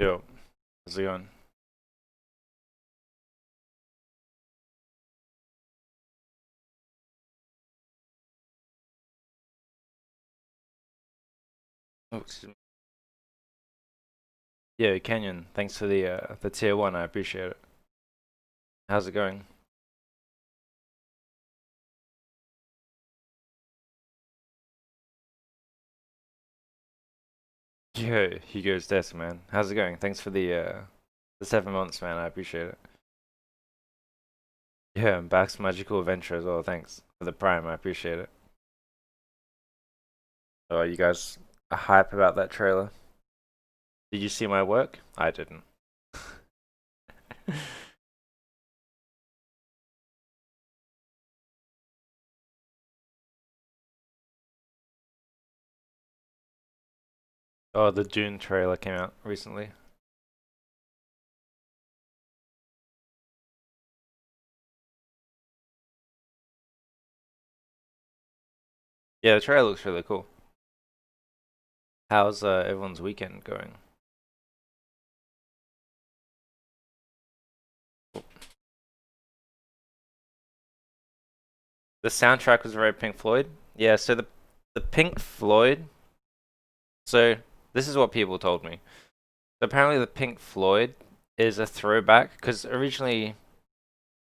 Yo, how's it going? Oh, excuse me. Yeah, Kenyon, thanks for the tier one. I appreciate it. How's it going? Yo, Hugo's desk, man. How's it going? Thanks for the 7 months, man. I appreciate it. Yeah, and Back's Magical Adventure as well. Thanks for the prime. I appreciate it. Oh, you guys are hype about that trailer? Did you see my work? I didn't. Oh, the Dune trailer came out recently. Yeah, the trailer looks really cool. How's everyone's weekend going? The soundtrack was very Pink Floyd. Yeah, so the Pink Floyd. So this is what people told me. Apparently, the Pink Floyd is a throwback because originally,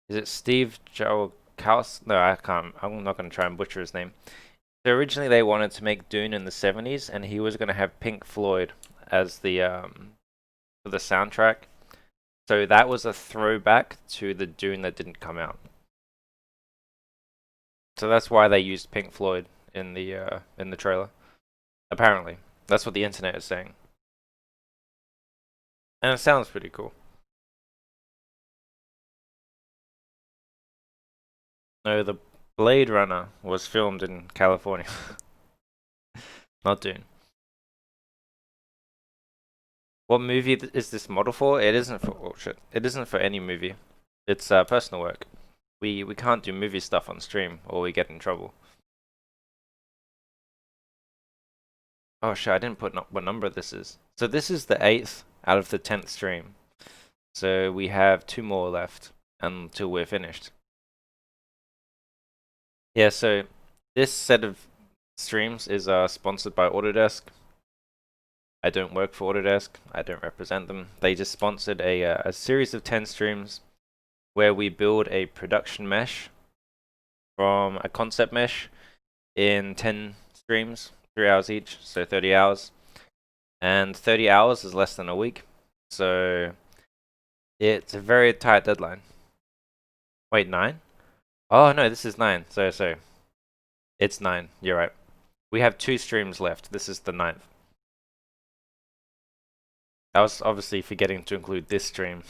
is it Steve Joe Kaus? No, I can't. I'm not going to try and butcher his name. So originally, they wanted to make Dune in the 70s, and he was going to have Pink Floyd as the for the soundtrack. So that was a throwback to the Dune that didn't come out. So that's why they used Pink Floyd in the trailer. Apparently, that's what the internet is saying, and it sounds pretty cool. No, the Blade Runner was filmed in California, not Dune. What movie is this model for? It isn't for oh shit. It isn't for any movie. It's personal work. We can't do movie stuff on stream or we get in trouble. Oh shit, I didn't put what number this is. So this is the 8th out of the 10th stream. So we have 2 more left until we're finished. Yeah, so this set of streams is sponsored by Autodesk. I don't work for Autodesk. I don't represent them. They just sponsored a series of 10 streams where we build a production mesh from a concept mesh in 10 streams, 3 hours each, so 30 hours. And 30 hours is less than a week. So it's a very tight deadline. Wait, 9? Oh no, this is 9. So it's 9. You're right. We have 2 streams left. This is the 9th. I was obviously forgetting to include this stream.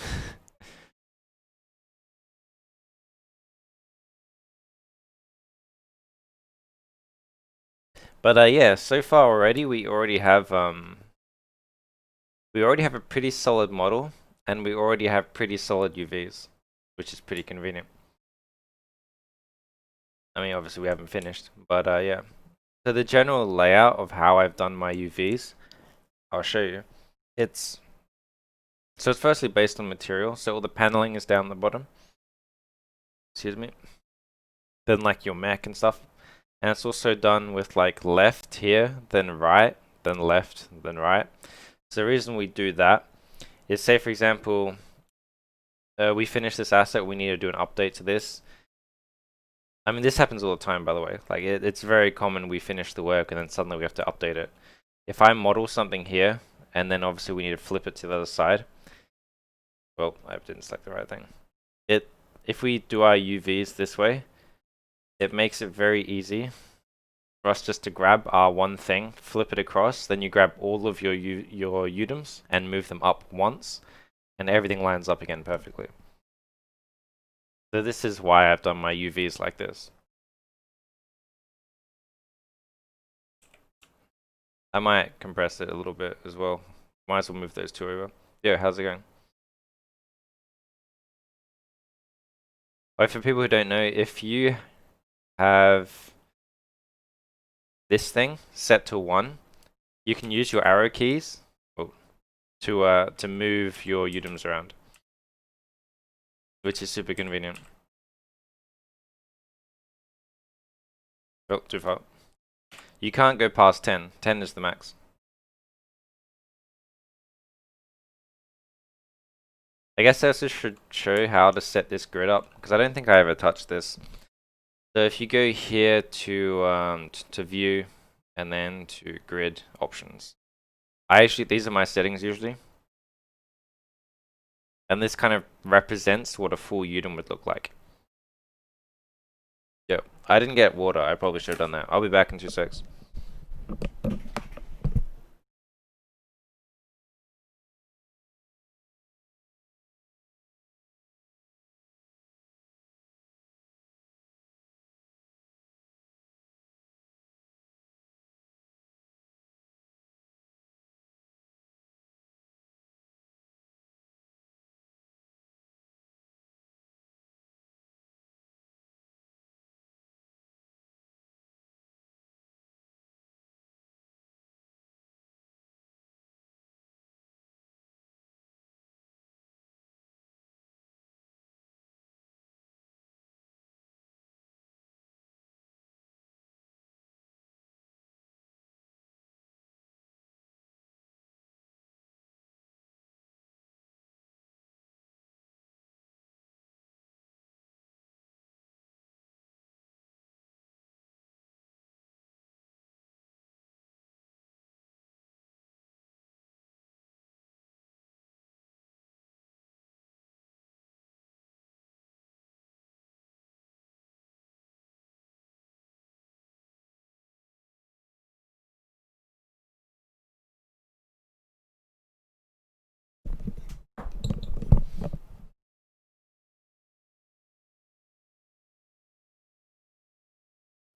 But yeah, so far already we already have a pretty solid model and we already have pretty solid UVs, which is pretty convenient. I mean, obviously we haven't finished, but yeah. So the general layout of how I've done my UVs, I'll show you. It's firstly based on material, so all the paneling is down the bottom. Excuse me. Then like your Mac and stuff. And it's also done with like left here, then right, then left, then right. So the reason we do that is, say for example, we finish this asset, we need to do an update to this. I mean, this happens all the time, by the way. Like, it's very common we finish the work and then suddenly we have to update it. If I model something here, and then obviously we need to flip it to the other side. Well, I didn't select the right thing. If we do our UVs this way, it makes it very easy for us just to grab our one thing, flip it across, then you grab all of your UDIMs and move them up once, and everything lines up again perfectly. So this is why I've done my UVs like this. I might compress it a little bit as well. Might as well move those 2 over. Yeah, how's it going? For people who don't know, if you have this thing set to 1, you can use your arrow keys. Oh, to move your UDOMs around, which is super convenient. Oh, too far. You can't go past 10. 10 is the max. I guess I also should show how to set this grid up, because I don't think I ever touched this. So if you go here to view and then to grid options, these are my settings usually, and this kind of represents what a full UDOM would look like. Yep, I didn't get water. I probably should have done that. I'll be back in 2 secs.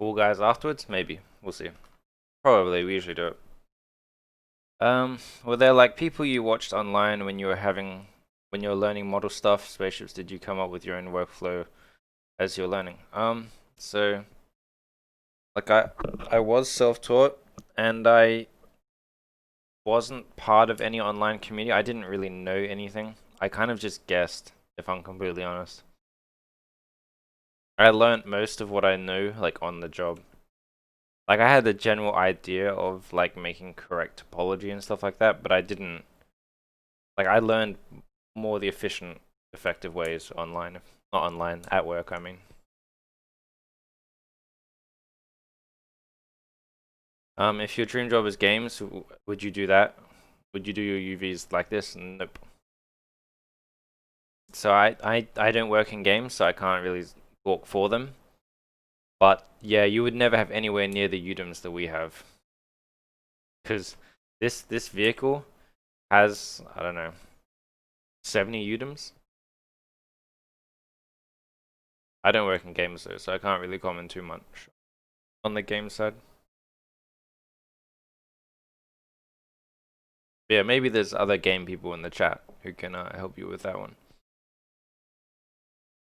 Cool guys afterwards? Maybe. We'll see. Probably, we usually do it. Were there like people you watched online when you were learning model stuff, spaceships? Did you come up with your own workflow as you're learning? So like I was self-taught and I wasn't part of any online community. I didn't really know anything. I kind of just guessed, if I'm completely honest. I learned most of what I knew like on the job. Like I had the general idea of like making correct topology and stuff like that, but I didn't like I learned more the efficient, effective ways online. Not online, at work, I mean. If your dream job is games, would you do that? Would you do your UVs like this? Nope. So I don't work in games, so I can't really talk for them. But yeah, you would never have anywhere near the UDOMs that we have. Because this vehicle has, I don't know, 70 UDOMs. I don't work in games though, so I can't really comment too much on the game side. But yeah, maybe there's other game people in the chat who can help you with that one.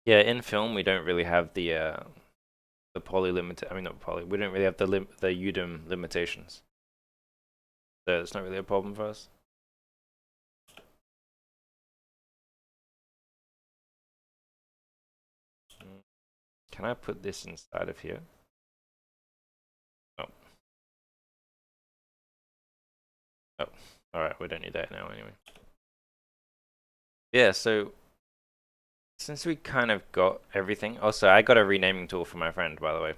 Yeah, in film we don't really have the poly limit. I mean not poly. We don't really have the UDOM limitations, so it's not really a problem for us. Can I put this inside of here? Oh. Oh. Alright, we don't need that now anyway. Yeah, so since we kind of got everything. Also, I got a renaming tool for my friend, by the way.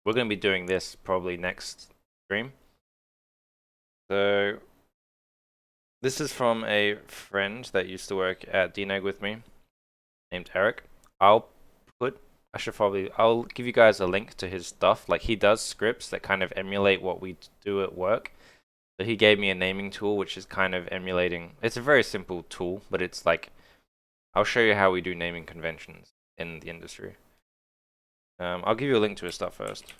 We're going to be doing this probably next stream. So this is from a friend that used to work at Dneg with me, named Eric. I'll give you guys a link to his stuff. Like he does scripts that kind of emulate what we do at work. So he gave me a naming tool, which is kind of emulating. It's a very simple tool, but it's like, I'll show you how we do naming conventions in the industry. I'll give you a link to his stuff first.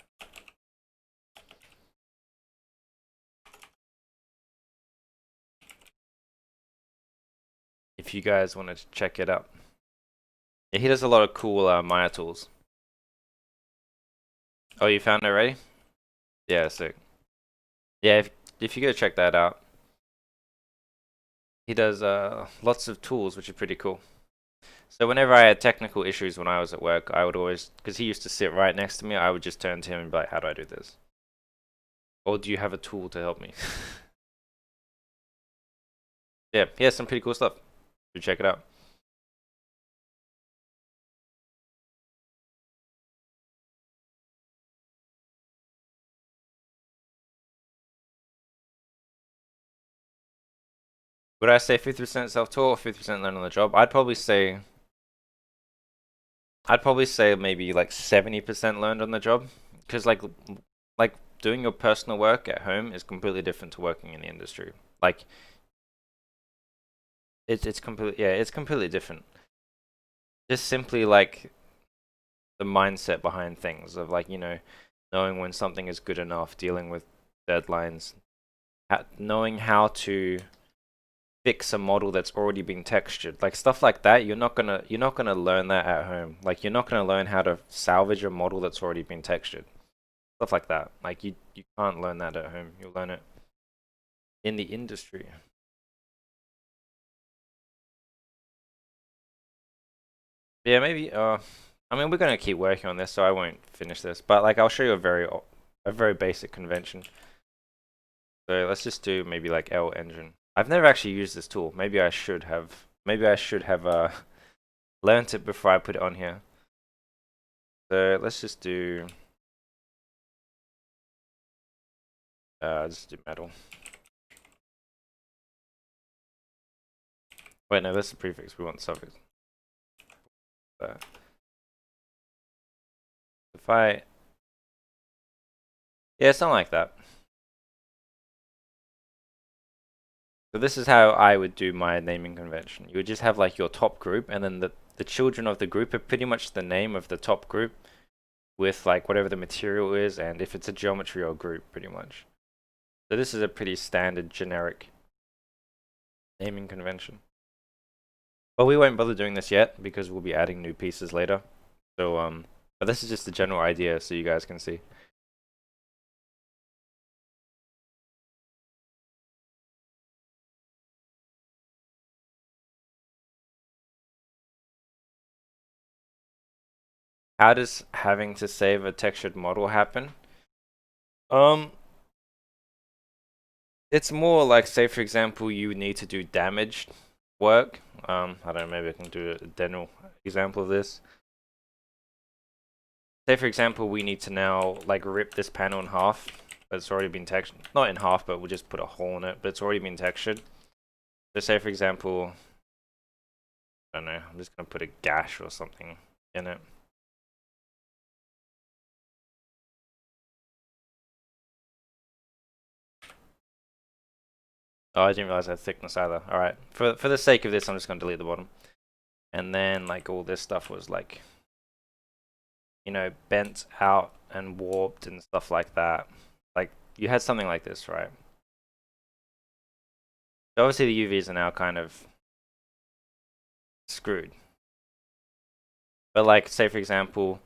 If you guys want to check it out. Yeah, he does a lot of cool Maya tools. Oh, you found it already? Yeah, sick. Yeah, if you go check that out. he does lots of tools, which are pretty cool. So whenever I had technical issues when I was at work, I would always, because he used to sit right next to me, I would just turn to him and be like, how do I do this? Or do you have a tool to help me? Yeah, he has some pretty cool stuff. So check it out. Would I say 50% self-taught or 50% learn on the job? I'd probably say maybe like 70% learned on the job, because like doing your personal work at home is completely different to working in the industry. Like it's completely, yeah, it's completely different. Just simply like the mindset behind things of, like, knowing when something is good enough, dealing with deadlines, knowing how to fix a model that's already been textured, like stuff like that. You're not gonna learn that at home. Like, you're not gonna learn how to salvage a model that's already been textured. Stuff like that. Like, you can't learn that at home. You'll learn it in the industry. Yeah, maybe. I mean, we're gonna keep working on this, so I won't finish this. But like, I'll show you a very basic convention. So let's just do maybe like L engine. I've never actually used this tool. Maybe I should have. Maybe I should have learned it before I put it on here. So let's just do metal. Wait, no, that's the prefix. We want the suffix. If I, yeah, something like that. So this is how I would do my naming convention. You would just have like your top group, and then the children of the group are pretty much the name of the top group, with like whatever the material is, and if it's a geometry or group, pretty much. So this is a pretty standard generic naming convention. But we won't bother doing this yet because we'll be adding new pieces later. So but this is just the general idea so you guys can see. How does having to save a textured model happen? It's more like, say for example, you need to do damaged work. I don't know, maybe I can do a general example of this. Say for example, we need to now like rip this panel in half, but it's already been textured. Not in half, but we'll just put a hole in it, but it's already been textured. So say for example, I don't know, I'm just gonna put a gash or something in it. Oh, I didn't realize I had thickness either. Alright, for the sake of this, I'm just gonna delete the bottom. And then like all this stuff was like, bent out and warped and stuff like that. Like, you had something like this, right? So obviously the UVs are now kind of screwed. But like, say for example,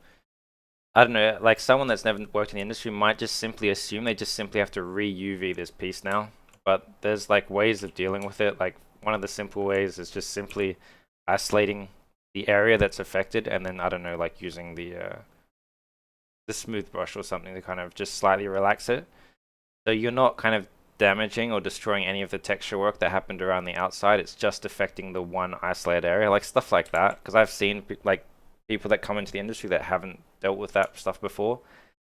I don't know, like someone that's never worked in the industry might just simply assume they just simply have to re-UV this piece now. But there's like ways of dealing with it. Like, one of the simple ways is just simply isolating the area that's affected, and then, I don't know, like using the smooth brush or something to kind of just slightly relax it. So you're not kind of damaging or destroying any of the texture work that happened around the outside. It's just affecting the one isolated area, like stuff like that. Because I've seen like people that come into the industry that haven't dealt with that stuff before.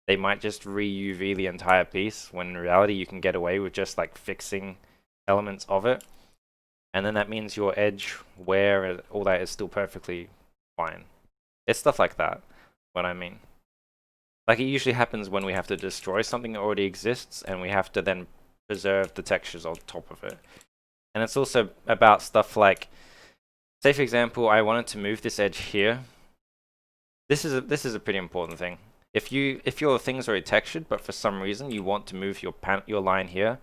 They might just re-UV the entire piece, when in reality you can get away with just like fixing elements of it. And then that means your edge wear and all that is still perfectly fine. It's stuff like that, what I mean. Like, it usually happens when we have to destroy something that already exists, and we have to then preserve the textures on top of it. And it's also about stuff like, say for example, I wanted to move this edge here. This is a pretty important thing. If your thing's already textured, but for some reason you want to move your line here,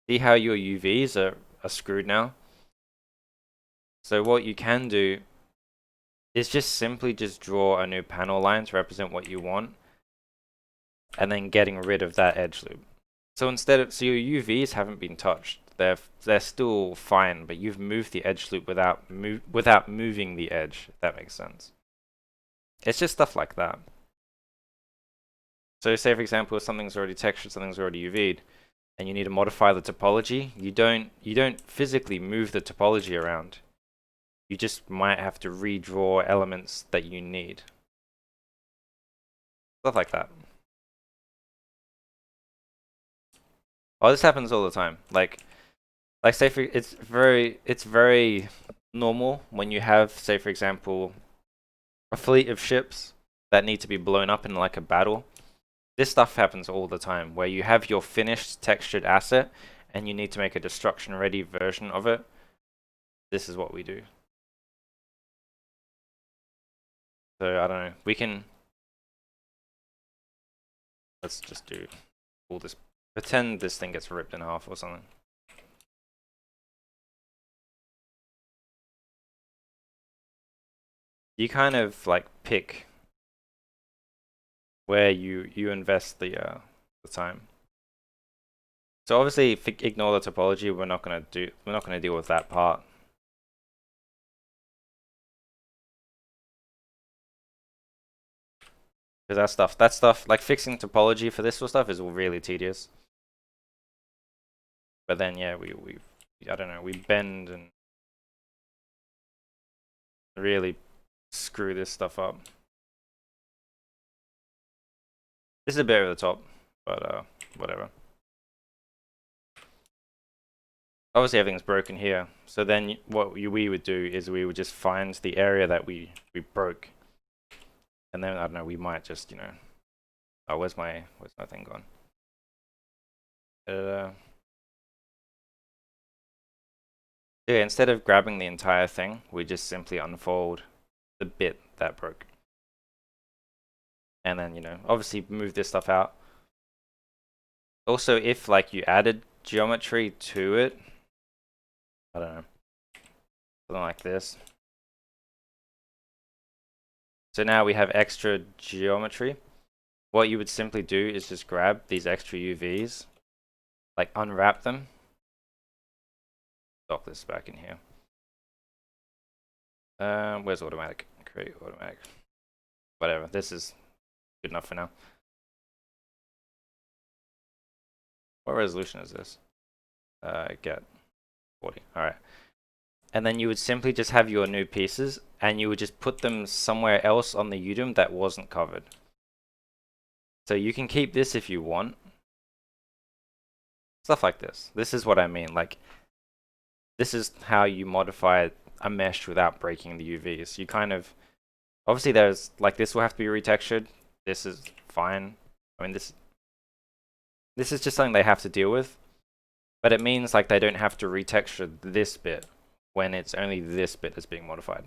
see how your UVs are screwed now? So what you can do is just simply just draw a new panel line to represent what you want, and then getting rid of that edge loop. So your UVs haven't been touched. they're still fine, but you've moved the edge loop without moving the edge, if that makes sense. It's just stuff like that. So say for example, something's already textured, something's already UV'd, and you need to modify the topology, you don't physically move the topology around. You just might have to redraw elements that you need. Stuff like that. Oh, this happens all the time. Like say for it's very normal when you have, say for example, a fleet of ships that need to be blown up in like a battle. This stuff happens all the time where you have your finished textured asset and you need to make a destruction ready version of it. This is what we do. So I don't know. Let's just do all this. Pretend this thing gets ripped in half or something. You kind of like pick where you invest the time. So obviously, ignore the topology. We're not gonna deal with that part. Because that stuff, like fixing topology for this sort of stuff is really tedious. But then yeah, I don't know, we bend and really screw this stuff up. This is a bit over the top, but whatever. Obviously everything's broken here, so then what we would do is we would just find the area that we broke, and then I don't know, we might just, you know, oh, where's my thing gone? Yeah, instead of grabbing the entire thing, we just simply unfold the bit that broke. And then, you know, obviously move this stuff out. Also, if like you added geometry to it, I don't know, something like this. So now we have extra geometry. What you would simply do is just grab these extra UVs, like unwrap them. Dock this back in here. Where's automatic? Create automatic. Whatever, this is good enough for now. What resolution is this? Get 40. Alright. And then you would simply just have your new pieces and you would just put them somewhere else on the UDIM that wasn't covered. So you can keep this if you want. Stuff like this. This is what I mean. Like, this is how you modify a mesh without breaking the UVs. You kind of, obviously there's, like, this will have to be retextured. This is fine. I mean, this is just something they have to deal with. But it means, like, they don't have to retexture this bit when it's only this bit that's being modified.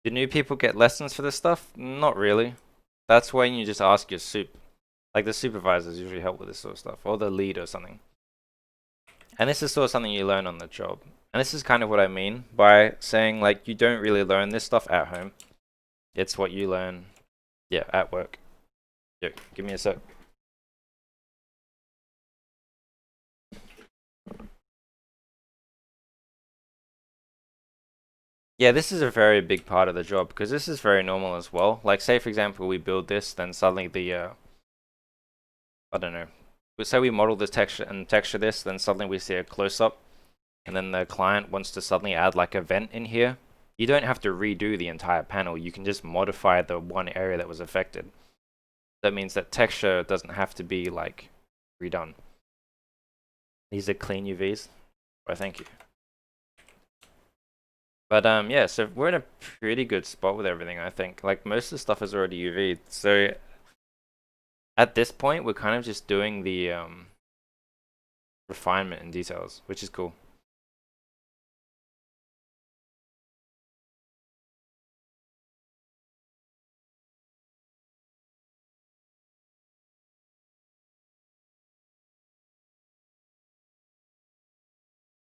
Do new people get lessons for this stuff? Not really. That's when you just ask your like the supervisors usually help with this sort of stuff, or the lead or something. And this is sort of something you learn on the job. And this is kind of what I mean by saying, like, you don't really learn this stuff at home. It's what you learn, yeah, at work. Yeah, give me a sec. Yeah, this is a very big part of the job because this is very normal as well. Like, say for example, we build this, then suddenly the I don't know. Say we model this texture and texture this, then suddenly we see a close-up, and then the client wants to suddenly add like a vent in here. You don't have to redo the entire panel. You can just modify the one area that was affected. That means that texture doesn't have to be like redone. These are clean UVs. Well, thank you. But yeah, so we're in a pretty good spot with everything, I think. Like, most of the stuff is already UV'd. So at this point, we're kind of just doing the refinement and details, which is cool.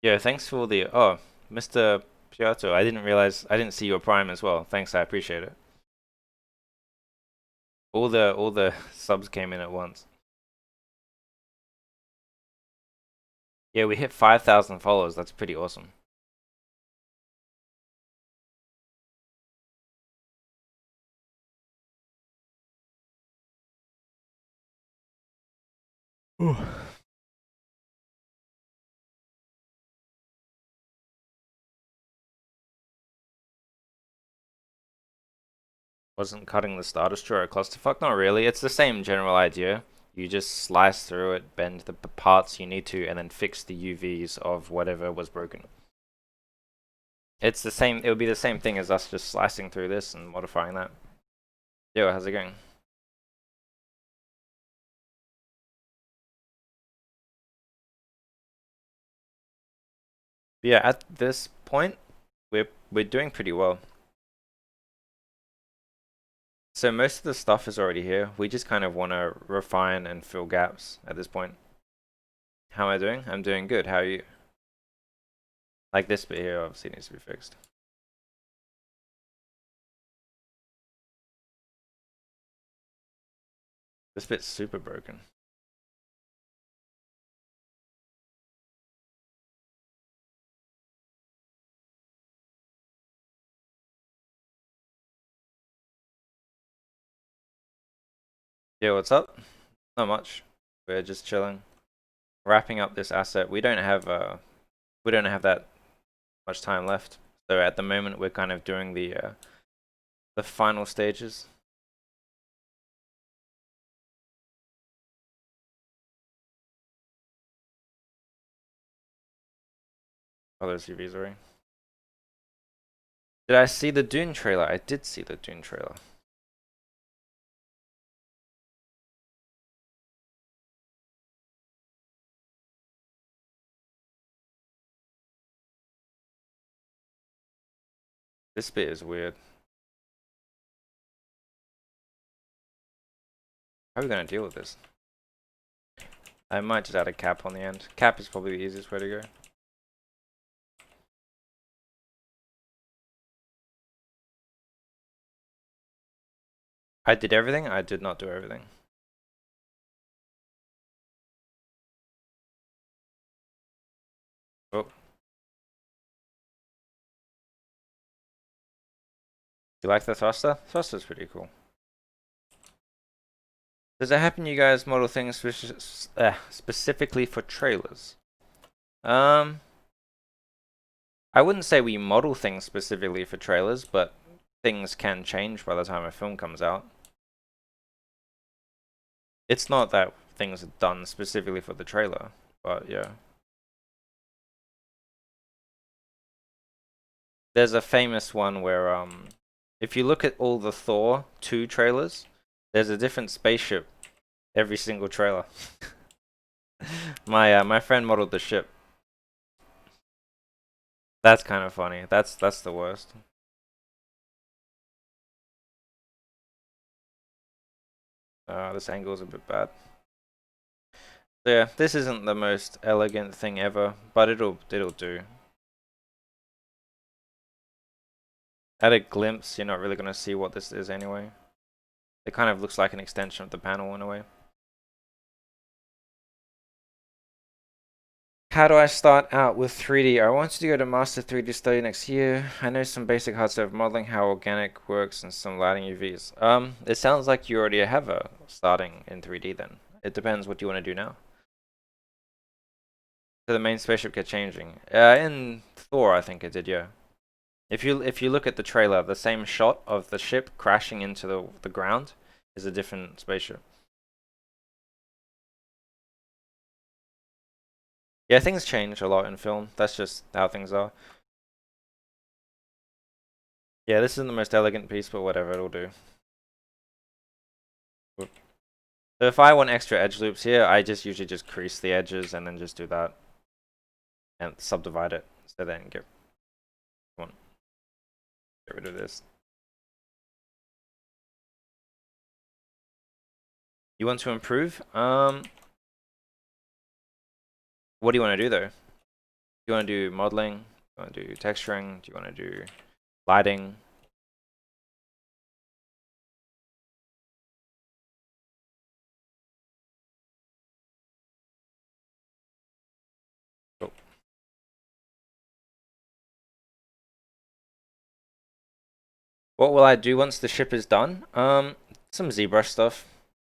Yeah, thanks for the Mr. Piatto. I didn't see your Prime as well. Thanks, I appreciate it. All the subs came in at once. Yeah, we hit 5,000 followers. That's pretty awesome. Ooh. Wasn't cutting the Star Destroyer a clusterfuck? Not really. It's the same general idea. You just slice through it, bend the parts you need to, and then fix the UVs of whatever was broken. It's the same. It would be the same thing as us just slicing through this and modifying that. Yo, how's it going? Yeah, at this point, we're doing pretty well. So most of the stuff is already here. We just kind of want to refine and fill gaps at this point. How am I doing? I'm doing good. How are you? Like this bit here obviously needs to be fixed. This bit's super broken. Yeah, what's up? Not much. We're just chilling. Wrapping up this asset. We don't have that much time left. So at the moment we're kind of doing the final stages. Oh, there's UVs already. Did I see the Dune trailer? I did see the Dune trailer. This bit is weird. How are we gonna deal with this? I might just add a cap on the end. Cap is probably the easiest way to go. I did everything? I did not do everything. Oh. You like the thruster? Thruster's pretty cool. Does it happen you guys model things specifically for trailers? I wouldn't say we model things specifically for trailers, but things can change by the time a film comes out. It's not that things are done specifically for the trailer, but yeah. There's a famous one where if you look at all the Thor 2 trailers, there's a different spaceship every single trailer. My friend modeled the ship. That's kind of funny. That's the worst. This angle's a bit bad. So yeah, this isn't the most elegant thing ever, but it'll do. At a glimpse, you're not really gonna see what this is anyway. It kind of looks like an extension of the panel in a way. How do I start out with 3D? I wanted to go to Master 3D Study next year. I know some basic hard stuff, modeling, how organic works, and some lighting UVs. It sounds like you already have a starting in 3D then. It depends what you want to do now. So the main spaceship kept changing. In Thor, I think it did, yeah. If you look at the trailer, the same shot of the ship crashing into the ground is a different spaceship. Yeah, things change a lot in film. That's just how things are. Yeah, this isn't the most elegant piece, but whatever, it'll do. So if I want extra edge loops here, I just usually just crease the edges and then just do that. And subdivide it. So then get rid of this. You want to improve? What do you want to do though? Do you want to do modeling? Do you want to do texturing? Do you want to do lighting? What will I do once the ship is done? Some ZBrush stuff.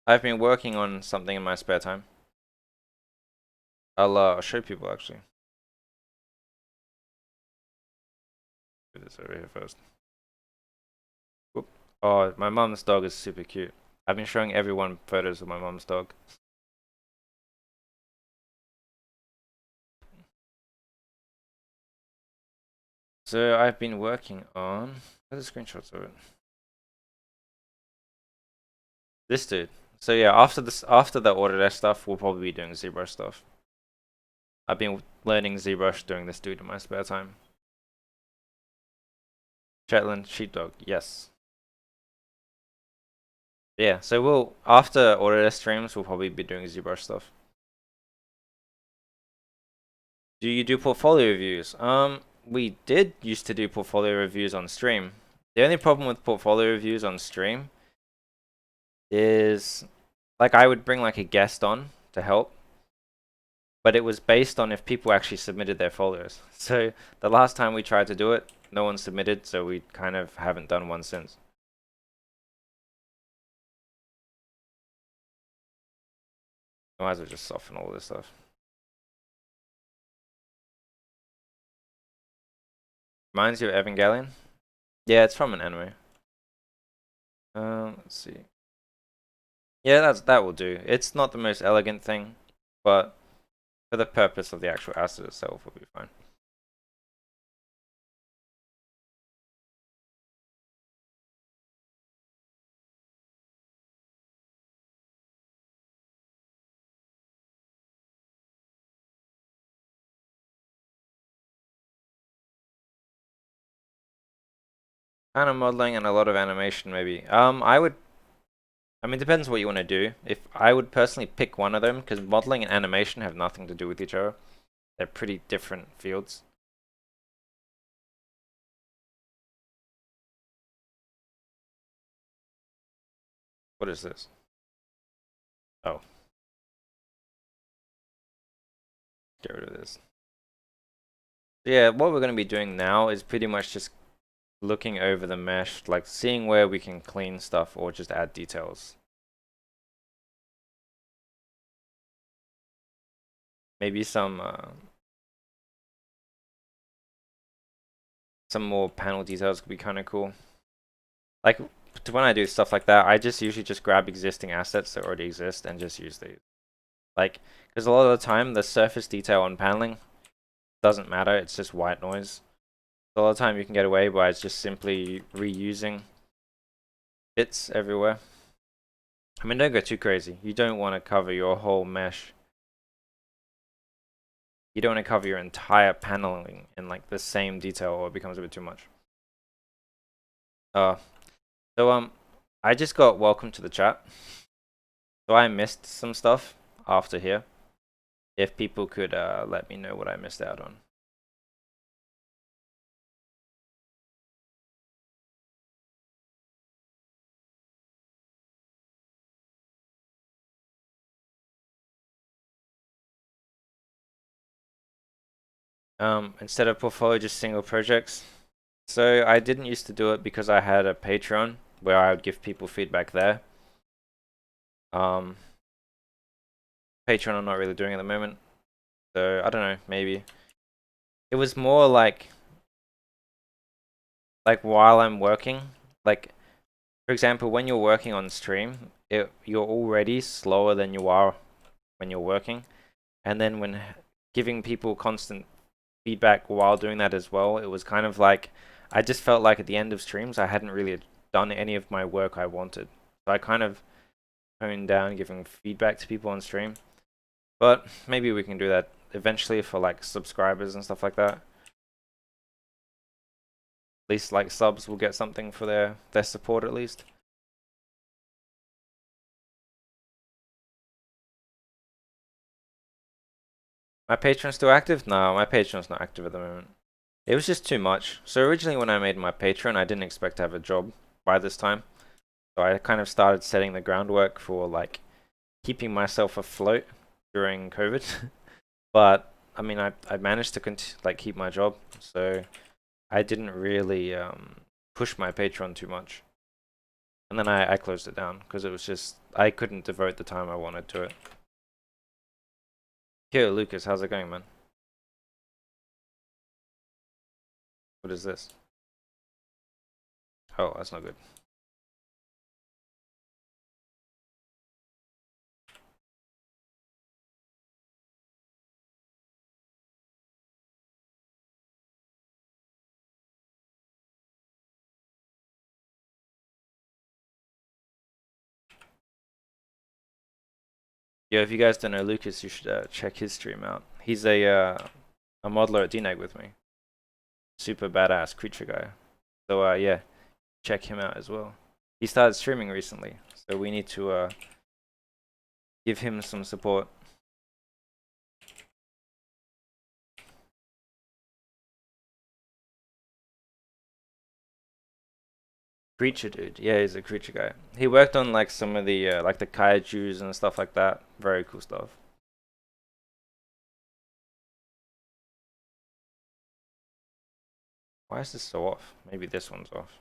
I've been working on something in my spare time. I'll show people actually. Do this over here first. Whoop. Oh, my mom's dog is super cute. I've been showing everyone photos of my mom's dog. So I've been working on. Where's the screenshots of it? This dude. So yeah, after the Autodesk stuff, we'll probably be doing ZBrush stuff. I've been learning ZBrush doing this dude in my spare time. Shetland sheepdog, yes. Yeah, so we'll after Autodesk streams, we'll probably be doing ZBrush stuff. Do you do portfolio reviews? We did used to do portfolio reviews on stream. The only problem with portfolio reviews on stream is like I would bring like a guest on to help, but it was based on if people actually submitted their folios. So the last time we tried to do it, no one submitted, so we kind of haven't done one since. I might as well just soften all this stuff. Reminds you of Evangelion? Yeah, it's from an anime. Let's see. Yeah, that will do. It's not the most elegant thing, but for the purpose of the actual asset itself, will be fine. Kind of modeling and a lot of animation, maybe. I mean, depends what you want to do. If I would personally pick one of them, because modeling and animation have nothing to do with each other. They're pretty different fields. What is this? Oh. Get rid of this. Yeah, what we're going to be doing now is pretty much just looking over the mesh, like seeing where we can clean stuff or just add details. Maybe some more panel details could be kind of cool. Like when I do stuff like that, I just usually just grab existing assets that already exist and just use these. Like, because a lot of the time the surface detail on paneling doesn't matter, it's just white noise. So a lot of the time you can get away by just simply reusing bits everywhere. I mean, don't go too crazy. You don't want to cover your whole mesh. You don't want to cover your entire paneling in like the same detail or it becomes a bit too much. So I just got welcome to the chat. So I missed some stuff after here. If people could let me know what I missed out on. Instead of portfolio, just single projects. So I didn't used to do it because I had a Patreon where I would give people feedback there. Patreon I'm not really doing at the moment. So I don't know, maybe. It was more like while I'm working, like for example, when you're working on stream, you're already slower than you are when you're working. And then when giving people constant feedback while doing that as well, it was kind of like I just felt like at the end of streams I hadn't really done any of my work I wanted. So I kind of toned down giving feedback to people on stream. But maybe we can do that eventually for like subscribers and stuff like that. At least like subs will get something for their support at least. My Patreon's still active? No, my Patreon's not active at the moment. It was just too much. So originally when I made my Patreon, I didn't expect to have a job by this time. So I kind of started setting the groundwork for like keeping myself afloat during COVID. But I mean, I managed to keep my job. So I didn't really push my Patreon too much. And then I closed it down because it was just, I couldn't devote the time I wanted to it. Yo, Lucas, how's it going, man? What is this? Oh, that's not good. Yeah, if you guys don't know Lucas, you should check his stream out. He's a modeler at Dneg with me. Super badass creature guy. So yeah, check him out as well. He started streaming recently, so we need to give him some support. Creature dude, yeah, he's a creature guy. He worked on like some of the like the kaijus and stuff like that. Very cool stuff. Why is this so off? Maybe this one's off.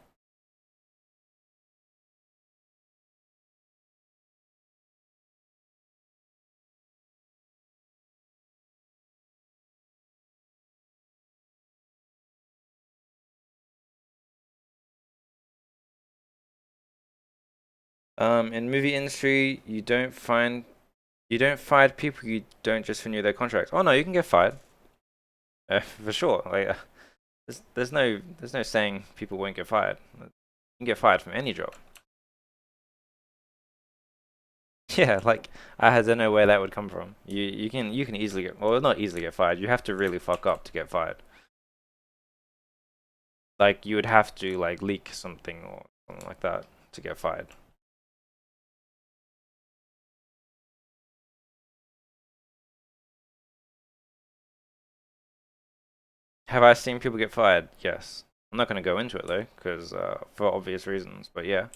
In movie industry, you don't fire people. You don't just renew their contracts. Oh no, you can get fired. For sure. Like, there's no saying people won't get fired. You can get fired from any job. Yeah, like I don't know where that would come from. You can easily get, well, not easily get fired. You have to really fuck up to get fired. Like you would have to like leak something or something like that to get fired. Have I seen people get fired? Yes. I'm not going to go into it though, because for obvious reasons. But yeah.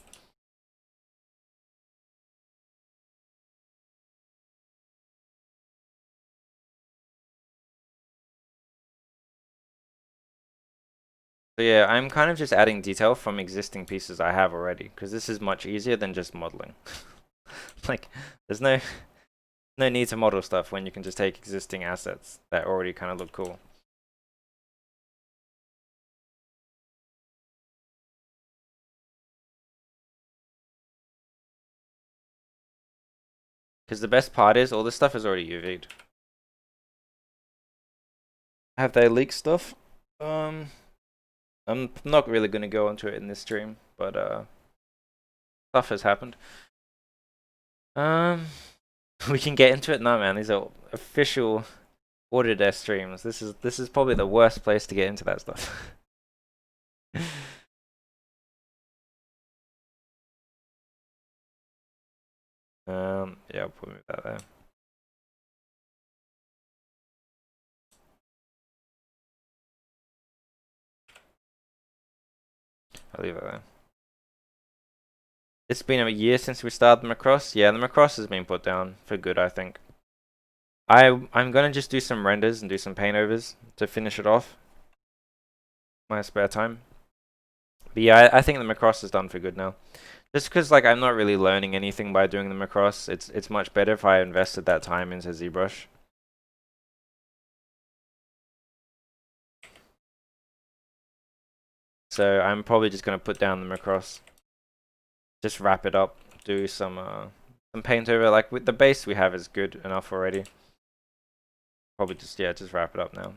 So yeah, I'm kind of just adding detail from existing pieces I have already, because this is much easier than just modeling. Like, there's no need to model stuff when you can just take existing assets that already kind of look cool. Because the best part is all this stuff is already UV'd. Have they leaked stuff? I'm not really gonna go into it in this stream, but stuff has happened. We can get into it now, man. These are official Autodesk streams. This is probably the worst place to get into that stuff. Yeah, I'll put that there. I'll leave it there. It's been a year since we started the Macross. Yeah, the Macross has been put down for good, I think. I'm gonna just do some renders and do some paint overs to finish it off. My spare time. But yeah, I think the Macross is done for good now. Just because like I'm not really learning anything by doing the Macross. It's much better if I invested that time into ZBrush. So I'm probably just gonna put down the Macross. Just wrap it up. Do some paint over. Like with the base we have is good enough already. Probably just wrap it up now.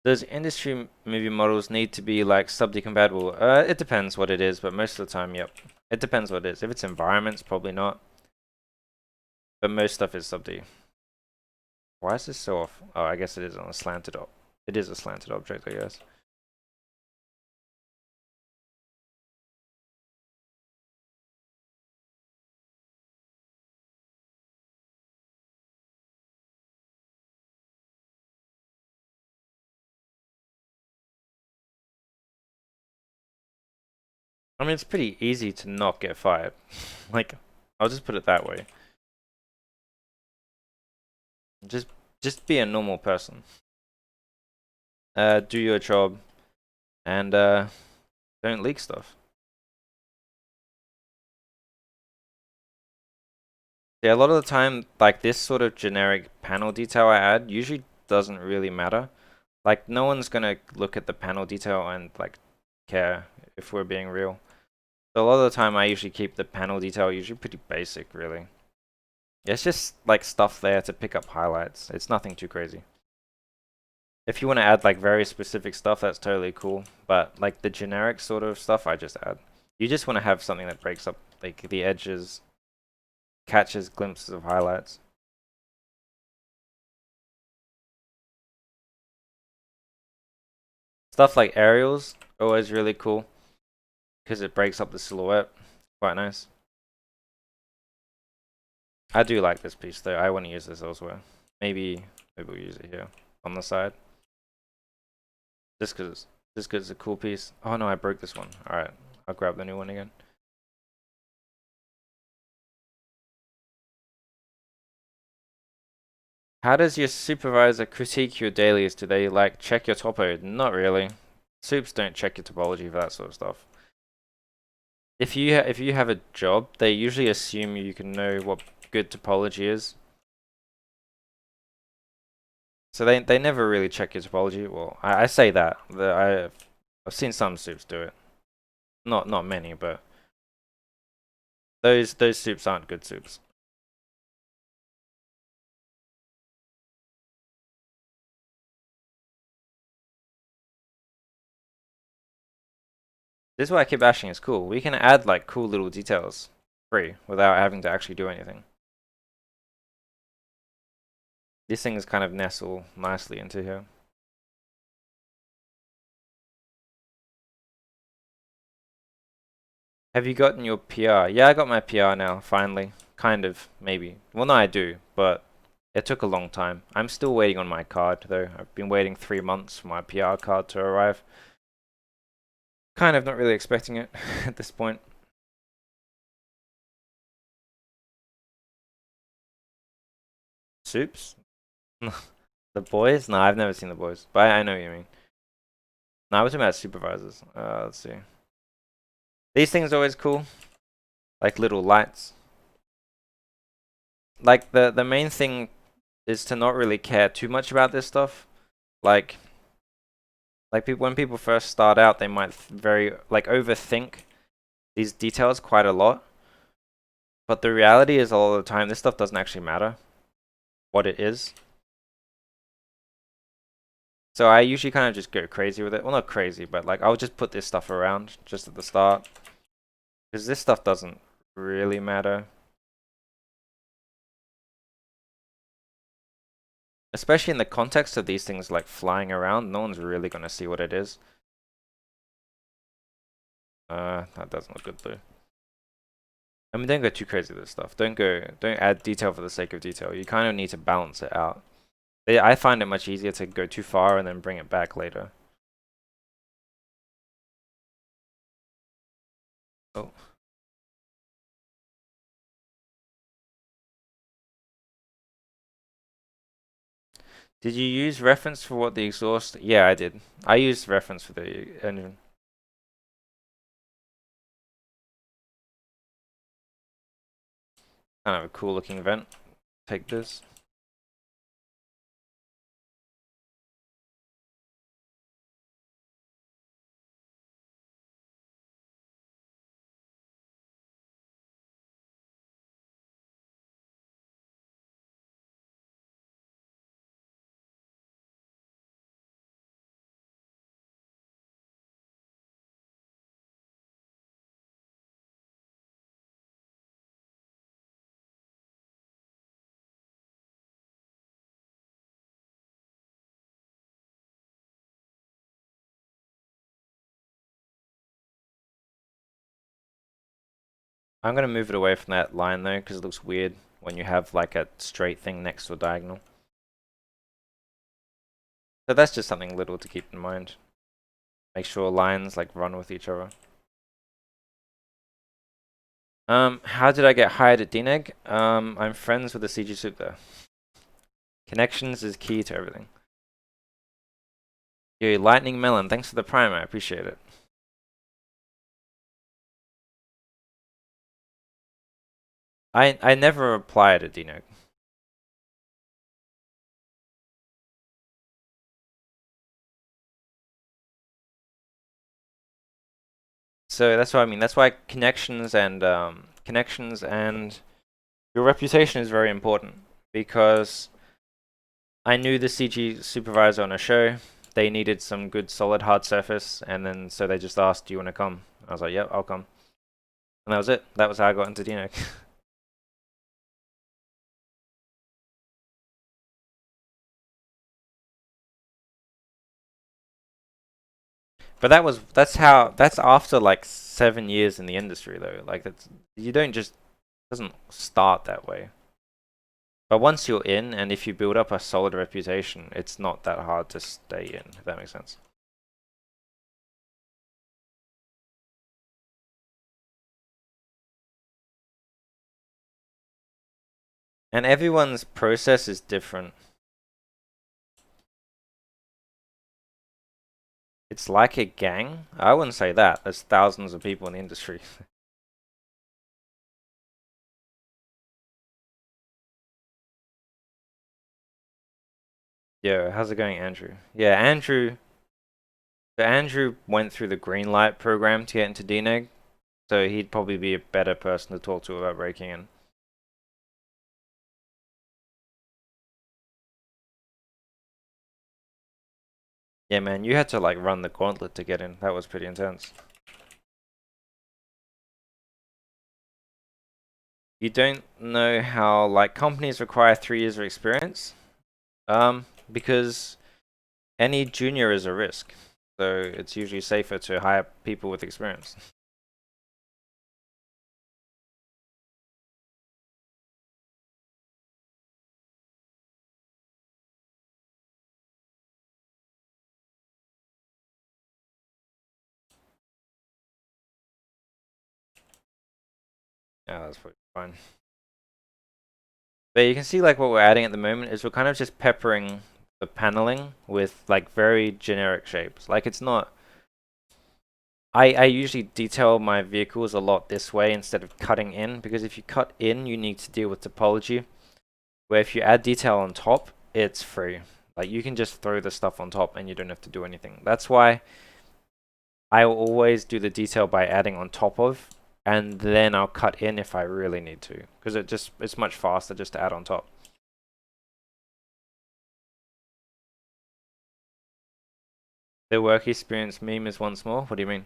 Does industry movie models need to be like sub-D compatible? It depends what it is, but most of the time, yep. It depends what it is. If it's environments, probably not. But most stuff is sub-D. Why is this so off? Oh, I guess it is on a slanted it is a slanted object, I guess. I mean, it's pretty easy to not get fired. Like, I'll just put it that way. Just be a normal person. Do your job, and Don't leak stuff. Yeah, a lot of the time, like this sort of generic panel detail I add usually doesn't really matter. Like no one's gonna look at the panel detail and like care if we're being real. So a lot of the time I usually keep the panel detail usually pretty basic really. It's just like stuff there to pick up highlights. It's nothing too crazy. If you want to add like very specific stuff, that's totally cool. But like the generic sort of stuff, I just add. You just want to have something that breaks up like the edges, catches glimpses of highlights. Stuff like aerials, always really cool because it breaks up the silhouette. Quite nice. I do like this piece though. I want to use this elsewhere. Maybe we'll use it here on the side. Just because it's a cool piece. Oh no, I broke this one. Alright, I'll grab the new one again. How does your supervisor critique your dailies? Do they like check your topo? Not really. Soups don't check your topology for that sort of stuff. If you have a job, they usually assume you can know what good topology is. So they never really check your topology. Well, I say that. I've seen some soups do it. Not many, but those soups aren't good soups. This is why I keep ashing is cool. We can add like cool little details free without having to actually do anything. These things kind of nestle nicely into here. Have you gotten your PR? Yeah, I got my PR now, finally. Kind of, maybe. Well, no, I do, but it took a long time. I'm still waiting on my card, though. I've been waiting 3 months for my PR card to arrive. Kind of not really expecting it at this point. Soups? The boys? No, I've never seen the boys, but I know what you mean. No, I was talking about supervisors. Let's see. These things are always cool, like little lights. Like the main thing is to not really care too much about this stuff. Like people when people first start out, they might very like overthink these details quite a lot. But the reality is, a lot of the time, this stuff doesn't actually matter what it is. So I usually kind of just go crazy with it. Well, not crazy, but like I'll just put this stuff around just at the start, because this stuff doesn't really matter. Especially in the context of these things like flying around, no one's really gonna see what it is. That doesn't look good though. I mean, don't go too crazy with this stuff. Don't add detail for the sake of detail. You kind of need to balance it out. I find it much easier to go too far and then bring it back later. Oh. Did you use reference for what the exhaust? Yeah, I did. I used reference for the engine. Kind of a cool looking vent. Take this. I'm gonna move it away from that line though, because it looks weird when you have like a straight thing next to a diagonal. So that's just something little to keep in mind. Make sure lines like run with each other. How did I get hired at Dneg? I'm friends with the CG soup there. Connections is key to everything. Yo, Lightning Melon, thanks for the prime, I appreciate it. I never applied at Dneg. So that's what I mean. That's why connections and your reputation is very important, because I knew the CG supervisor on a show. They needed some good solid hard surface, and then so they just asked, "Do you want to come?" I was like, "Yep, I'll come." And that was it. That was how I got into Dneg. But that's after like 7 years in the industry though. Like that's you don't just doesn't start that way. But once you're in, and if you build up a solid reputation, it's not that hard to stay in, if that makes sense. And everyone's process is different. It's like a gang. I wouldn't say that. There's thousands of people in the industry. Yeah, how's it going, Andrew? Yeah, Andrew went through the green light program to get into Dneg, so he'd probably be a better person to talk to about breaking in. Yeah, man, you had to like run the gauntlet to get in. That was pretty intense. You don't know how like companies require 3 years of experience, because any junior is a risk. So it's usually safer to hire people with experience. Yeah, that's pretty fine. But you can see like what we're adding at the moment is we're kind of just peppering the paneling with like very generic shapes. Like it's not. I usually detail my vehicles a lot this way instead of cutting in, because if you cut in, you need to deal with topology. Where if you add detail on top, it's free. Like you can just throw the stuff on top and you don't have to do anything. That's why I will always do the detail by adding on top of, and then I'll cut in if I really need to, because it's much faster just to add on top. The work experience meme is once more. What do you mean?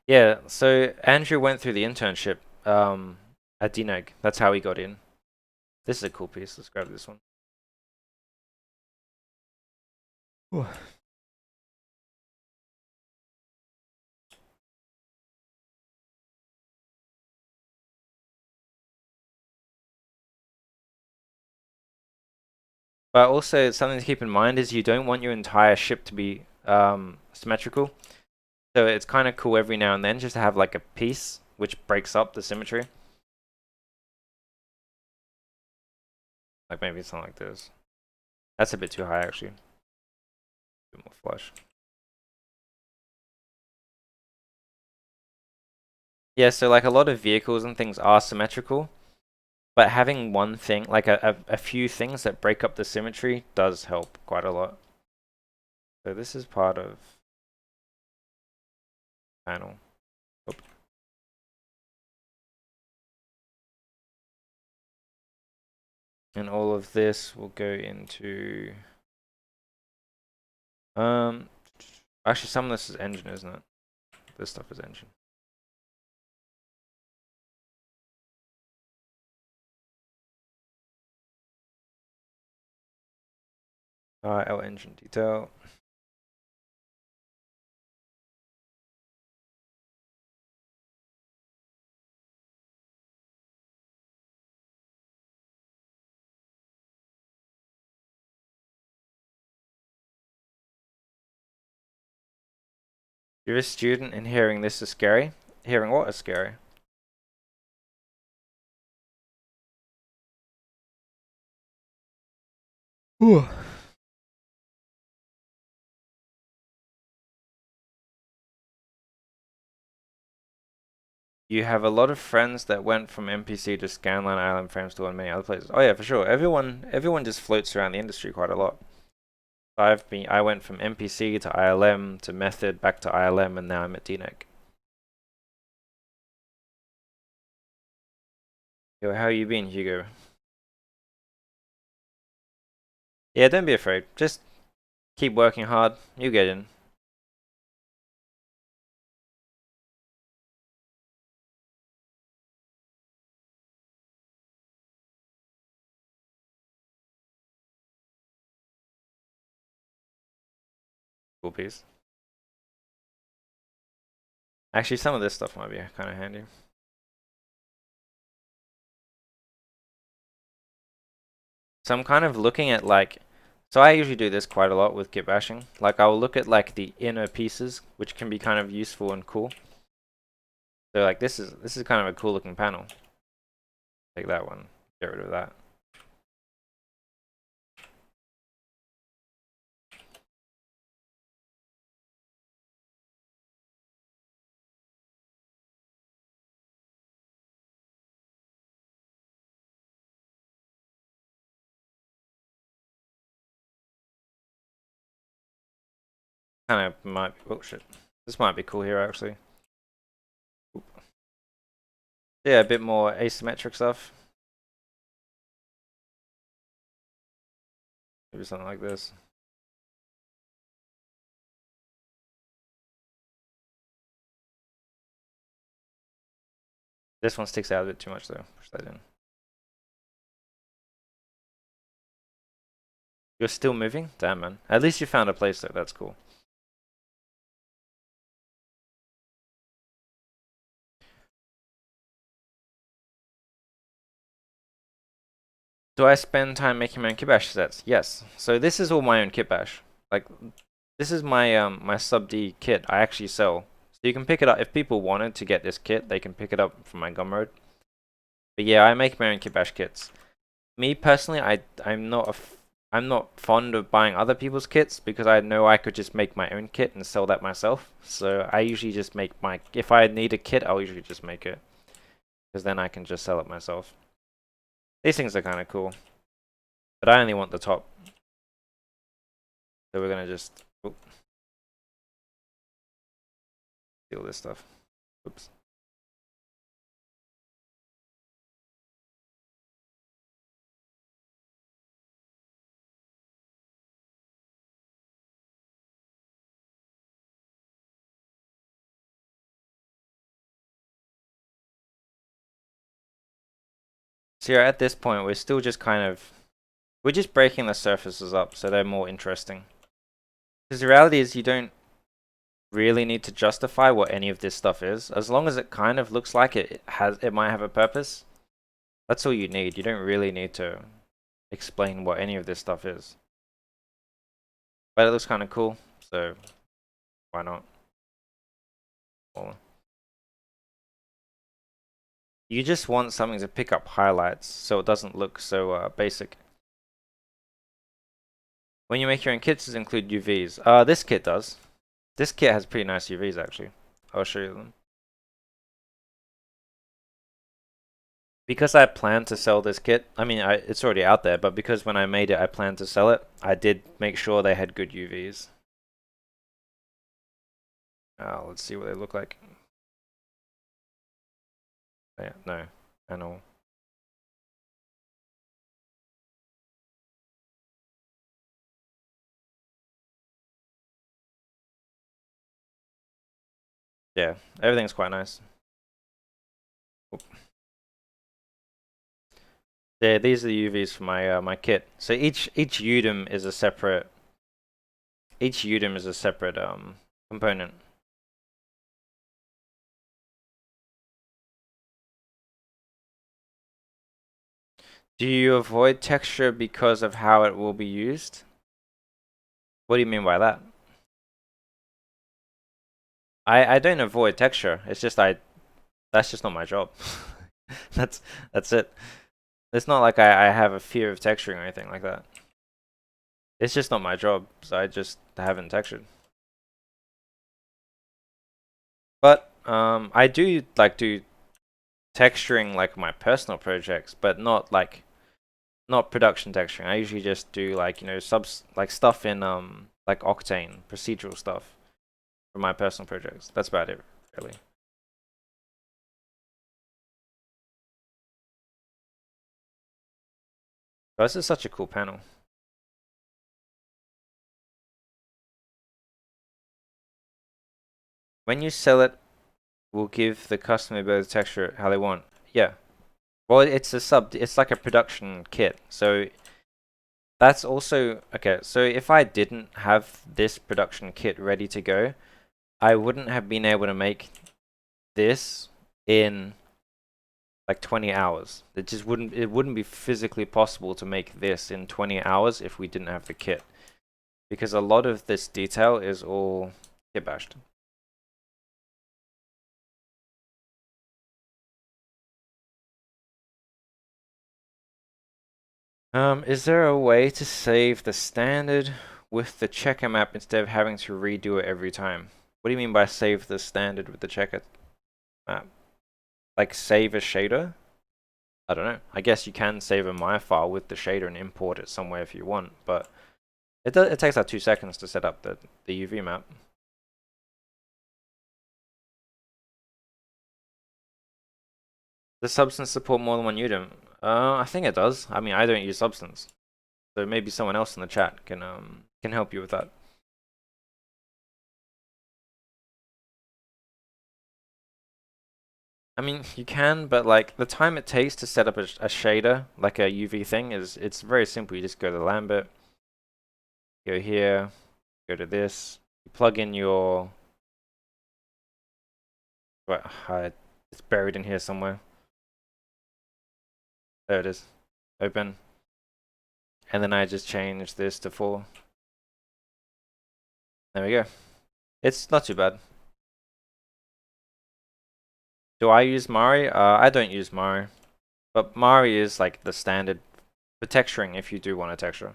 Yeah, so Andrew went through the internship at Dneg. That's how he got in. This is a cool piece. Let's grab this one. Whew. But also something to keep in mind is you don't want your entire ship to be symmetrical. So it's kind of cool every now and then just to have like a piece which breaks up the symmetry. Like maybe something like this. That's a bit too high actually. A bit more flush. Yeah, so like a lot of vehicles and things are symmetrical, but having one thing, like a few things that break up the symmetry does help quite a lot. So this is part of panel. Oop. And all of this will go into um actually some of this is engine, isn't it? This stuff is engine. Our engine detail. You're a student and hearing this is scary. Hearing what is scary? Ooh. You have a lot of friends that went from MPC to Scanline, Island Frames to many other places. Oh yeah, for sure. Everyone just floats around the industry quite a lot. I went from MPC to ILM to Method back to ILM, and now I'm at Dneg. Yo, how you been, Hugo? Yeah, don't be afraid. Just keep working hard. You get in. Cool piece. Actually, some of this stuff might be kind of handy. So I'm kind of looking at like, so I usually do this quite a lot with kit bashing. Like I'll look at like the inner pieces, which can be kind of useful and cool. So like this is kind of a cool looking panel. Take that one. Get rid of that. Kind of might be, oh shit. This might be cool here actually. Oop. Yeah, a bit more asymmetric stuff. Maybe something like this. This one sticks out a bit too much though. Push that in. You're still moving? Damn man. At least you found a place though, that's cool. Do I spend time making my own kit bash sets? Yes. So this is all my own kit bash. Like this is my my sub D kit I actually sell. So you can pick it up if people wanted to get this kit, they can pick it up from my Gumroad. But yeah, I make my own kit bash kits. Me personally, I'm not fond of buying other people's kits because I know I could just make my own kit and sell that myself. So I usually just make my, if I need a kit, I'll usually just make it because then I can just sell it myself. These things are kind of cool, but I only want the top. So we're gonna just steal this stuff. Oops. So yeah, at this point, we're still just we're just breaking the surfaces up so they're more interesting. Because the reality is you don't really need to justify what any of this stuff is. As long as it kind of looks like it might have a purpose. That's all you need. You don't really need to explain what any of this stuff is. But it looks kind of cool, so why not? Well, you just want something to pick up highlights so it doesn't look so basic. When you make your own kits, does it include UVs? This kit does. This kit has pretty nice UVs actually. I'll show you them. Because I plan to sell this kit, I mean, it's already out there, but because when I made it, I planned to sell it, I did make sure they had good UVs. Let's see what they look like. Yeah, no, panel. Yeah, everything's quite nice. Oop. Yeah, these are the UVs for my my kit. So each UDIM is a separate component. Do you avoid texture because of how it will be used? What do you mean by that? I don't avoid texture. It's just that's just not my job. That's it. It's not like I have a fear of texturing or anything like that. It's just not my job, so I just haven't textured. But I do like do texturing like my personal projects, but not production texturing. I usually just do like, you know, like stuff in like Octane, procedural stuff for my personal projects. That's about it, really. But this is such a cool panel. When you sell it, we'll give the customer the texture how they want. Yeah. Well, it's like a production kit. So that's also okay. So if I didn't have this production kit ready to go, I wouldn't have been able to make this in like 20 hours. It wouldn't be physically possible to make this in 20 hours if we didn't have the kit. Because a lot of this detail is all kit bashed. Is there a way to save the standard with the checker map instead of having to redo it every time? What do you mean by save the standard with the checker map? Like save a shader? I don't know. I guess you can save a my file with the shader and import it somewhere if you want, but it takes like 2 seconds to set up the UV map. Does Substance support more than one UDIM? I think it does. I mean, I don't use Substance, so maybe someone else in the chat can help you with that. I mean, you can, but like the time it takes to set up a shader, like a UV thing, it's very simple. You just go to Lambert, go here, go to this, you plug in your. What? It's buried in here somewhere. There it is. Open. And then I just change this to 4. There we go. It's not too bad. Do I use Mari? I don't use Mari. But Mari is like the standard for texturing if you do want a texture.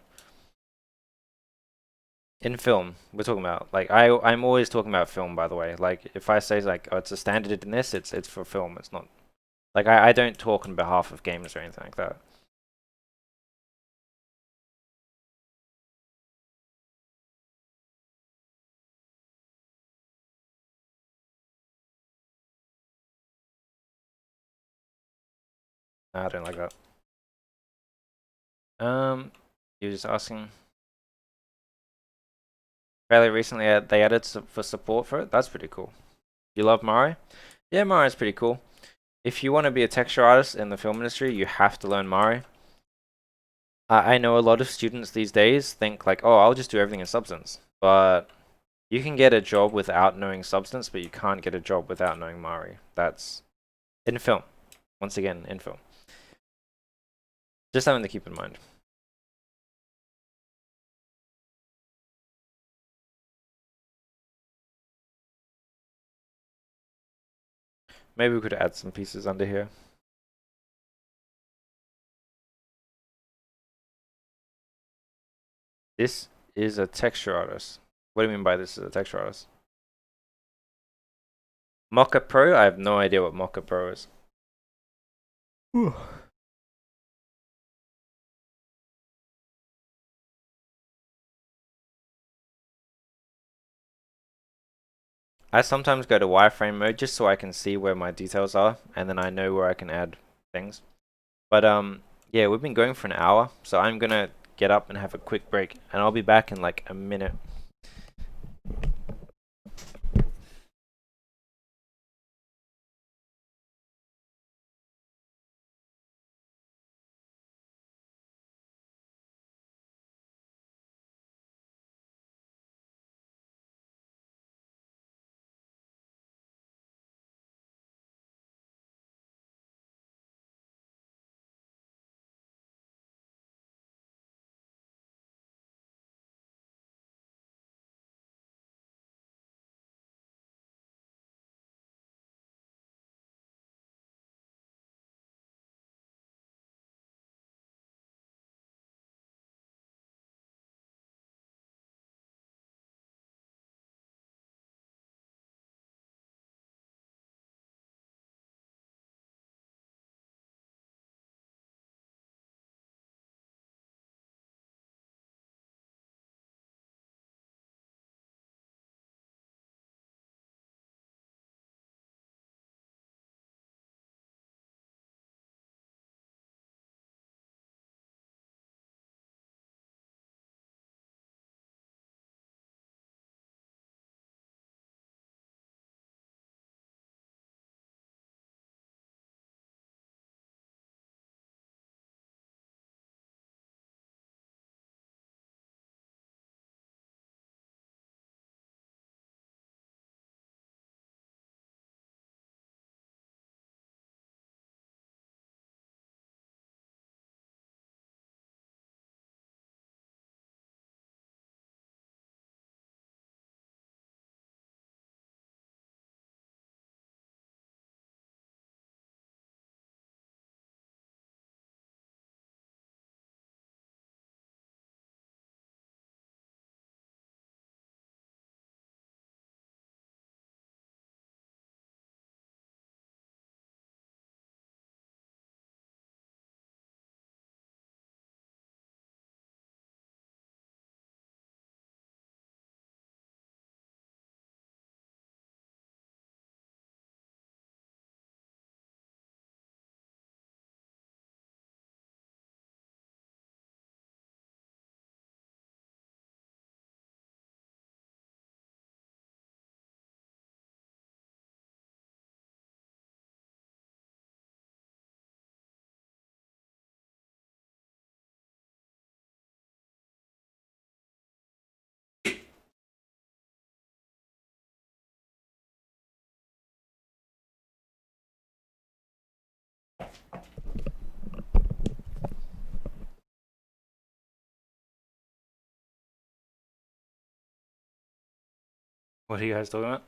In film, we're talking about. Like I'm always talking about film, by the way. Like if I say like, oh, it's a standard in this, it's for film. It's not like I don't talk on behalf of gamers or anything like that. I don't like that. You're just asking. Fairly recently, they added for support for it. That's pretty cool. You love Mari? Yeah, Mari's pretty cool. If you want to be a texture artist in the film industry, you have to learn Mari. I know a lot of students these days think like, oh, I'll just do everything in Substance. But you can get a job without knowing Substance, but you can't get a job without knowing Mari. That's in film. Once again, in film. Just something to keep in mind. Maybe we could add some pieces under here. This is a texture artist. What do you mean by this is a texture artist? Mocha Pro? I have no idea what Mocha Pro is. Whew. I sometimes go to wireframe mode just so I can see where my details are, and then I know where I can add things. But yeah, we've been going for an hour, so I'm gonna get up and have a quick break, and I'll be back in like a minute. What are you guys talking about?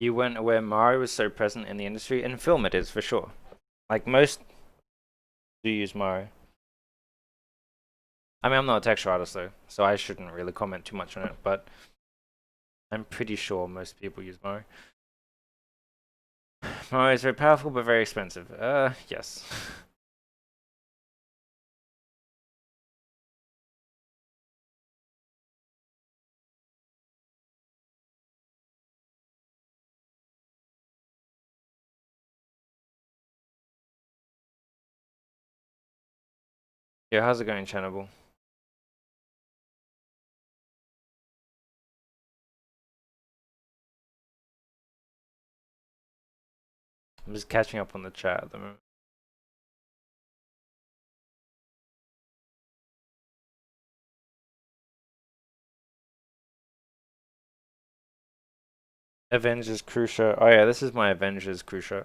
You weren't aware Mario was so present in the industry. In film, it is for sure. Like most do use Mario. I mean, I'm not a texture artist though, so I shouldn't really comment too much on it. But I'm pretty sure most people use Mario. Mario is very powerful but very expensive. Yes. Yeah, how's it going, Channable? I'm just catching up on the chat at the moment. Avengers Crucial. Oh yeah, this is my Avengers Crucial.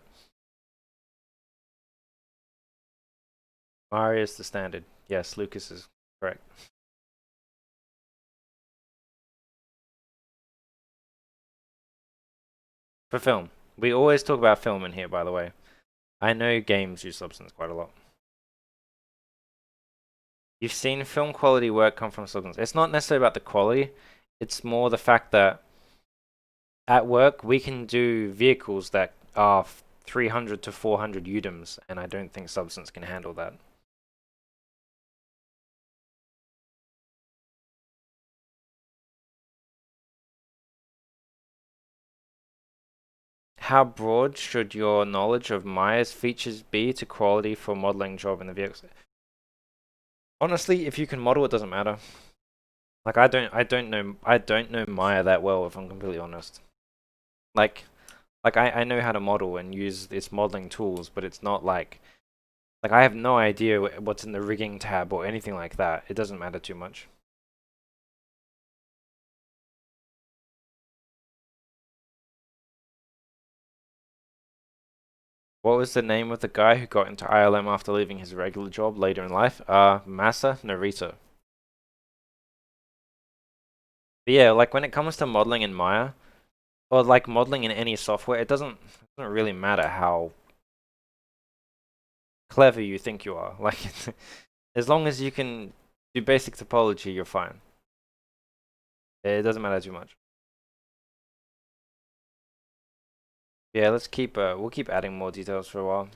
Mario is the standard. Yes, Lucas is correct. For film. We always talk about film in here, by the way. I know games use Substance quite a lot. You've seen film quality work come from Substance. It's not necessarily about the quality. It's more the fact that at work we can do vehicles that are 300 to 400 UDIMs, and I don't think Substance can handle that. How broad should your knowledge of Maya's features be to quality for modeling job in the vehicles? Honestly, if you can model, it doesn't matter. Like I don't know Maya that well, if I'm completely honest. Like, I know how to model and use its modeling tools, but it's not like I have no idea what's in the rigging tab or anything like that. It doesn't matter too much. What was the name of the guy who got into ILM after leaving his regular job later in life? Masa Narita. But yeah, like when it comes to modeling in Maya, or like modeling in any software, it doesn't really matter how clever you think you are. Like, as long as you can do basic topology, you're fine. It doesn't matter too much. Yeah, we'll keep adding more details for a while.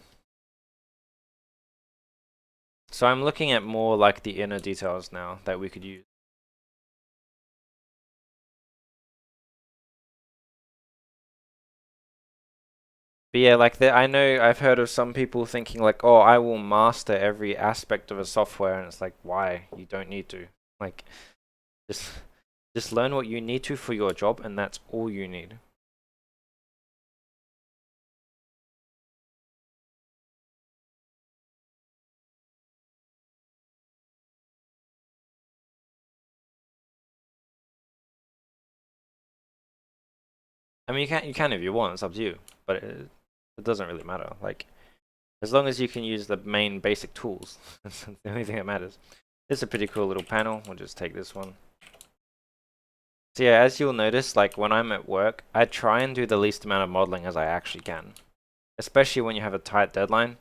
So I'm looking at more like the inner details now that we could use. But yeah, I know I've heard of some people thinking like, oh, I will master every aspect of a software, and it's like, why? You don't need to. Like, just just learn what you need to for your job, and that's all you need. I mean, you can if you want. It's up to you, but it doesn't really matter. Like, as long as you can use the main basic tools, that's the only thing that matters. This is a pretty cool little panel. We'll just take this one. So yeah, as you'll notice, like when I'm at work, I try and do the least amount of modeling as I actually can, especially when you have a tight deadline,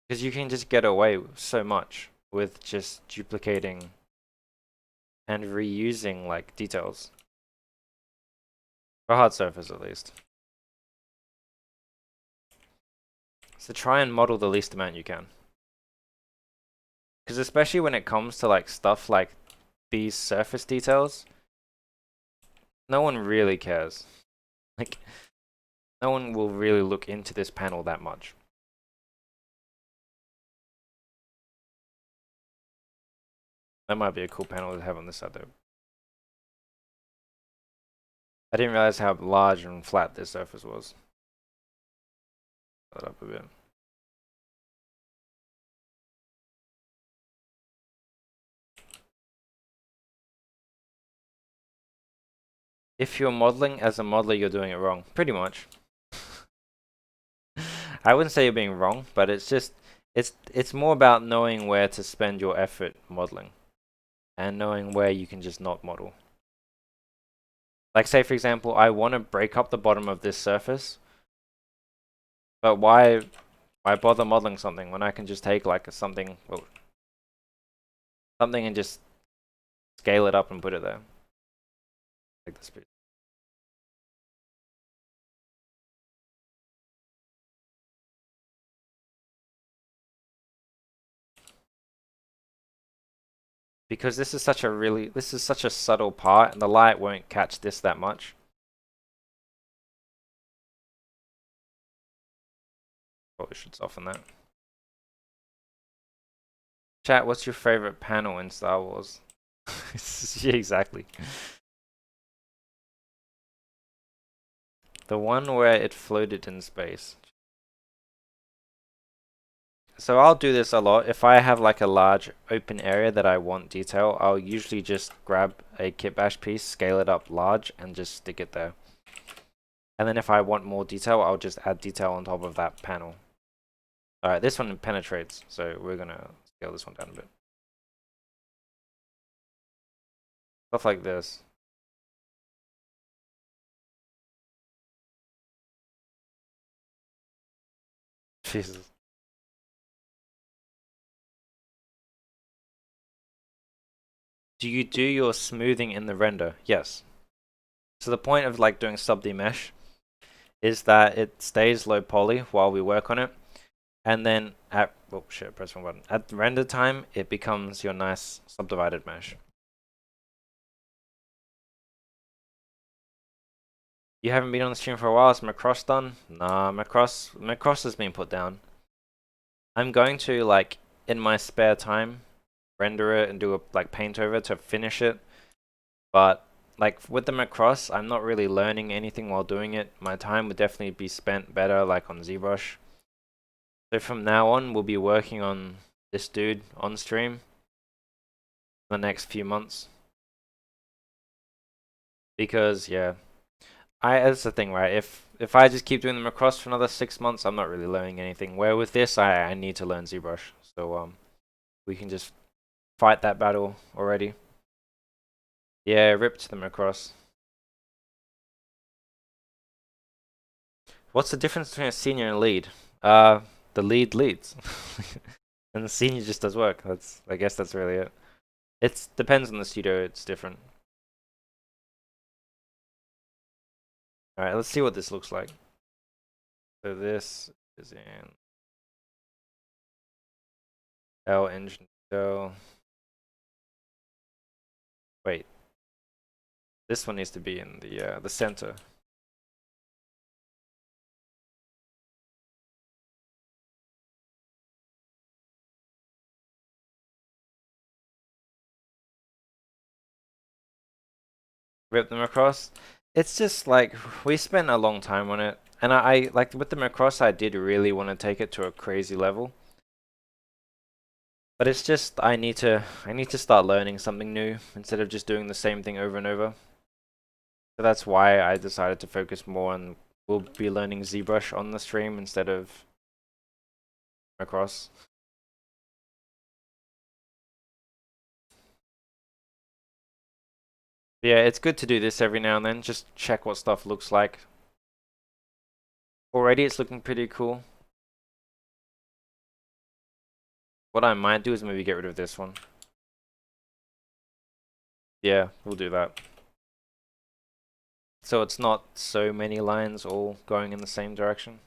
because you can just get away with so much with just duplicating and reusing like details. For hard surface at least. So try and model the least amount you can. Because especially when it comes to like stuff like these surface details, no one really cares. Like, no one will really look into this panel that much. That might be a cool panel to have on this side though. I didn't realize how large and flat this surface was. That up a bit. If you're modeling as a modeler, you're doing it wrong. Pretty much. I wouldn't say you're being wrong, but it's just It's more about knowing where to spend your effort modeling and knowing where you can just not model. Like say for example, I want to break up the bottom of this surface, but why bother modeling something when I can just take like something and just scale it up and put it there. Like this piece. Because this is such a subtle part and the light won't catch this that much. Probably should soften that. Chat, what's your favorite panel in Star Wars? Yeah, exactly. The one where it floated in space. So I'll do this a lot. If I have like a large open area that I want detail, I'll usually just grab a kitbash piece, scale it up large, and just stick it there. And then if I want more detail, I'll just add detail on top of that panel. Alright, this one penetrates, so we're gonna scale this one down a bit. Stuff like this. Jesus. Do you do your smoothing in the render? Yes. So the point of like doing sub demesh is that it stays low poly while we work on it. And then at press one button. At the render time, it becomes your nice subdivided mesh. You haven't been on the stream for a while. Is Macross done? Nah, Macross has been put down. I'm going to like in my spare time render it and do a like paint over to finish it. But like with the Macross, I'm not really learning anything while doing it. My time would definitely be spent better like on ZBrush. So from now on, we'll be working on this dude on stream the next few months. Because yeah, that's the thing, right? If I just keep doing them across for another 6 months, I'm not really learning anything. Where with this, I need to learn ZBrush. So we can just fight that battle already. Yeah, ripped them across. What's the difference between a senior and a lead? The lead leads, and the senior just does work. I guess that's really it. It depends on the studio. It's different. All right, let's see what this looks like. So this is in L engine. So wait, this one needs to be in the center. Rip them across. It's just like we spent a long time on it, and I like with them across. I did really want to take it to a crazy level, but it's just I need to start learning something new instead of just doing the same thing over and over. So that's why I decided to focus more on. We'll be learning ZBrush on the stream instead of across. Yeah, it's good to do this every now and then. Just check what stuff looks like. Already, it's looking pretty cool. What I might do is maybe get rid of this one. Yeah, we'll do that. So it's not so many lines all going in the same direction.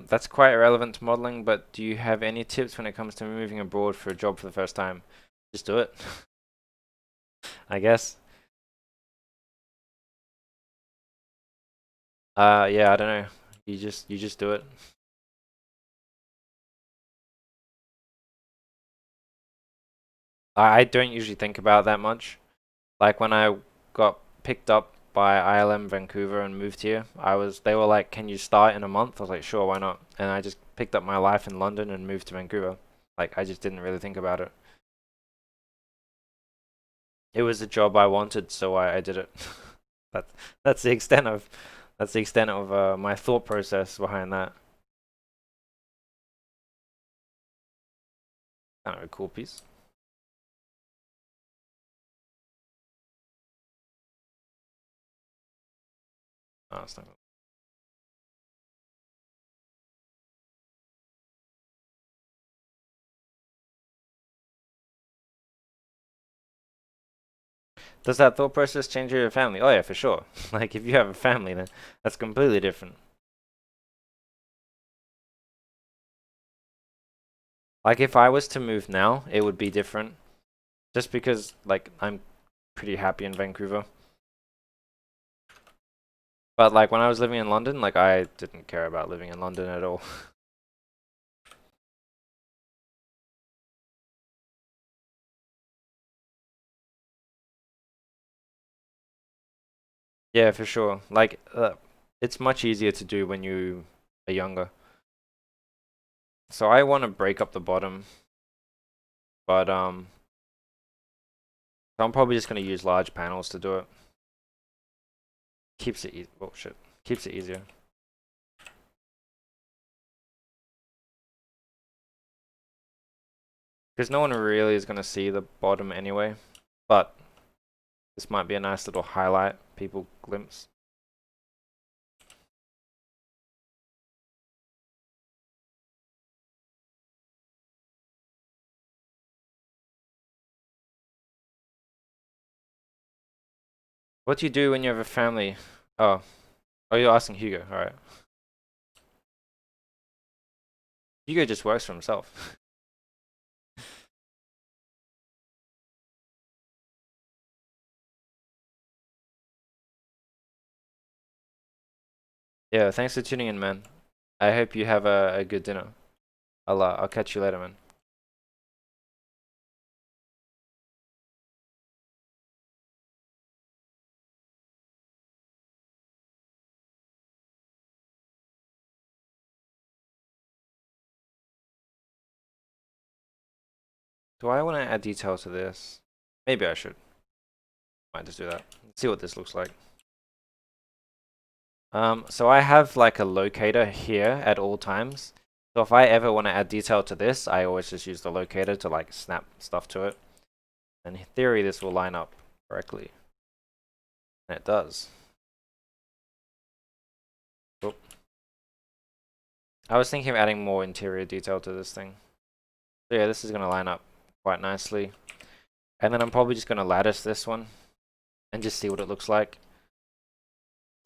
That's quite irrelevant to modeling, but do you have any tips when it comes to moving abroad for a job for the first time? Just do it. I guess. Yeah, I don't know. You just do it. I don't usually think about that much. Like when I got picked up by ILM Vancouver and moved here, they were like, "Can you start in a month?" I was like, "Sure, why not?" And I just picked up my life in London and moved to Vancouver. Like I just didn't really think about it. It was a job I wanted, so I did it. That that's the extent of my thought process behind that. Kind of a cool piece. Oh, it's not. Does that thought process change your family? Oh yeah, for sure. Like if you have a family, then that's completely different. Like if I was to move now, it would be different. Just because like I'm pretty happy in Vancouver. But like when I was living in London, like I didn't care about living in London at all. Yeah, for sure. Like it's much easier to do when you are younger. So I want to break up the bottom, but so I'm probably just gonna use large panels to do it. Keeps it easy. Oh shit. Keeps it easier. Because no one really is gonna see the bottom anyway. But this might be a nice little highlight people glimpse. What do you do when you have a family? Oh, oh, you're asking Hugo. All right. Hugo just works for himself. Yeah, thanks for tuning in, man. I hope you have a good dinner. I'll catch you later, man. Do I want to add detail to this? Maybe I should. Might just do that. Let's see what this looks like. So I have like a locator here at all times. So if I ever want to add detail to this, I always just use the locator to like snap stuff to it. And in theory, this will line up correctly. And it does. Oop. I was thinking of adding more interior detail to this thing. So yeah, this is going to line up quite nicely. And then I'm probably just going to lattice this one and just see what it looks like.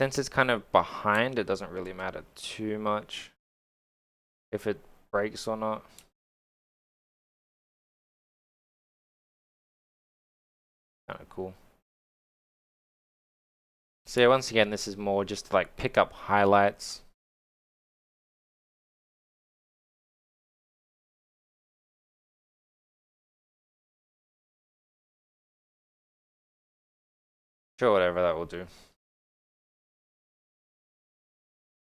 Since it's kind of behind, it doesn't really matter too much if it breaks or not. Kind of cool. So yeah, once again, this is more just to like pick up highlights. Sure, whatever, that will do.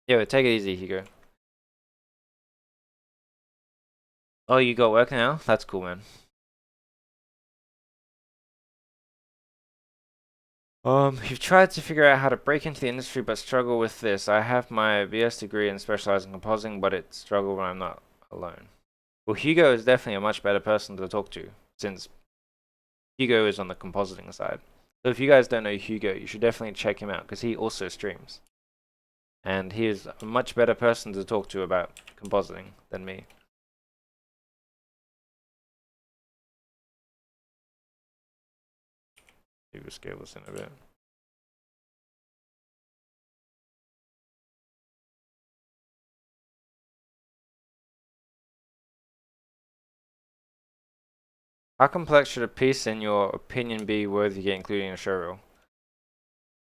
Yo, take it easy, Hugo. Oh, you got work now? That's cool, man. You've tried to figure out how to break into the industry but struggle with this. I have my BS degree and specialize in compositing, but it struggle when I'm not alone. Well, Hugo is definitely a much better person to talk to, since Hugo is on the compositing side. So if you guys don't know Hugo, you should definitely check him out, because he also streams. And he is a much better person to talk to about compositing than me. You will scale this in a bit. How complex should a piece, in your opinion, be worthy of including in a showreel?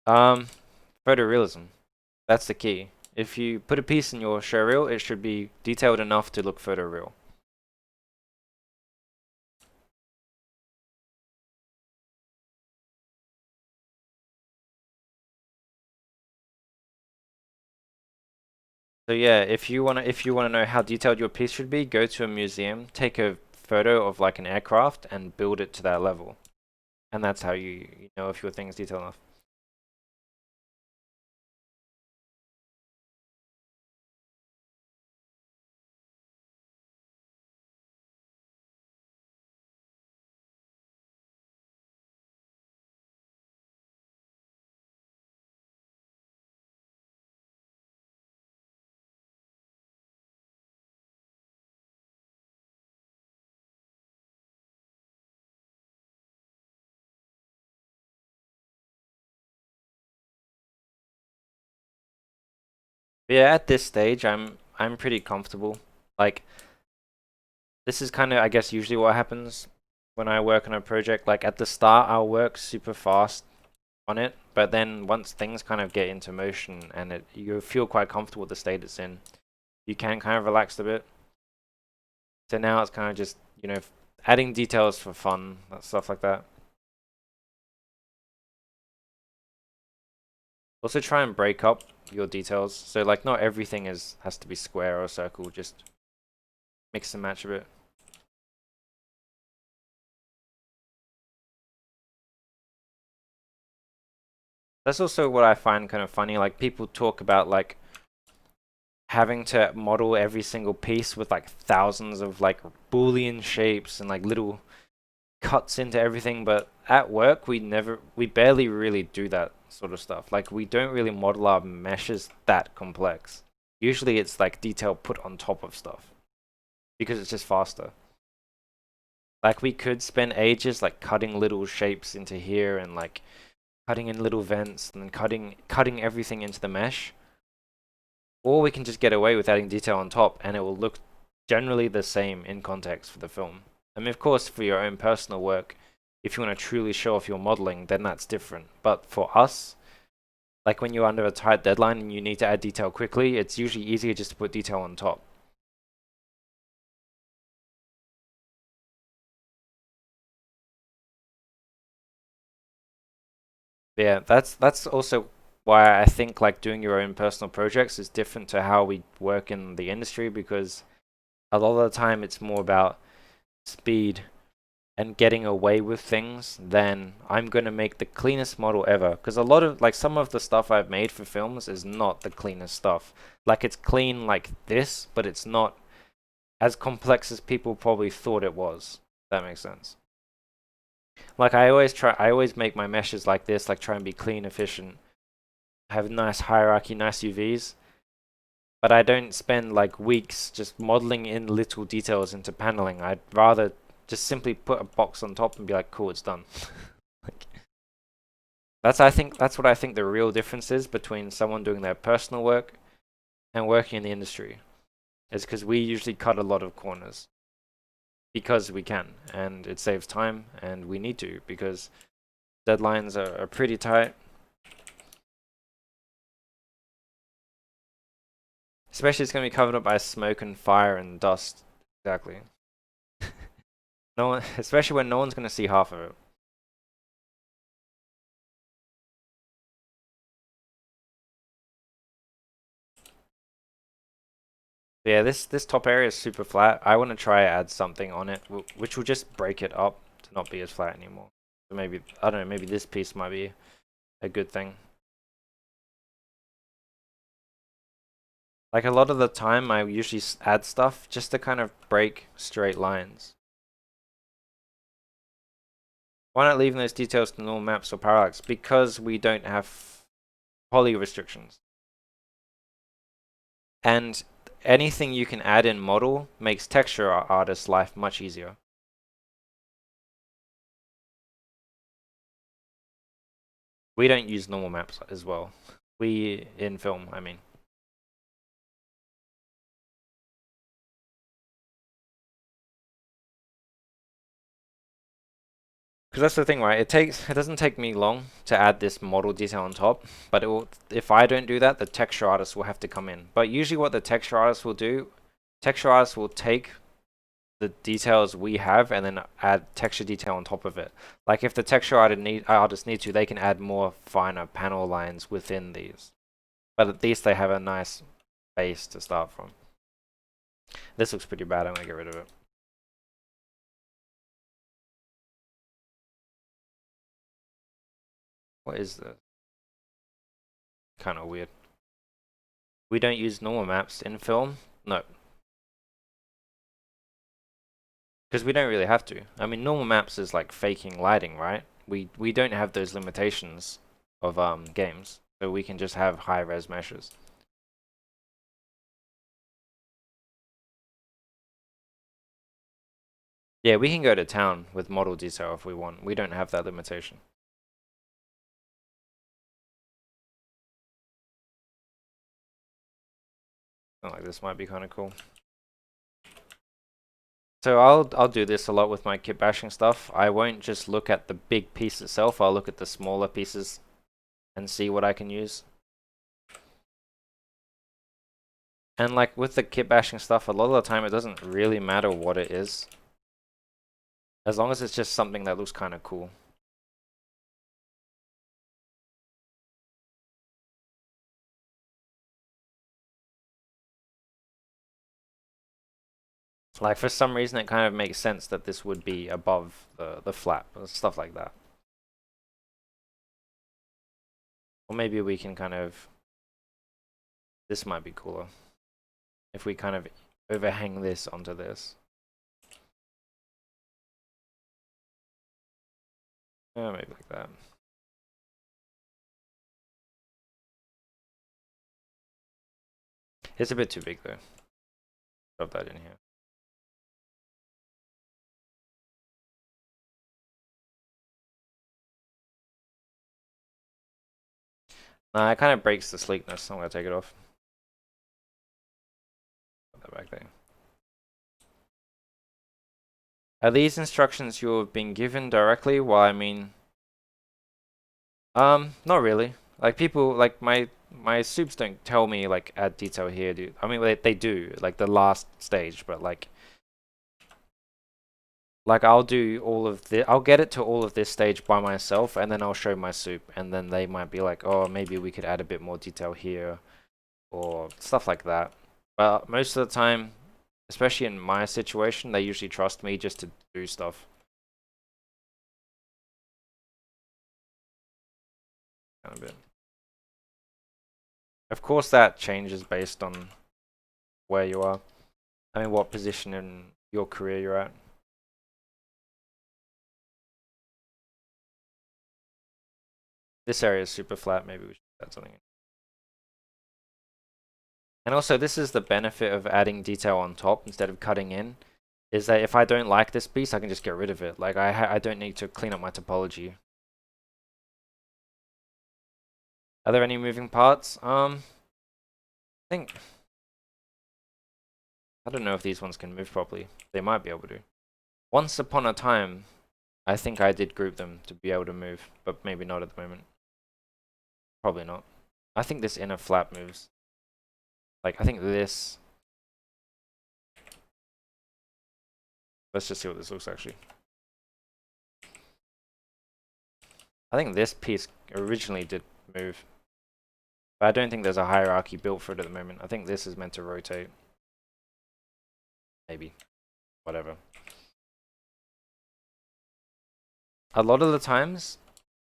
Photorealism. That's the key. If you put a piece in your showreel, it should be detailed enough to look photoreal. So yeah, if you wanna know how detailed your piece should be, go to a museum, take a photo of like an aircraft, and build it to that level. And that's how you know if your thing's detailed enough. But yeah, at this stage, I'm pretty comfortable. Like, this is kind of, I guess, usually what happens when I work on a project. Like at the start, I'll work super fast on it, but then once things kind of get into motion and you feel quite comfortable with the state it's in, you can kind of relax a bit. So now it's kind of just, adding details for fun, stuff like that. Also try and break up your details. So like not everything has to be square or circle, just mix and match a bit. That's also what I find kind of funny. Like people talk about like having to model every single piece with like thousands of like Boolean shapes and like little cuts into everything, but at work we barely really do that sort of stuff. Like we don't really model our meshes that complex. Usually it's like detail put on top of stuff because it's just faster. Like we could spend ages like cutting little shapes into here and like cutting in little vents and then cutting everything into the mesh. Or we can just get away with adding detail on top and it will look generally the same in context for the film. I mean, of course, for your own personal work, if you want to truly show off your modeling, then that's different. But for us, like when you're under a tight deadline and you need to add detail quickly, it's usually easier just to put detail on top. But yeah, that's also why I think like doing your own personal projects is different to how we work in the industry because a lot of the time it's more about speed and getting away with things, then I'm going to make the cleanest model ever. Because a lot of, like, some of the stuff I've made for films is not the cleanest stuff. Like, it's clean like this, but it's not as complex as people probably thought it was. If that makes sense. Like, I always make my meshes like this, like, try and be clean, efficient, have nice hierarchy, nice UVs. But I don't spend like weeks just modeling in little details into paneling. I'd rather just simply put a box on top and be like, cool, it's done. Like, that's what I think the real difference is between someone doing their personal work and working in the industry. Is because we usually cut a lot of corners because we can, and it saves time, and we need to because deadlines are pretty tight. Especially it's gonna be covered up by smoke and fire and dust. Exactly. No one, especially when no one's gonna see half of it. But yeah, this top area is super flat. I want to try add something on it, which will just break it up to not be as flat anymore. So maybe, I don't know, maybe this piece might be a good thing. Like a lot of the time, I usually add stuff just to kind of break straight lines. Why not leaving those details to normal maps or parallax? Because we don't have poly restrictions. And anything you can add in model makes texture artists' life much easier. We don't use normal maps as well. We, in film, I mean. Because that's the thing, right? It doesn't take me long to add this model detail on top, but if I don't do that, the texture artist will have to come in. But usually what the texture artist will do, texture artist will take the details we have and then add texture detail on top of it. Like if the texture artist need to, they can add more finer panel lines within these. But at least they have a nice base to start from. This looks pretty bad, I'm gonna get rid of it. What is this? Kind of weird. We don't use normal maps in film? No. Because we don't really have to. I mean, normal maps is like faking lighting, right? We don't have those limitations of games, so we can just have high res meshes. Yeah, we can go to town with model detail if we want. We don't have that limitation. I like this might be kind of cool. So I'll do this a lot with my kit bashing stuff. I won't just look at the big piece itself. I'll look at the smaller pieces and see what I can use. And like with the kit bashing stuff, a lot of the time it doesn't really matter what it is, as long as it's just something that looks kind of cool. Like for some reason it kind of makes sense that this would be above the flap and stuff like that. Or maybe we can kind of, this might be cooler if we kind of overhang this onto this. Yeah, maybe like that. It's a bit too big though. Drop that in here. Nah, it kind of breaks the sleekness. I'm gonna take it off. Put that back there. Are these instructions you've been given directly? Well, I mean, not really. Like people, like my soups don't tell me like add detail here, dude. I mean, they do, like the last stage, but like I'll do all of the, I'll get it to all of this stage by myself, and then I'll show my soup, and then they might be like, oh, maybe we could add a bit more detail here, or stuff like that. But most of the time, especially in my situation, they usually trust me just to do stuff. Kind of bit. Of course, that changes based on where you are. I mean, what position in your career you're at. This area is super flat. Maybe we should add something in. And also, this is the benefit of adding detail on top instead of cutting in, is that if I don't like this piece, I can just get rid of it. Like, I don't need to clean up my topology. Are there any moving parts? I think... I don't know if these ones can move properly. They might be able to. Once upon a time, I think I did group them to be able to move, but maybe not at the moment. Probably not. I think this inner flap moves. Like, I think this... Let's just see what this looks actually. I think this piece originally did move. But I don't think there's a hierarchy built for it at the moment. I think this is meant to rotate. Maybe. Whatever. A lot of the times,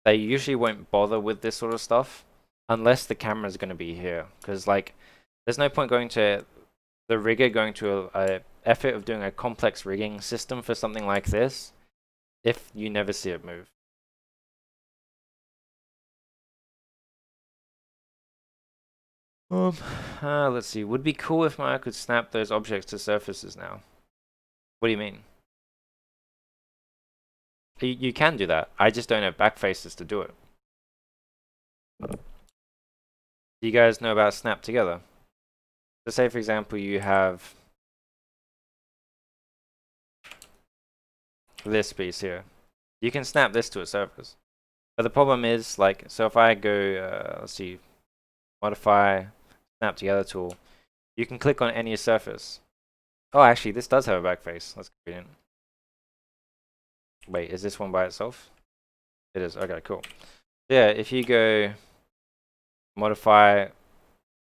they usually won't bother with this sort of stuff unless the camera's going to be here. Because, like, there's no point going to the rigger going to a effort of doing a complex rigging system for something like this if you never see it move. Let's see. Would be cool if Maya could snap those objects to surfaces now. What do you mean? You can do that. I just don't have back faces to do it. Do you guys know about snap together? So say for example you have this piece here. You can snap this to a surface. But the problem is, like, so if I go, let's see, modify, snap together tool, you can click on any surface. Oh, actually, this does have a back face. That's convenient. Wait, is this one by itself? It is. Okay, cool. Yeah, if you go modify,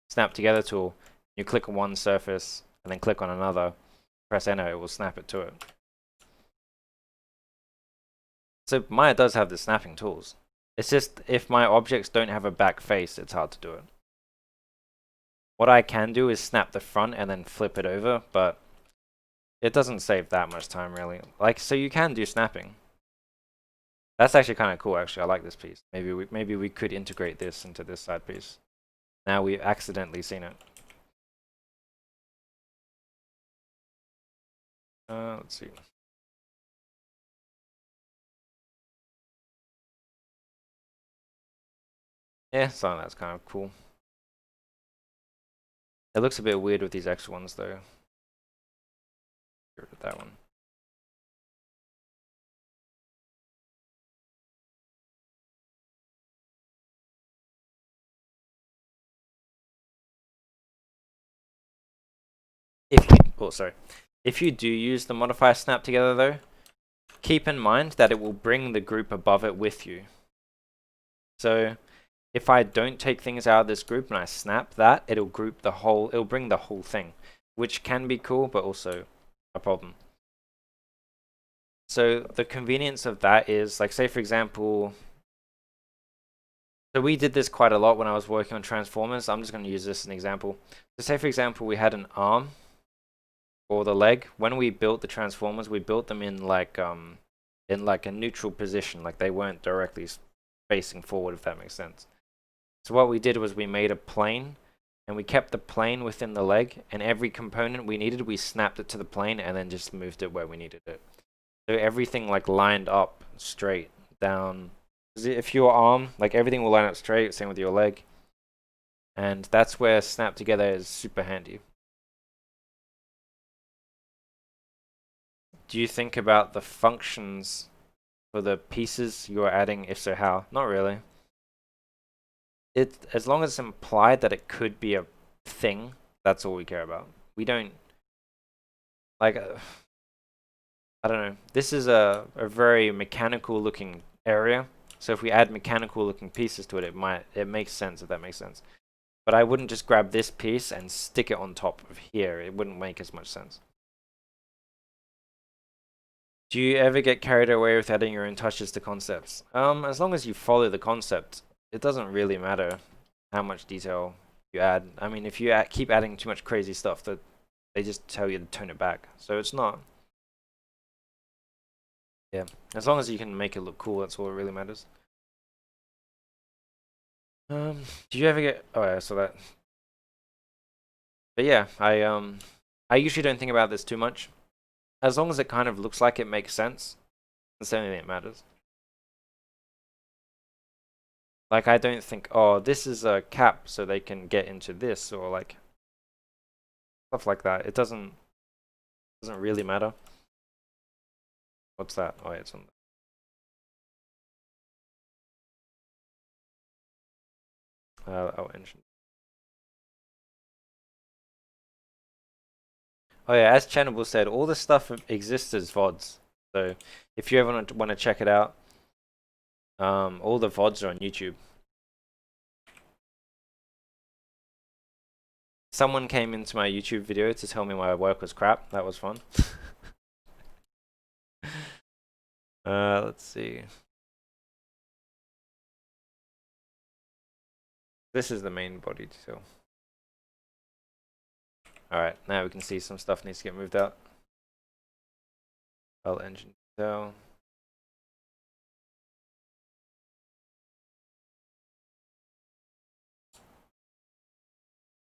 snap together tool, you click on one surface and then click on another, press enter, it will snap it to it. So Maya does have the snapping tools. It's just if my objects don't have a back face, it's hard to do it. What I can do is snap the front and then flip it over, but it doesn't save that much time really. Like, so you can do snapping. That's actually kind of cool. Actually, I like this piece. Maybe we could integrate this into this side piece. Now we've accidentally seen it. Let's see. Yeah, so that's kind of cool. It looks a bit weird with these extra ones though. Get rid of that one. If you do use the modifier snap together though, keep in mind that it will bring the group above it with you. So if I don't take things out of this group and I snap that, it'll bring the whole thing, which can be cool, but also a problem. So the convenience of that is, like, say for example, so we did this quite a lot when I was working on transformers. I'm just going to use this as an example. So say for example, we had an arm or the leg. When we built the transformers, we built them in like a neutral position, like they weren't directly facing forward, if that makes sense. So what we did was we made a plane and we kept the plane within the leg, and every component we needed, we snapped it to the plane and then just moved it where we needed it. So everything like lined up straight down. If your arm, like everything will line up straight, same with your leg. And that's where snap together is super handy. Do you think about the functions for the pieces you're adding? If so, how? Not really. As long as it's implied that it could be a thing, that's all we care about. We don't like I don't know. This is a very mechanical looking area. So if we add mechanical looking pieces to it, it makes sense, if that makes sense. But I wouldn't just grab this piece and stick it on top of here. It wouldn't make as much sense. Do you ever get carried away with adding your own touches to concepts? As long as you follow the concept, it doesn't really matter how much detail you add. I mean, if you keep adding too much crazy stuff, that they just tell you to tone it back. So it's not. Yeah, as long as you can make it look cool, that's all that really matters. Do you ever get? Oh, yeah, so that. But yeah, I usually don't think about this too much. As long as it kind of looks like it makes sense, that's the only thing that matters. Like, I don't think, oh, this is a cap so they can get into this, or like stuff like that. It doesn't really matter. What's that? Oh, yeah, it's on. Engine. Oh yeah, as Channibal said, all the stuff exists as VODs. So if you ever want to check it out, all the VODs are on YouTube. Someone came into my YouTube video to tell me my work was crap. That was fun. Let's see. This is the main body detail. Alright, now we can see some stuff needs to get moved out. Engine detail.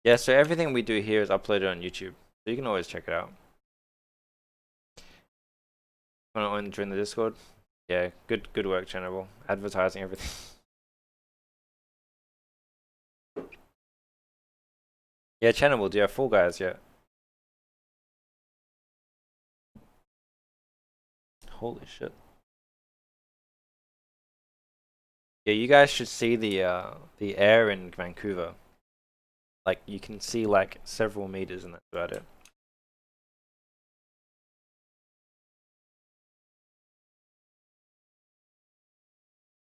Yeah, so everything we do here is uploaded on YouTube. So you can always check it out. Want to join the Discord? Yeah, good work, Channel. Advertising everything. Yeah, Channel, do you have Fall Guys yet? Holy shit. Yeah, you guys should see the air in Vancouver. Like, you can see like several meters and that's about it.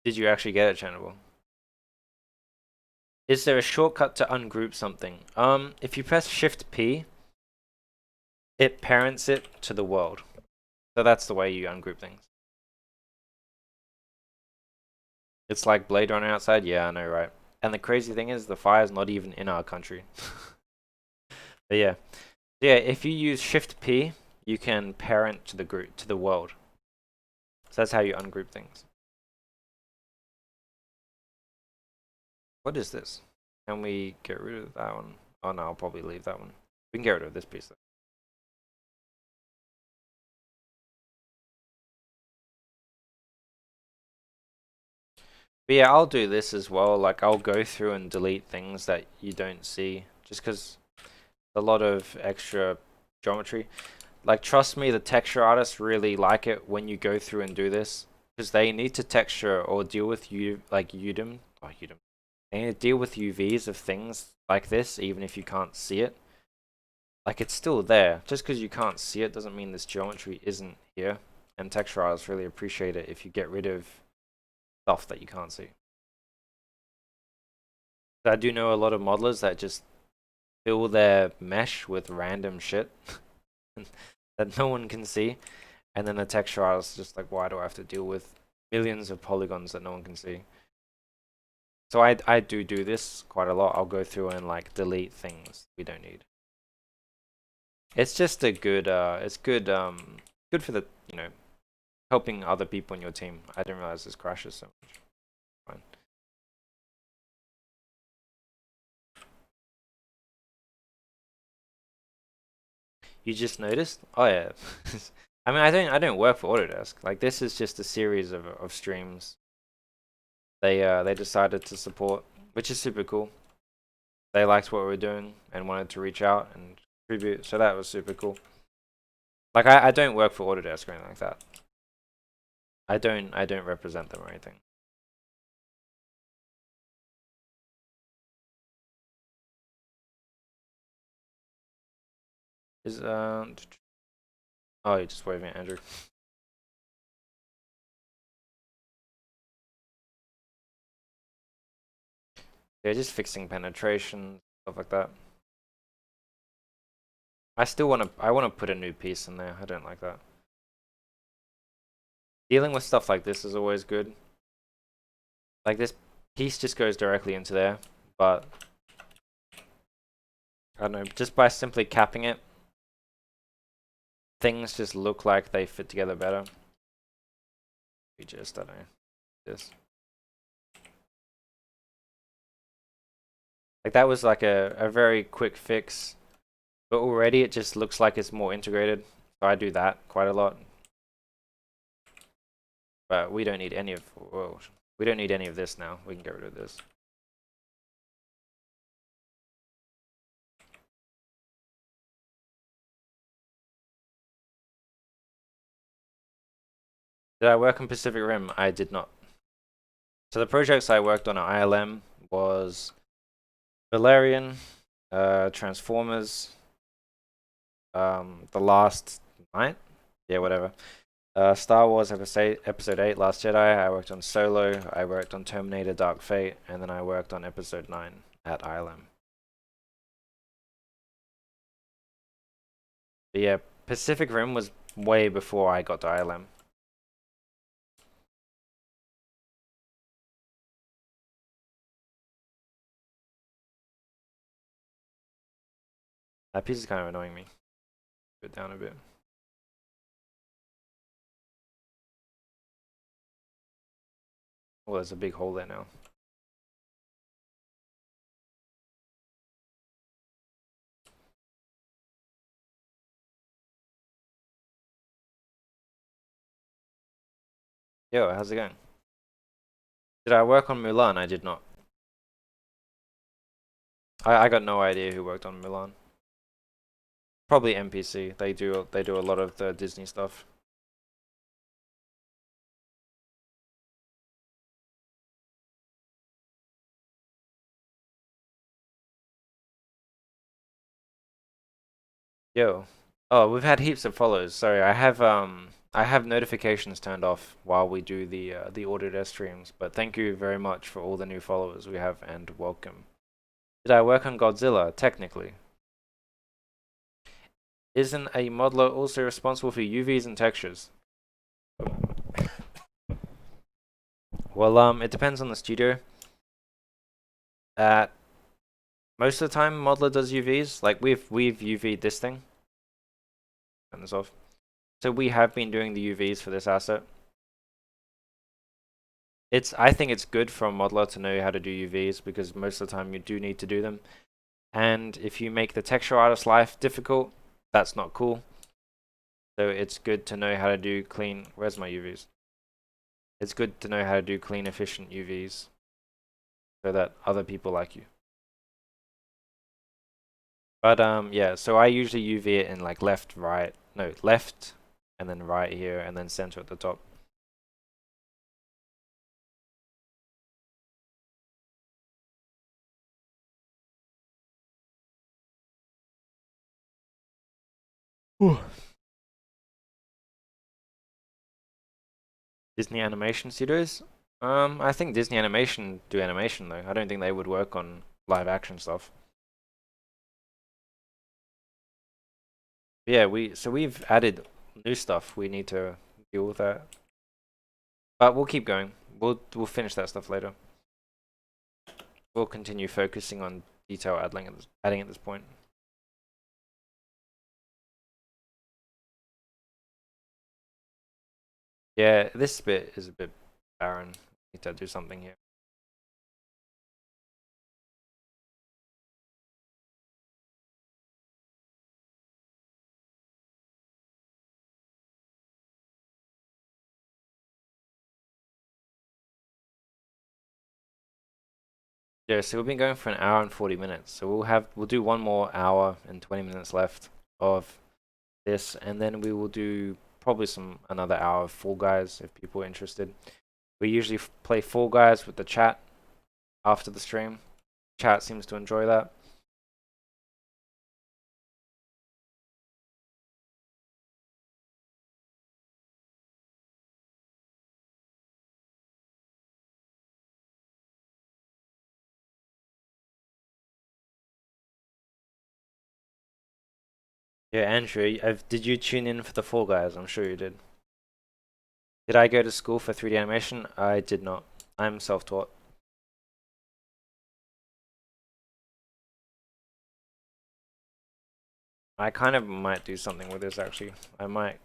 Did you actually get it, Channel? Is there a shortcut to ungroup something? If you press Shift P, it parents it to the world. So that's the way you ungroup things. It's like Blade Runner outside. Yeah, I know, right? And the crazy thing is, the fire's not even in our country. But yeah, yeah. If you use Shift P, you can parent to the group to the world. So that's how you ungroup things. What is this? Can we get rid of that one? Oh no, I'll probably leave that one. We can get rid of this piece though. But yeah, I'll do this as well. Like, I'll go through and delete things that you don't see, just because a lot of extra geometry. Like, trust me, the texture artists really like it when you go through and do this, because they need to texture or deal with UDIM. Oh, UDIM. They need to deal with UVs of things like this, even if you can't see it. Like, it's still there. Just because you can't see it doesn't mean this geometry isn't here. And texture artists really appreciate it if you get rid of stuff that you can't see. I do know a lot of modelers that just fill their mesh with random shit that no one can see, and then the texture artist is just like, why do I have to deal with millions of polygons that no one can see? So I do this quite a lot. I'll go through and like delete things we don't need. It's just a good it's good for the, you know, helping other people in your team. I didn't realize this crashes so much. Fine. You just noticed? Oh yeah. I mean, I don't work for Autodesk. Like, this is just a series of streams they decided to support, which is super cool. They liked what we were doing and wanted to reach out and contribute, so that was super cool. Like, I don't work for Autodesk or anything like that. I don't represent them or anything. Is oh, you're just waving at Andrew. Yeah, just fixing penetration, stuff like that. I wanna put a new piece in there. I don't like that. Dealing with stuff like this is always good. Like, this piece just goes directly into there, but I don't know, just by simply capping it, things just look like they fit together better. We just, I don't know, this. Like, that was like a very quick fix, but already it just looks like it's more integrated. So I do that quite a lot. But we don't need any of, whoa, we don't need any of this now. We can get rid of this. Did I work on Pacific Rim? I did not. So the projects I worked on at ILM was Valerian, Transformers, The Last Night, yeah, whatever. Star Wars Episode 8, Last Jedi. I worked on Solo. I worked on Terminator Dark Fate, and then I worked on Episode 9 at ILM. But yeah, Pacific Rim was way before I got to ILM. That piece is kind of annoying me. Put it down a bit. Oh, there's a big hole there now. Yo, how's it going? Did I work on Mulan? I did not. I got no idea who worked on Mulan. Probably NPC. They do a lot of the Disney stuff. Yo. Oh, we've had heaps of follows. Sorry, I have notifications turned off while we do the Autodesk streams, but thank you very much for all the new followers we have and welcome. Did I work on Godzilla? Technically. Isn't a modeler also responsible for UVs and textures? Well, it depends on the studio. At most of the time, modeler does UVs. Like we've UV'd this thing. Turn this off. So we have been doing the UVs for this asset. I think it's good for a modeler to know how to do UVs because most of the time you do need to do them. And if you make the texture artist's life difficult, that's not cool. So it's good to know how to do clean. Where's my UVs? It's good to know how to do clean, efficient UVs so that other people like you. But yeah, so I usually UV it in like left, right, no, left, and then right here, and then center at the top. Ooh. Disney Animation Studios? I think Disney Animation do animation though. I don't think they would work on live action stuff. Yeah, we've added new stuff. We need to deal with that. But we'll keep going. We'll finish that stuff later. We'll continue focusing on detail adding at this point. Yeah, this bit is a bit barren. Need to do something here. Yeah, so we've been going for an hour and 40 minutes. So we'll do one more hour and 20 minutes left of this, and then we will do probably another hour of Fall Guys if people are interested. We usually play Fall Guys with the chat after the stream. Chat seems to enjoy that. Yeah, Andrew, did you tune in for the Fall Guys? I'm sure you did. Did I go to school for 3D animation? I did not. I'm self-taught. I kind of might do something with this actually. I might.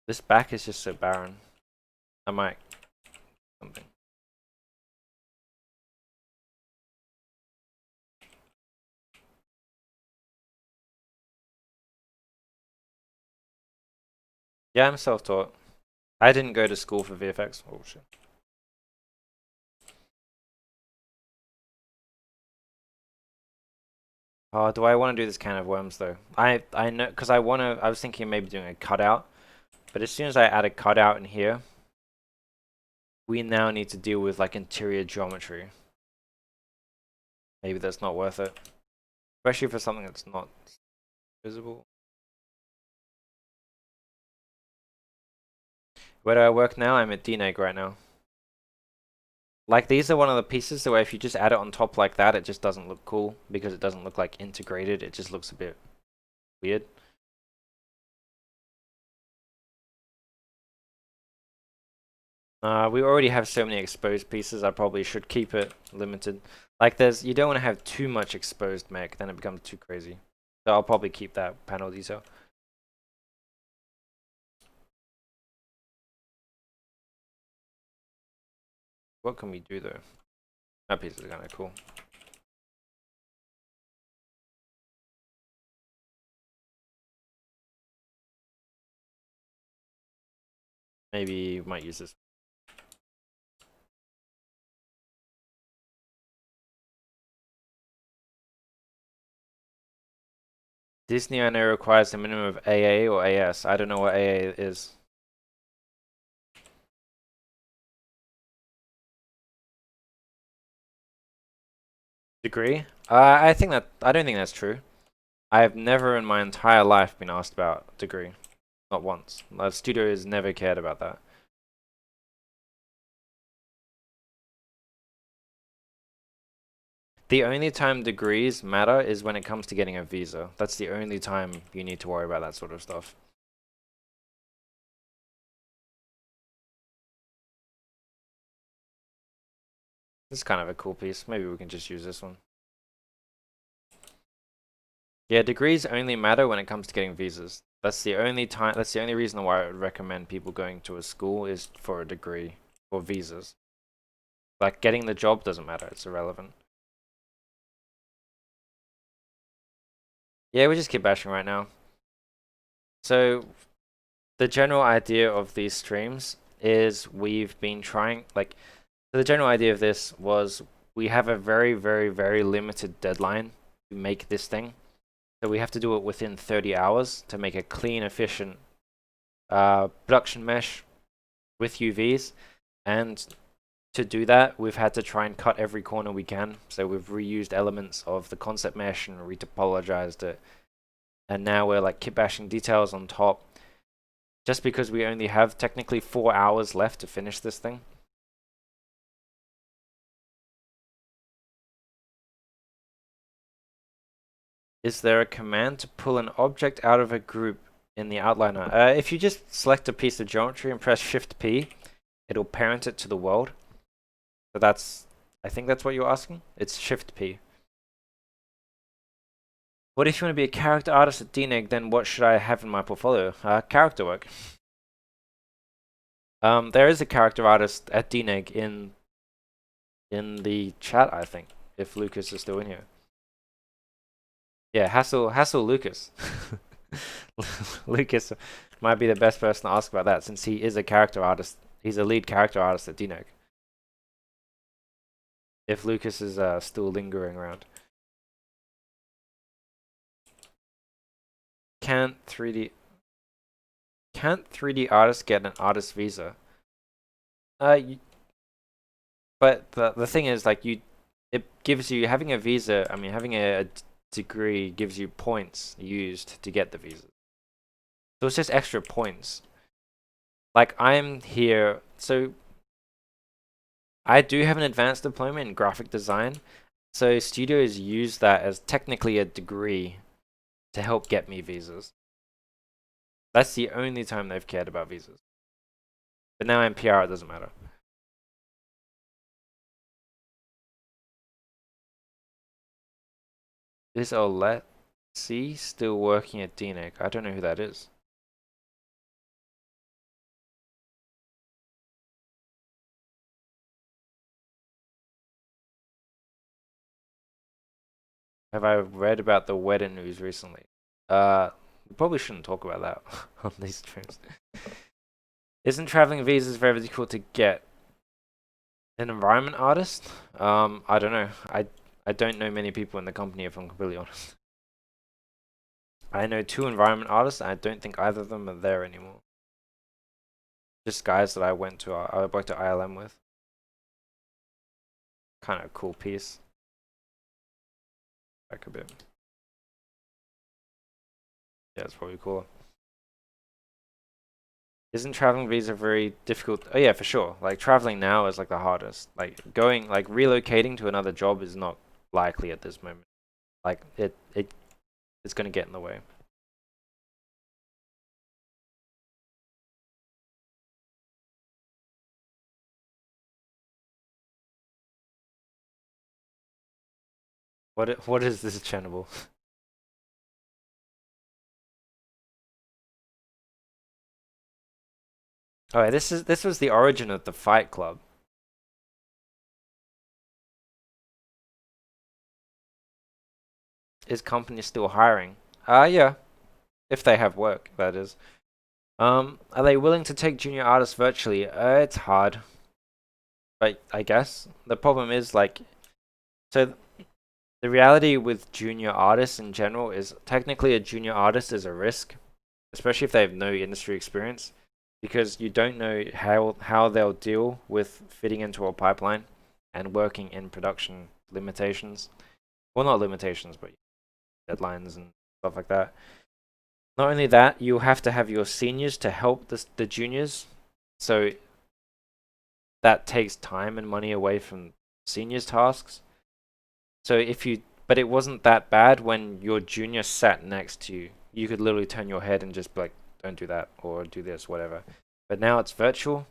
This back is just so barren. I might something. Yeah, I'm self-taught. I didn't go to school for VFX. Oh shit. Oh, do I want to do this can of worms though? I know because I was thinking of maybe doing a cutout, but as soon as I add a cutout in here, we now need to deal with like interior geometry. Maybe that's not worth it, especially for something that's not visible. Where do I work now? I'm at Dneg right now. Like these are one of the pieces where if you just add it on top like that, it just doesn't look cool because it doesn't look like integrated. It just looks a bit weird. We already have so many exposed pieces. I probably should keep it limited. Like you don't want to have too much exposed mech, then it becomes too crazy. So I'll probably keep that panel detail. What can we do though? That piece is kind of cool. Maybe we might use this. Disney I know requires a minimum of AA or AS. I don't know what AA is. Degree? I don't think that's true. I've never in my entire life been asked about degree. Not once. The studio has never cared about that. The only time degrees matter is when it comes to getting a visa. That's the only time you need to worry about that sort of stuff. This is kind of a cool piece. Maybe we can just use this one. Yeah, degrees only matter when it comes to getting visas. That's the only time. That's the only reason why I would recommend people going to a school is for a degree or visas. Like getting the job doesn't matter. It's irrelevant. Yeah, we just keep bashing right now. So the general idea of these streams is we've been trying like so the general idea of this was we have a very, very, very limited deadline to make this thing. So we have to do it within 30 hours to make a clean, efficient production mesh with UVs. And to do that, we've had to try and cut every corner we can. So we've reused elements of the concept mesh and retopologized it. And now we're like kitbashing details on top. Just because we only have technically 4 hours left to finish this thing. Is there a command to pull an object out of a group in the outliner? If you just select a piece of geometry and press Shift P, it'll parent it to the world. So that's, I think that's what you're asking. It's Shift P. What if you want to be a character artist at Dneg? Then what should I have in my portfolio? Character work. There is a character artist at Dneg in the chat, I think, if Lucas is still in here. Yeah, hassle Lucas. Lucas might be the best person to ask about that since he is a character artist. He's a lead character artist at Dneg. If Lucas is still lingering around. Can't 3D artists get an artist visa? But the thing is, like, it gives you having a visa. I mean, having a degree gives you points used to get the visa. So it's just extra points. Like I'm here, so I do have an advanced diploma in graphic design. So studios use that as technically a degree to help get me visas. That's the only time they've cared about visas. But now I'm PR, it doesn't matter. Is Oletsy still working at Dneg? I don't know who that is. Have I read about the wedding news recently? We probably shouldn't talk about that on these streams. Isn't traveling visas very difficult to get? An environment artist? I don't know. I don't know many people in the company, if I'm completely honest. I know 2 environment artists, and I don't think either of them are there anymore. Just guys that I worked at ILM with. Kind of cool piece. Back a bit. Yeah, it's probably cooler. Isn't traveling visa very difficult? Oh yeah, for sure. Like traveling now is like the hardest. Like relocating to another job is not likely at this moment. Like it's gonna get in the way. What is this channel? Alright, this was the origin of the Fight Club. Is company still hiring? Yeah. If they have work, that is. Are they willing to take junior artists virtually? It's hard. But I guess. The problem is like so the reality with junior artists in general is technically a junior artist is a risk, especially if they have no industry experience, because you don't know how they'll deal with fitting into a pipeline and working in production limitations. Well, not limitations, but deadlines and stuff like that. Not only that, you have to have your seniors to help the juniors, so that takes time and money away from seniors' tasks. So but it wasn't that bad when your junior sat next to you. You could literally turn your head and just be like, don't do that, or do this, whatever. But now it's virtual,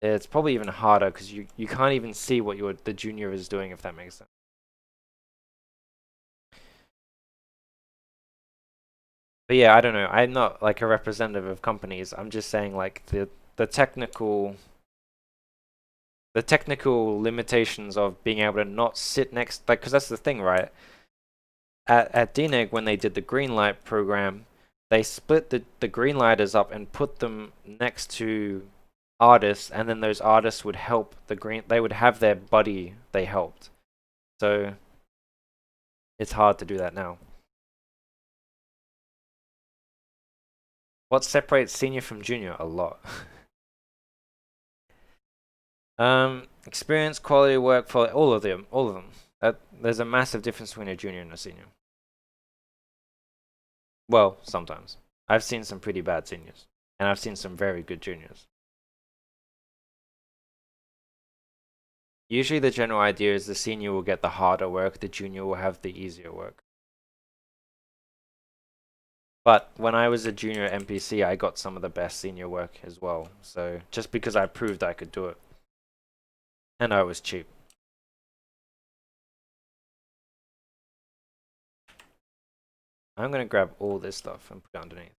it's probably even harder because you can't even see what the junior is doing, if that makes sense. But yeah, I don't know. I'm not like a representative of companies. I'm just saying like the technical the technical limitations of being able to not sit next, like, because that's the thing, right? At Dneg, when they did the green light program, they split the green lighters up and put them next to artists, and then those artists would help the green. They would have their buddy they helped. So it's hard to do that now. What separates senior from junior? A lot. Experience, quality work, for all of them, all of them. There's a massive difference between a junior and a senior. Well, sometimes. I've seen some pretty bad seniors, and I've seen some very good juniors. Usually the general idea is the senior will get the harder work, the junior will have the easier work. But when I was a junior NPC, I got some of the best senior work as well. So just because I proved I could do it. And I was cheap. I'm going to grab all this stuff and put it underneath.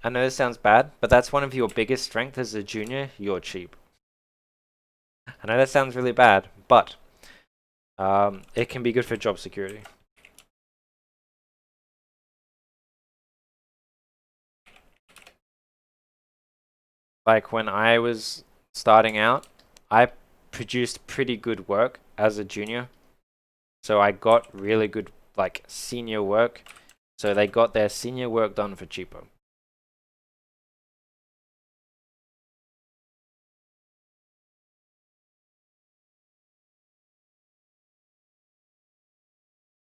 I know this sounds bad, but that's one of your biggest strengths as a junior. You're cheap. I know that sounds really bad, but it can be good for job security. Like when I was starting out, I produced pretty good work as a junior. So I got really good like senior work. So they got their senior work done for cheaper.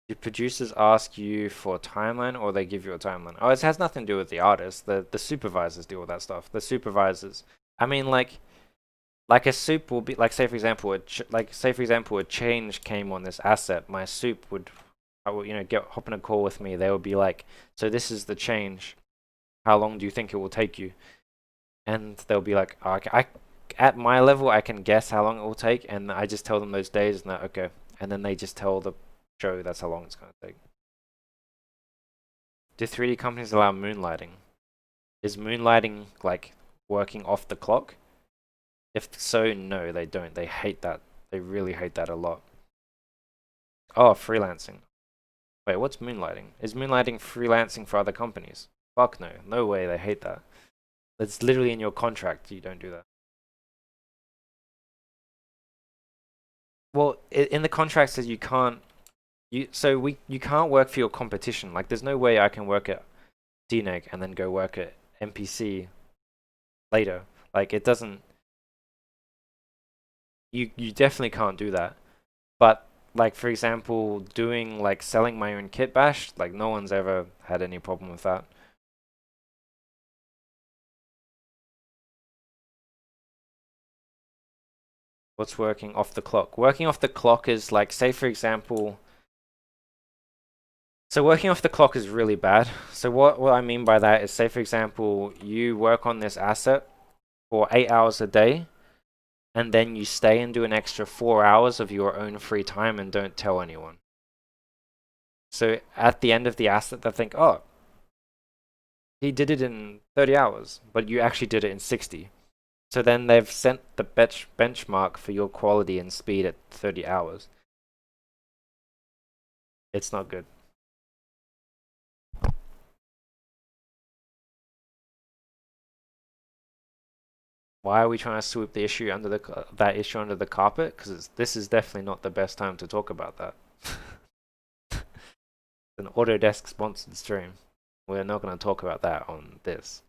Do producers ask you for a timeline or they give you a timeline? Oh, it has nothing to do with the artist. The supervisors do all that stuff. The supervisors. I mean, like a soup will be like, say for example, a change came on this asset. My soup would, I would, hop in a call with me. They would be like, so this is the change. How long do you think it will take you? And they'll be like, oh, okay, at my level, I can guess how long it will take, and I just tell them those days, and okay, and then they just tell the show that's how long it's gonna take. Do 3D companies allow moonlighting? Is moonlighting like working off the clock? If so, no, they don't. They hate that. They really hate that a lot. Oh, freelancing. Wait, what's moonlighting? Is moonlighting freelancing for other companies? Fuck no. No way, they hate that. It's literally in your contract, you don't do that. Well, in the contract says you can't you can't work for your competition. Like there's no way I can work at Dneg and then go work at NPC later. Like it doesn't you definitely can't do that. But like for example, doing like selling my own kit bash, like no one's ever had any problem with that. What's working off the clock? Working off the clock is like, say for example, so working off the clock is really bad. So what I mean by that is, say for example, you work on this asset for 8 hours a day, and then you stay and do an extra 4 hours of your own free time and don't tell anyone. So at the end of the asset, they think, oh, he did it in 30 hours, but you actually did it in 60. So then they've sent the benchmark for your quality and speed at 30 hours. It's not good. Why are we trying to sweep the issue under that issue under the carpet? Because this is definitely not the best time to talk about that. It's an Autodesk sponsored stream. We're not going to talk about that on this.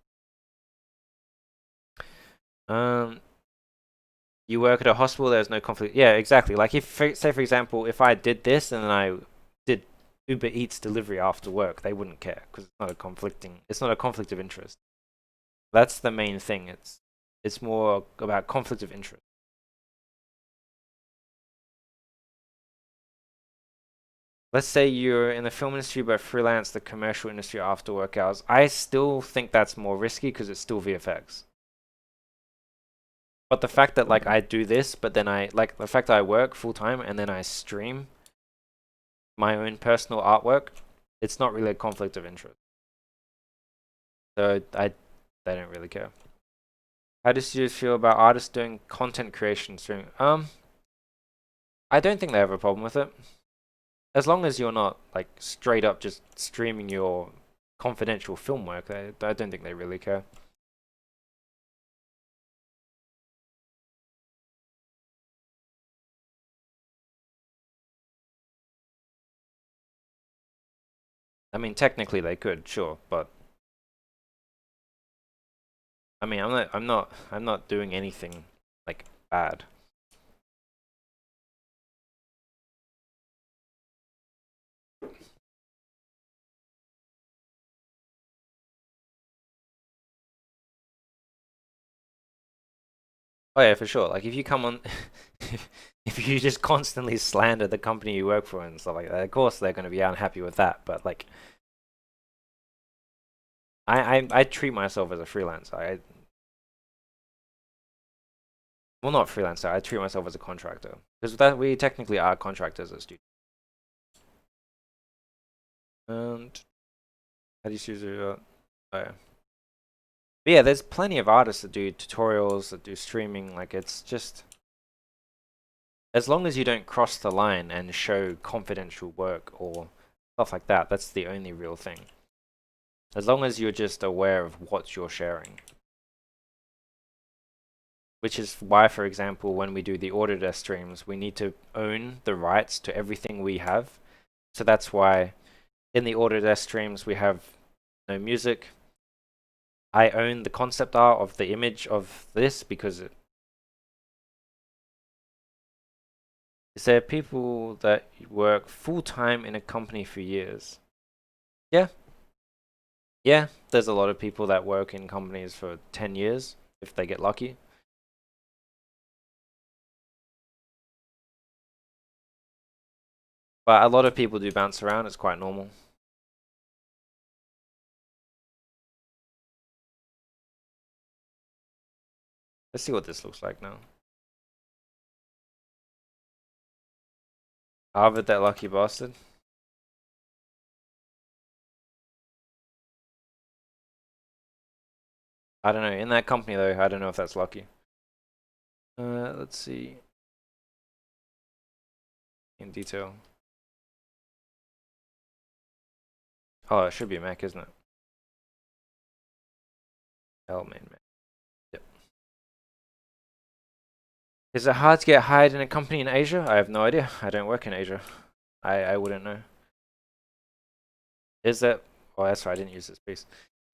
You work at a hospital. There's no conflict. Yeah, exactly. Like if, say for example, if I did this and then I did Uber Eats delivery after work, they wouldn't care because it's not a conflicting. It's not a conflict of interest. That's the main thing. It's more about conflict of interest. let's say you're in the film industry but freelance the commercial industry after work hours. I still think that's more risky because it's still VFX. But the fact that like I do this, but then I like the fact that I work full time and then I stream my own personal artwork, it's not really a conflict of interest. So they don't really care. How do studios feel about artists doing content creation streaming? I don't think they have a problem with it. As long as you're not like straight up just streaming your confidential film work, I don't think they really care. I mean, technically they could, sure, but I mean, I'm not doing anything like bad. Oh yeah, for sure. Like if you come on, if you just constantly slander the company you work for and stuff like that, of course they're going to be unhappy with that. But like, I treat myself as a freelancer. Well, not freelancer. I treat myself as a contractor because that we technically are contractors as students. And how do you choose your? Oh, yeah. But yeah, there's plenty of artists that do tutorials, that do streaming. Like it's just as long as you don't cross the line and show confidential work or stuff like that, that's the only real thing. As long as you're just aware of what you're sharing. Which is why, for example, when we do the Autodesk streams, we need to own the rights to everything we have. So that's why in the Autodesk streams we have no music. I own the concept art of the image of this because is there people that work full time in a company for years? Yeah. Yeah, there's a lot of people that work in companies for 10 years if they get lucky. But a lot of people do bounce around, it's quite normal. Let's see what this looks like now. Harvard, that lucky bastard. I don't know. In that company though, I don't know if that's lucky. Let's see in detail. Oh, it should be a Mac, isn't it? Main Mac. Yep. Is it hard to get hired in a company in Asia? I have no idea. I don't work in Asia. I wouldn't know. Is that? Oh, that's right. I didn't use this piece.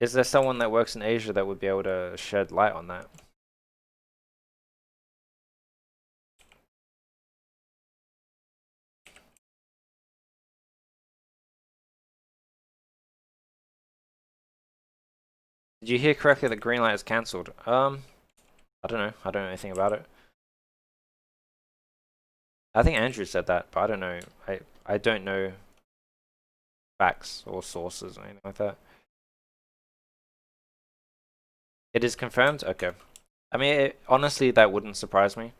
Is there someone that works in Asia that would be able to shed light on that? Did you hear correctly that Greenlight is cancelled? I don't know. I don't know anything about it. I think Andrew said that, but I don't know. I don't know facts or sources or anything like that. It is confirmed? Okay. I mean, honestly, that wouldn't surprise me.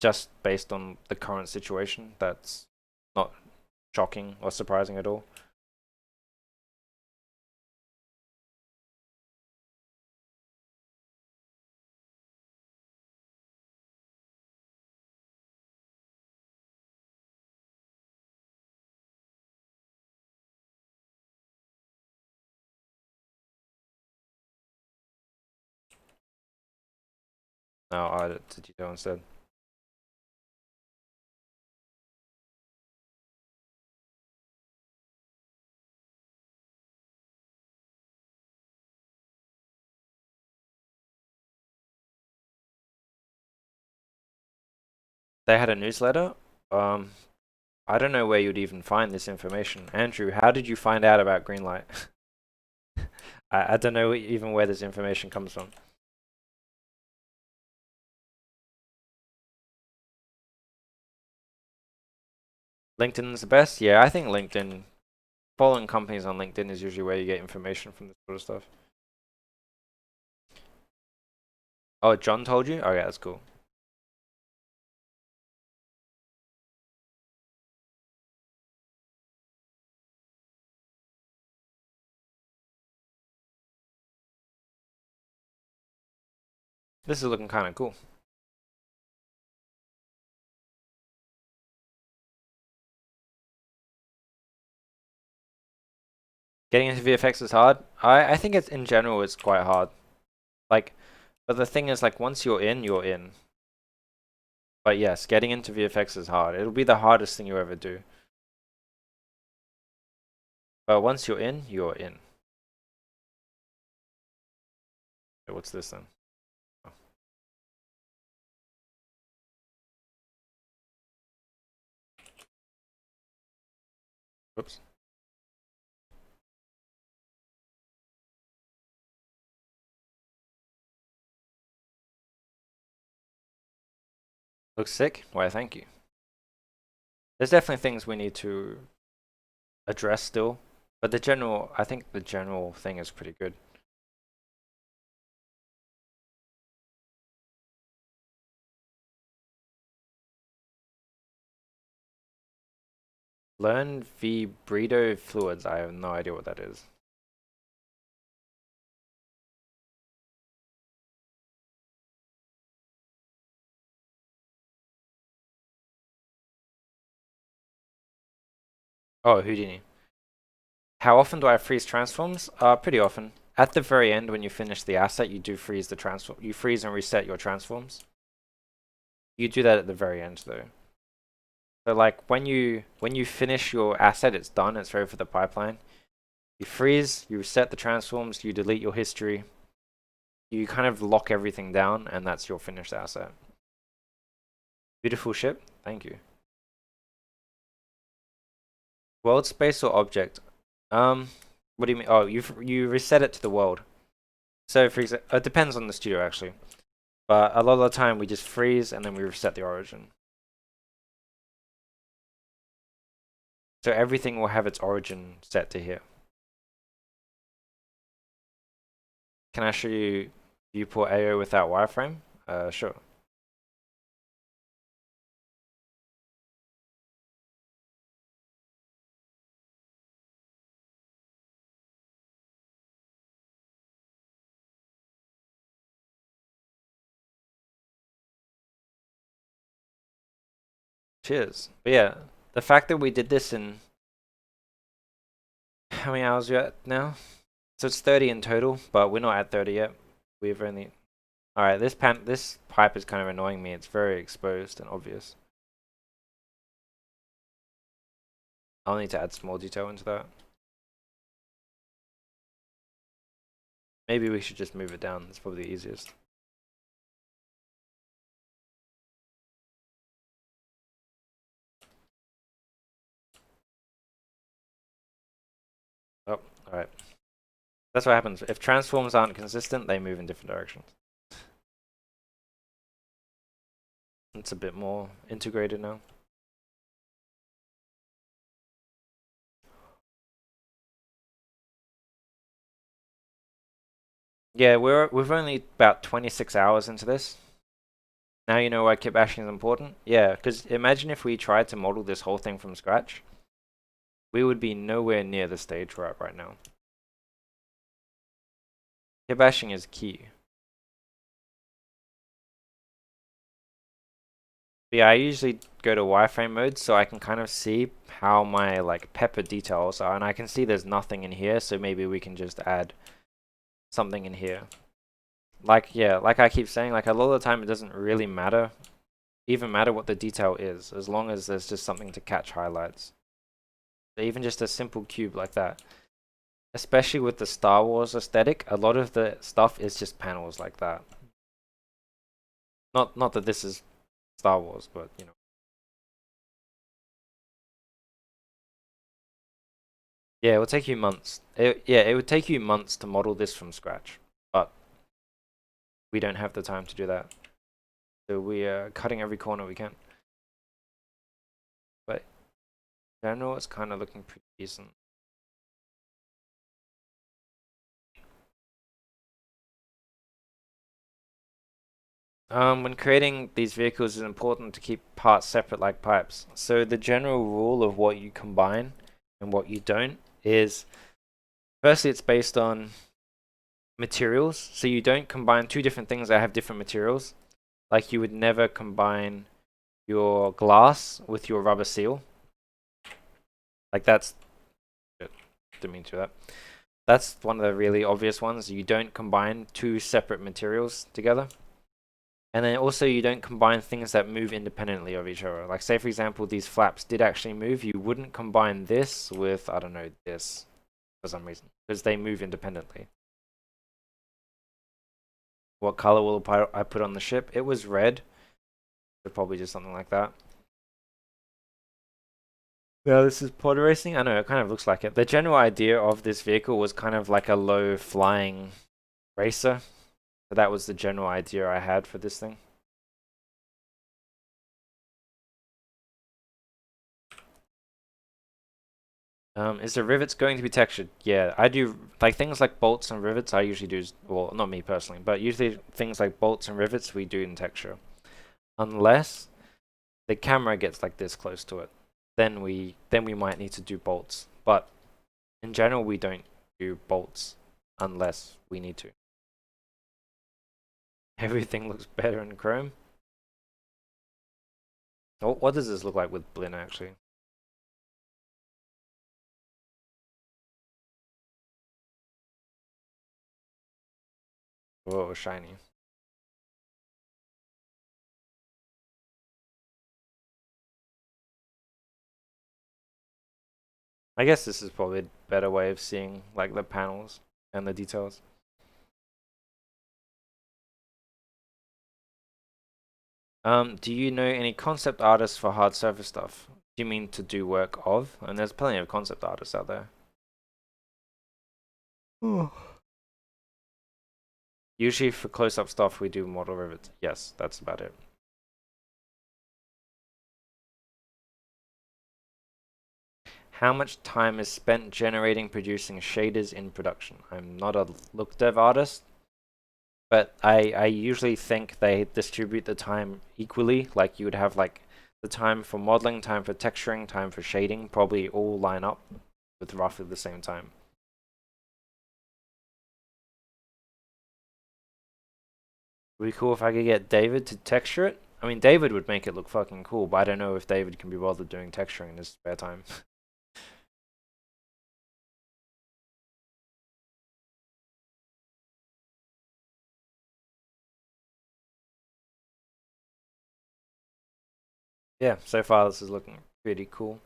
Just based on the current situation, that's not shocking or surprising at all. No, did you go instead? They had a newsletter. Um, I don't know where you'd even find this information. Andrew, how did you find out about Greenlight? I don't know even where this information comes from. LinkedIn's the best? Yeah, I think LinkedIn, following companies on LinkedIn is usually where you get information from this sort of stuff. Oh, John told you? Okay, that's cool. This is looking kind of cool. Getting into VFX is hard. I think it's in general it's quite hard. Like, but the thing is, like, once you're in, you're in. But yes, getting into VFX is hard. It'll be the hardest thing you ever do. But once you're in, you're in. Okay, what's this then? Oh. Whoops. Looks sick. Why, thank you. There's definitely things we need to address still. But I think the general thing is pretty good. Learn vibrio fluids. I have no idea what that is. Oh, Houdini. How often do I freeze transforms? Pretty often. At the very end, when you finish the asset, you do freeze the transform. You freeze and reset your transforms. You do that at the very end, though. So, like when you finish your asset, it's done. It's ready for the pipeline. You freeze. You reset the transforms. You delete your history. You kind of lock everything down, and that's your finished asset. Beautiful ship. Thank you. World space or object? What do you mean? Oh, you reset it to the world. So for example, it depends on the studio actually, but a lot of the time we just freeze and then we reset the origin. So everything will have its origin set to here. Can I show you Viewport Ao without wireframe? Sure. Cheers. But yeah, the fact that we did this in how many hours are we at now? So it's 30 in total, but we're not at 30 yet. We've only. All right, this pipe is kind of annoying me. It's very exposed and obvious. I'll need to add some more detail into that. Maybe we should just move it down. That's probably the easiest. Oh, alright. That's what happens. If transforms aren't consistent, they move in different directions. It's a bit more integrated now. Yeah, we've only about 26 hours into this. Now you know why kit bashing is important? Yeah, because imagine if we tried to model this whole thing from scratch. We would be nowhere near the stage we're at right now. Kit bashing is key. But yeah, I usually go to wireframe mode so I can kind of see how my like pepper details are, and I can see there's nothing in here, so maybe we can just add something in here. Like, yeah, like I keep saying, like a lot of the time it doesn't really matter, even matter what the detail is, as long as there's just something to catch highlights. So even just a simple cube like that. Especially with the Star Wars aesthetic, a lot of the stuff is just panels like that. Not that this is Star Wars, but you know. Yeah, it will take you months. It would take you months to model this from scratch, but we don't have the time to do that. So we are cutting every corner we can. But general, it's kind of looking pretty decent. When creating these vehicles, it's important to keep parts separate like pipes. So the general rule of what you combine and what you don't is, firstly, it's based on materials. So you don't combine two different things that have different materials. Like you would never combine your glass with your rubber seal. Like that's, didn't mean to do that. That's one of the really obvious ones. You don't combine two separate materials together. And then also you don't combine things that move independently of each other. Like say for example, these flaps did actually move. You wouldn't combine this with, I don't know, this for some reason. Because they move independently. What color will I put on the ship? It was red. So probably just something like that. Yeah, this is pod racing. I know, it kind of looks like it. The general idea of this vehicle was kind of like a low flying racer. So that was the general idea I had for this thing. Is the rivets going to be textured? Yeah, I do. Like things like bolts and rivets, I usually do. Well, not me personally, but usually things like bolts and rivets, we do in texture. Unless the camera gets like this close to it, then we might need to do bolts. But in general, we don't do bolts unless we need to. Everything looks better in Chrome. What does this look like with Blinn actually? Whoa, shiny. I guess this is probably a better way of seeing like the panels and the details. Do you know any concept artists for hard surface stuff? Do you mean to do work of? And there's plenty of concept artists out there. Oh. Usually for close-up stuff, we do model rivets. Yes, that's about it. How much time is spent generating, producing shaders in production? I'm not a look dev artist, but I usually think they distribute the time equally. Like you would have like the time for modeling, time for texturing, time for shading, probably all line up with roughly the same time. Would be cool if I could get David to texture it. I mean, David would make it look fucking cool, but I don't know if David can be bothered doing texturing in his spare time. Yeah, so far this is looking pretty cool.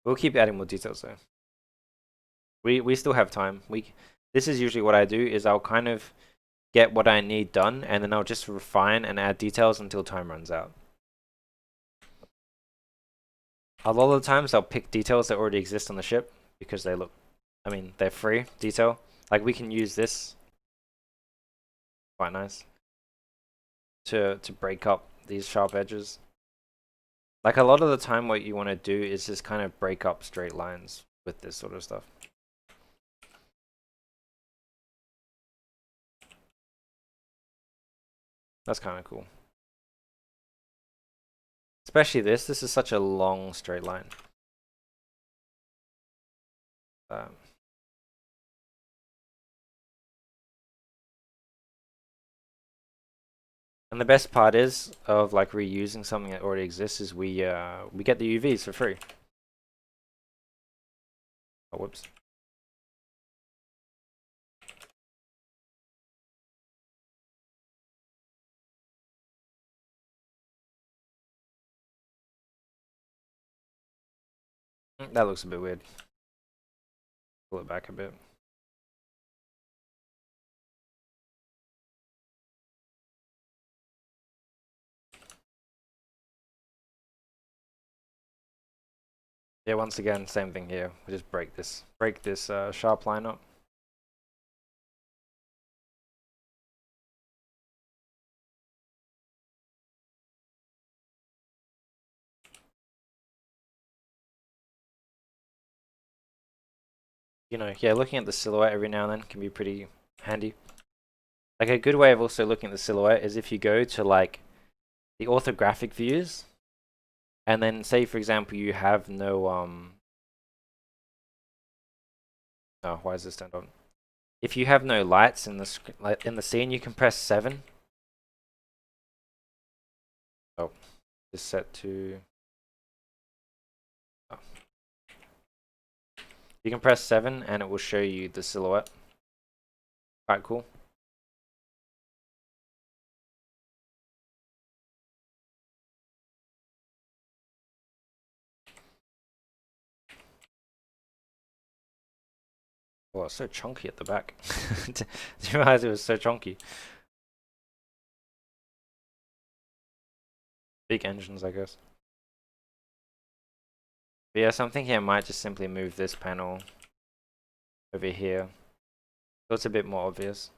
We'll keep adding more details though. We still have time. This is usually what I do is I'll kind of get what I need done and then I'll just refine and add details until time runs out. A lot of the times I'll pick details that already exist on the ship because they look, I mean, they're free detail. Like we can use this, quite nice, to break up these sharp edges. Like a lot of the time what you want to do is just kind of break up straight lines with this sort of stuff. That's kind of cool. Especially this is such a long straight line. And the best part is of like reusing something that already exists is we get the UVs for free. Oh, whoops. That looks a bit weird. Pull it back a bit. Yeah, once again, same thing here. We just break this sharp line up. you know, yeah, looking at the silhouette every now and then can be pretty handy. Like a good way of also looking at the silhouette is if you go to like the orthographic views, and then say for example you have no oh, why is this turned on? If you have no lights in the like in the scene, you can press 7. Oh, just set to. Oh. You can press 7 and it will show you the silhouette. Quite cool. Oh, it's so chunky at the back. Did you realize it was so chunky? Big engines, I guess. But yeah, so I'm thinking I might just simply move this panel over here, so it's a bit more obvious.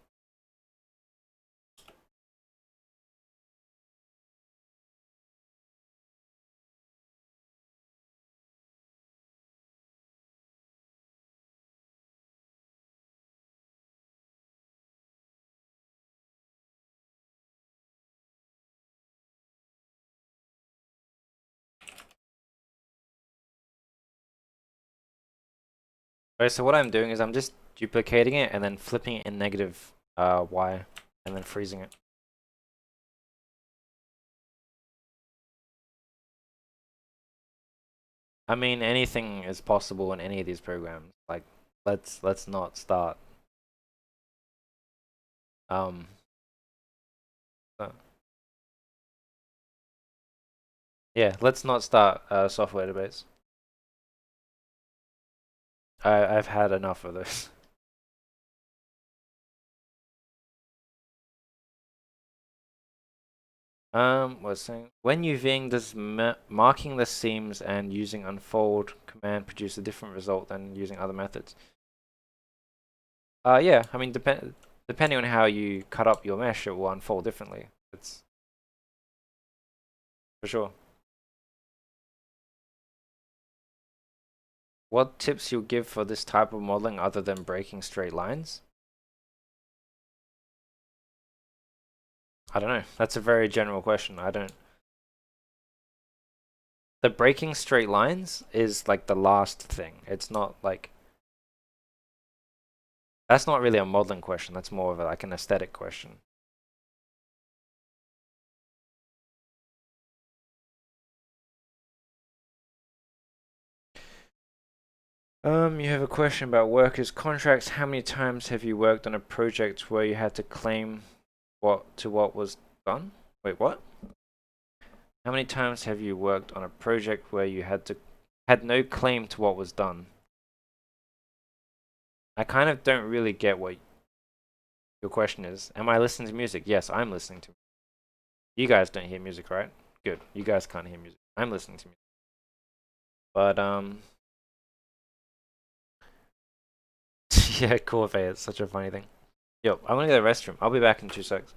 Okay, so what I'm doing is I'm just duplicating it and then flipping it in negative y and then freezing it. I mean, anything is possible in any of these programs. Like, let's not start. Um, uh, yeah, let's not start software debates. I've had enough of this. Was saying when UVing, does marking the seams and using unfold command produce a different result than using other methods? Yeah, I mean depending on how you cut up your mesh, it will unfold differently. It's for sure. What tips you'll give for this type of modeling other than breaking straight lines? I don't know. That's a very general question. I don't. The breaking straight lines is like the last thing. It's not like that's not really a modeling question. That's more of like an aesthetic question. You have a question about workers' contracts. How many times have you worked on a project where you had to claim what was done? Wait, what? How many times have you worked on a project where you had no claim to what was done? I kind of don't really get what your question is. Am I listening to music? Yes, I'm listening to. You guys don't hear music, right? Good. You guys can't hear music. I'm listening to music. But yeah, Corvette. It's such a funny thing. Yo, I'm gonna go to the restroom. I'll be back in 2 seconds.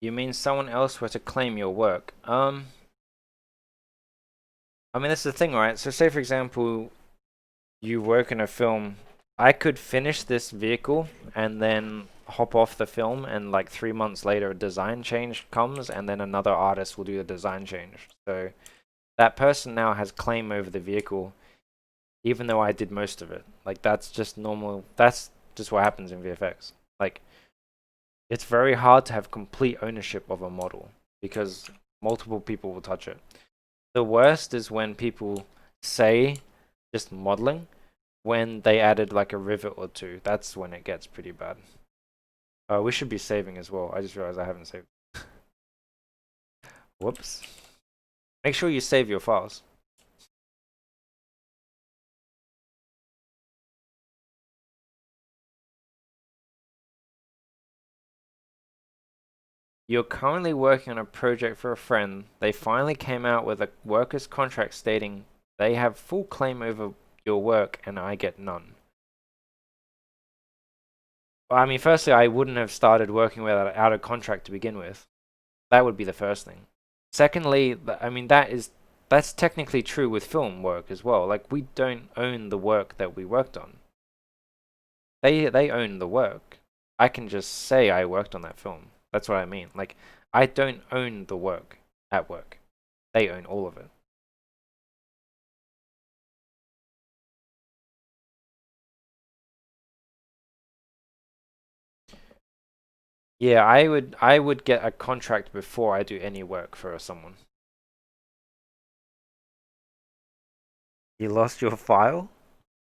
You mean someone else were to claim your work? I mean, that's the thing, right? So say, for example, you work in a film. I could finish this vehicle and then hop off the film, and like 3 months later, a design change comes, and then another artist will do the design change. So that person now has claim over the vehicle, even though I did most of it. Like, that's just normal. That's just what happens in VFX. Like, it's very hard to have complete ownership of a model because multiple people will touch it. The worst is when people say just modeling when they added like a rivet or two. That's when it gets pretty bad. We should be saving as well. I just realized I haven't saved. Whoops. Make sure you save your files. You're currently working on a project for a friend. They finally came out with a workers' contract stating they have full claim over your work and I get none. Well, I mean, firstly, I wouldn't have started working without a contract to begin with. That would be the first thing. Secondly, I mean, that's technically true with film work as well. Like, we don't own the work that we worked on. They own the work. I can just say I worked on that film. That's what I mean. Like, I don't own the work at work. They own all of it. Yeah, I would get a contract before I do any work for someone. You lost your file?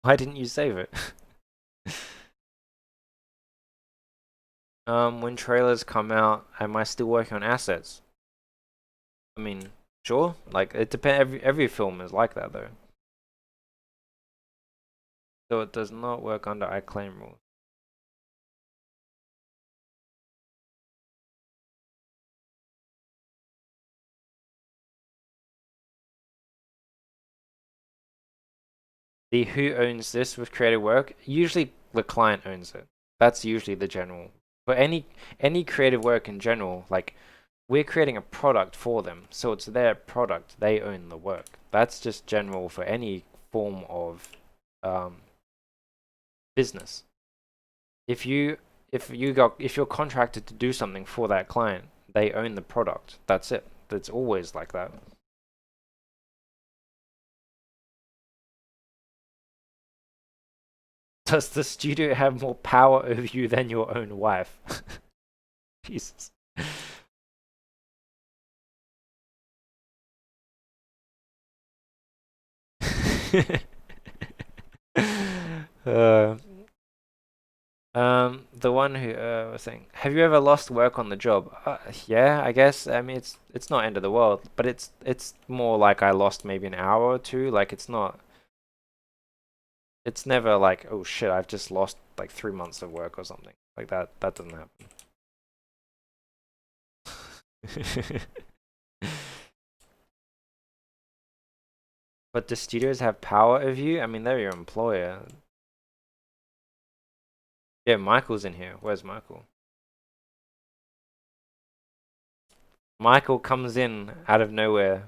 Why didn't you save it? When trailers come out, am I still working on assets? I mean, sure. Like, it depends. Every film is like that though. So it does not work under iClaim rules. The who owns this with creative work? Usually the client owns it. That's usually the general. For any creative work in general, like, we're creating a product for them, so it's their product. They own the work. That's just general for any form of business. If you're contracted to do something for that client, they own the product. That's it. It's always like that. Does the studio have more power over you than your own wife? Jesus. uh, the one who was saying, have you ever lost work on the job? Yeah, I guess. I mean, it's not end of the world, but it's more like I lost maybe an hour or two. Like, it's not. It's never like, oh shit, I've just lost like 3 months of work or something like that. That doesn't happen. But do studios have power over you? I mean, they're your employer. Yeah, Michael's in here. Where's Michael? Michael comes in out of nowhere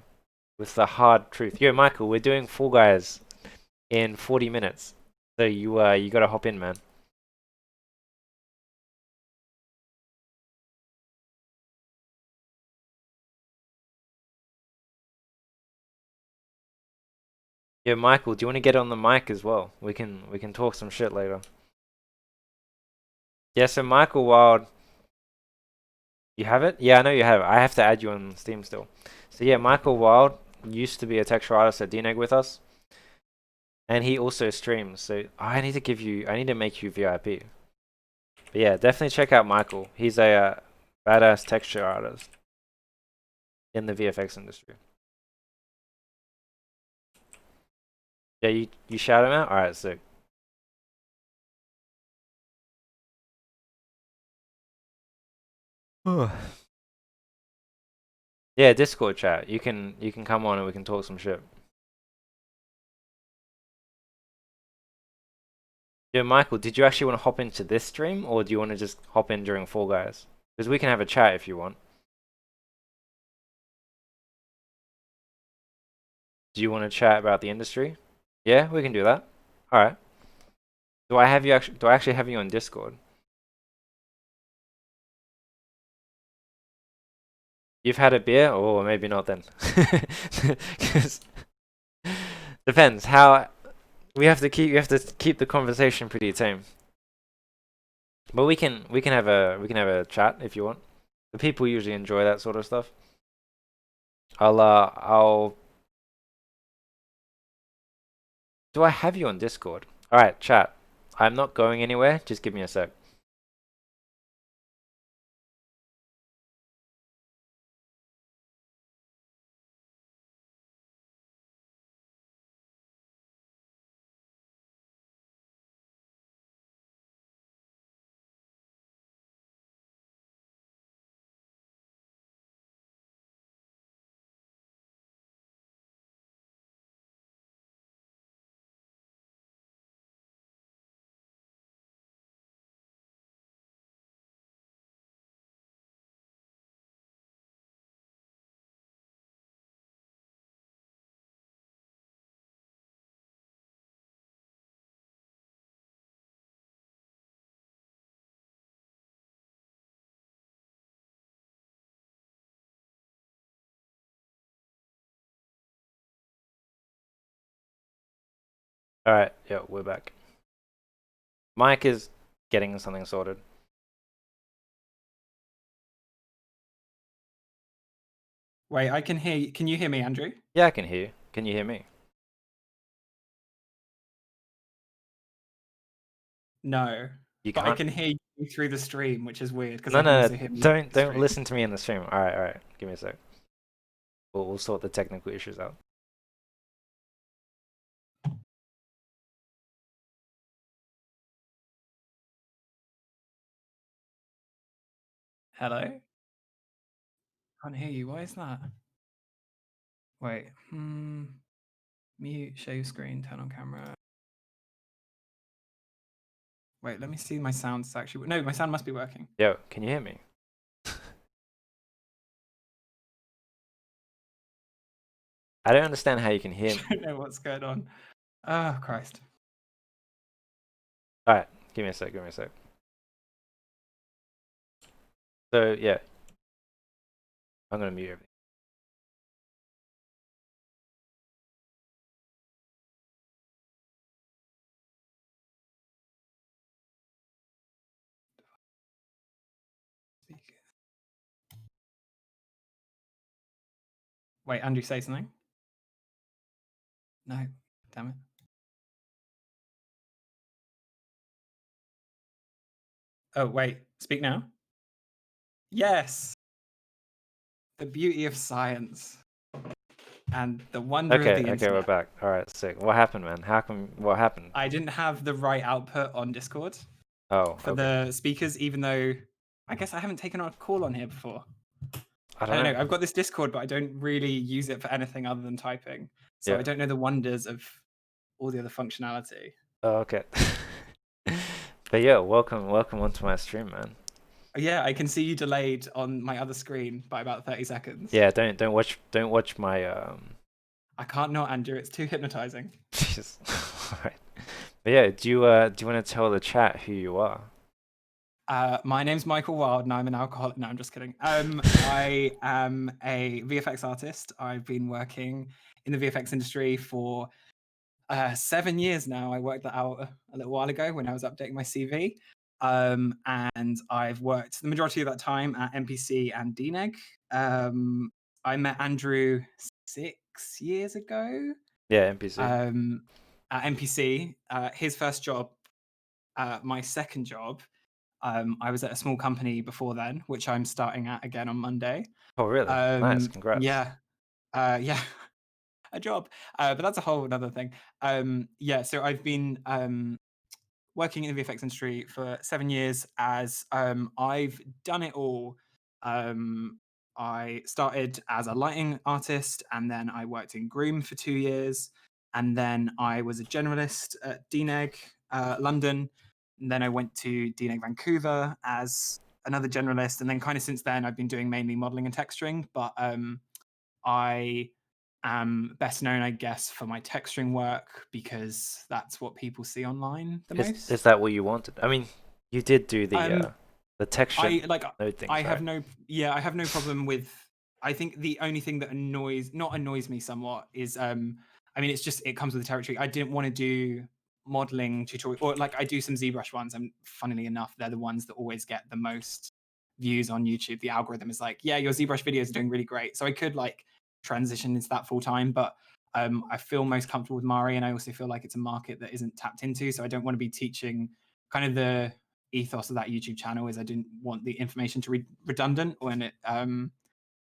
with the hard truth. Yo, Michael, we're doing Fall Guys in 40 minutes. So you gotta hop in, man. Yo, Michael, do you want to get on the mic as well? We can talk some shit later. Yeah, so Michael Wild, you have it? Yeah, I know you have it. I have to add you on Steam still. So yeah, Michael Wild used to be a texture artist at Dneg with us, and he also streams. So I need to make you VIP. But yeah, definitely check out Michael. He's a badass texture artist in the VFX industry. Yeah, you shout him out? Alright, sick. Yeah, Discord chat. You can come on and we can talk some shit. Yeah, Michael, did you actually want to hop into this stream or do you want to just hop in during Fall Guys? Because we can have a chat if you want. Do you want to chat about the industry? Yeah, we can do that. All right. Do I have you actually? Do I actually have you on Discord? You've had a beer, or maybe not then. 'Cause depends how we have to keep the conversation pretty tame. But we can have a chat if you want. The people usually enjoy that sort of stuff. I'll do I have you on Discord? All right, chat. I'm not going anywhere. Just give me a sec. All right, yeah, we're back. Mike is getting something sorted. Wait, I can hear you. Can you hear me, Andrew? Yeah, I can hear you. Can you hear me? No, You but I can't? can hear you through the stream, which is weird because No, I can no, also no. hear me through the Don't stream. listen to me in the stream. All right, all right. Give me a sec. We'll sort the technical issues out. Hello? Can't hear you. Why is that? Wait. Mute, show screen, turn on camera. Wait, let me see my sounds actually. No, my sound must be working. Yo, can you hear me? I don't understand how you can hear I me. don't know what's going on. Oh, Christ. All right, give me a sec. Give me a sec. So yeah, I'm gonna mute everything. Wait, Andrew, say something. No, damn it. Oh, wait, speak now. Yes, the beauty of science and the wonder of Okay, the okay, we're internet. back. All right, sick. What happened, man? How come? What happened? I didn't have the right output on Discord Oh, for okay. the speakers, even though I guess I haven't taken a call on here before. I I don't don't know. know. I've got this Discord, but I don't really use it for anything other than typing. So Yeah. I don't know the wonders of all the other functionality. Oh, okay. But yeah, welcome onto my stream, man. Yeah, I can see you delayed on my other screen by about 30 seconds. Yeah, don't watch my I can't not, Andrew. It's too hypnotizing. Jeez. Alright. But yeah, do you want to tell the chat who you are? My name's Michael Wild, and I'm an alcoholic. No, I'm just kidding. I am a VFX artist. I've been working in the VFX industry for 7 years now. I worked that out a little while ago when I was updating my CV. And I've worked the majority of that time at MPC and Dneg. I met Andrew 6 years ago Yeah, NPC. at MPC. His first job, my second job, I was at a small company before then, which I'm starting at again on Monday. Oh, really? Nice. Congrats. Yeah, yeah, a job, but that's a whole another thing. Yeah, so I've been working in the VFX industry for 7 years. As I've done it all. I started as a lighting artist, and then I worked in Groom for 2 years, and then I was a generalist at Dneg London. And then I went to Dneg Vancouver as another generalist, and then kind of since then I've been doing mainly modeling and texturing. But I am best known, I guess, for my texturing work because that's what people see online the Is most. that what you wanted? I mean, you did do Um, the texture I like node I things, have right? no yeah, I have no problem with I think the only thing that annoys me somewhat is I mean it's just it comes with the territory. I didn't want to do modeling tutorial or like I do some ZBrush ones and funnily enough they're the ones that always get the most views on YouTube. The algorithm is like, yeah, your ZBrush videos are doing really great. So I could like transition into that full time, but I feel most comfortable with Mari and I also feel like it's a market that isn't tapped into. So I don't want to be teaching kind of the ethos of that YouTube channel is I didn't want the information to be redundant or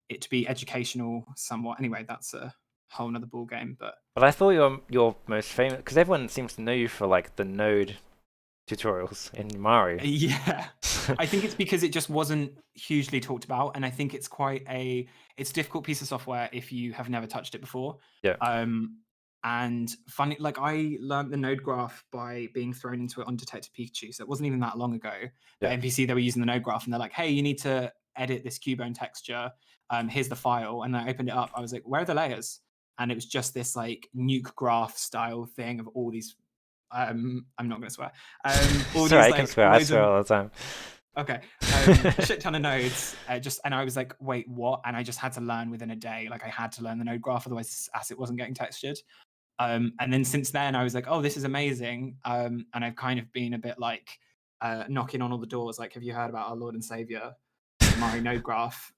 it to be educational somewhat. Anyway, that's a whole nother ball game. But But I thought your most famous because everyone seems to know you for like the node tutorials in Mari. yeah, I think it's because it just wasn't hugely talked about, and I think it's it's a difficult piece of software if you have never touched it before. Yeah, Um, and funny, like I learned the node graph by being thrown into it on Detective Pikachu, so it wasn't even that long ago. The yeah. NPC they were using the node graph, and they're like, "Hey, you need to edit this cubone texture. Here's the file." And I opened it up. I was like, "Where are the layers?" And it was just this like nuke graph style thing of all these. I'm not going to swear. All Sorry, these I can like swear. I loads swear of all the time. okay. A shit ton of nodes. Just and I was like, wait, what? And I just had to learn within a day. Like I had to learn the node graph, otherwise this asset wasn't getting textured. And then since then I was like, oh, this is amazing. And I've kind of been a bit like knocking on all the doors, like, have you heard about our Lord and Savior, the Mari node graph?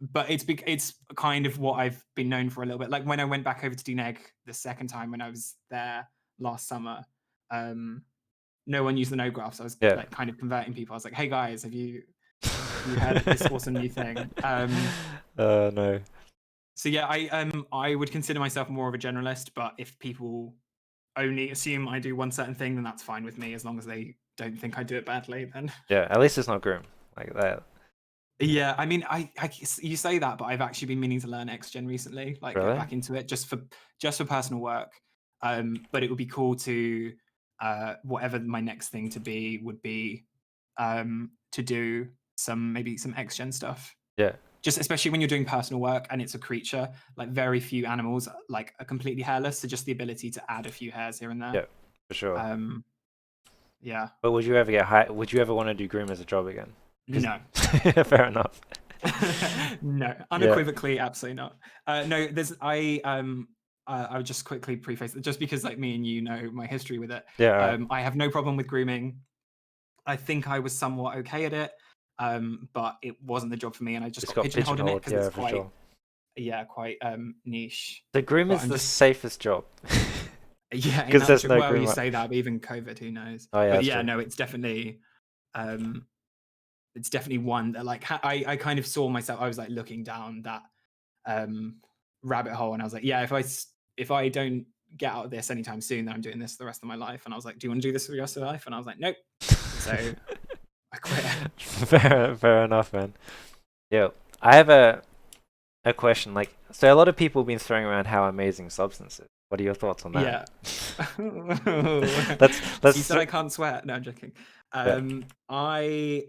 But it's kind of what I've been known for a little bit. Like when I went back over to Dneg the second time when I was there last summer, um, no one used the node graph, so I was Yeah. like kind of converting people. I was like, "Hey guys, have you heard of this awesome new thing?" No. So yeah, I would consider myself more of a generalist, but if people only assume I do one certain thing, then that's fine with me as long as they don't think I do it badly. Then Yeah, at least it's not grim like that. yeah, I mean, you say that, but I've actually been meaning to learn XGen recently, like get Really? back into it just for personal work. But it would be cool to whatever my next thing to be would be to do maybe some XGen stuff. Yeah. Just especially when you're doing personal work and it's a creature, like very few animals like are completely hairless. So just the ability to add a few hairs here and there. Yeah, for sure. Um, yeah, But would you ever get high? Would you ever want to do Grim as a job again? Because no. fair enough. No, Yeah. unequivocally, absolutely not. No, I would just quickly preface it, just because like me and you know my history with it. Yeah. All right. I have no problem with grooming. I think I was somewhat okay at it, but it wasn't the job for me, and I just Just got got pigeonholed in it pigeonholed. because it's Yeah, for quite, sure. yeah, quite niche. The Grim But is I'm the just, safest job yeah, in because that there's no well, Grim. you say that, but even COVID, who knows? Oh yeah, But that's yeah, true. no, um, it's definitely one that like I kind of saw myself. I was like looking down that um, rabbit hole, and I was like, yeah, if I don't get out of this anytime soon, then I'm doing this for the rest of my life. And I was like, do you want to do this for the rest of your life? And I was like, nope. So I quit. Fair enough, man. Yeah, I have a question. Like, so a lot of people have been throwing around how amazing Substance is. What are your thoughts on that? Yeah. Let's You said I can't swear. No, I'm joking. yeah. I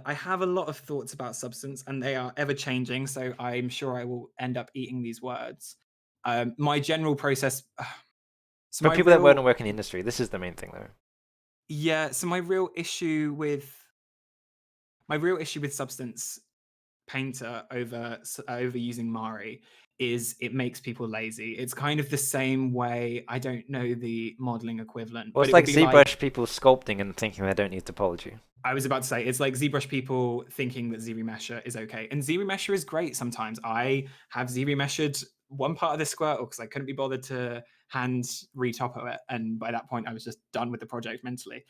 have a lot of thoughts about Substance, and they are ever changing. So I'm sure I will end up eating these words. My general process. So For my people that won't real work in the industry, this is the main thing, though. Yeah, so my real issue with Substance Painter over using Mari is it makes people lazy. It's kind of the same way, I don't know the modeling equivalent, Well, but it's it would like be like ZBrush people sculpting and thinking they don't need topology. I was about to say it's like ZBrush people thinking that ZRemesher is okay. And ZRemesher is great sometimes. I have ZRemeshered one part of the Squirtle because I couldn't be bothered to hand retopo it. And by that point, I was just done with the project mentally.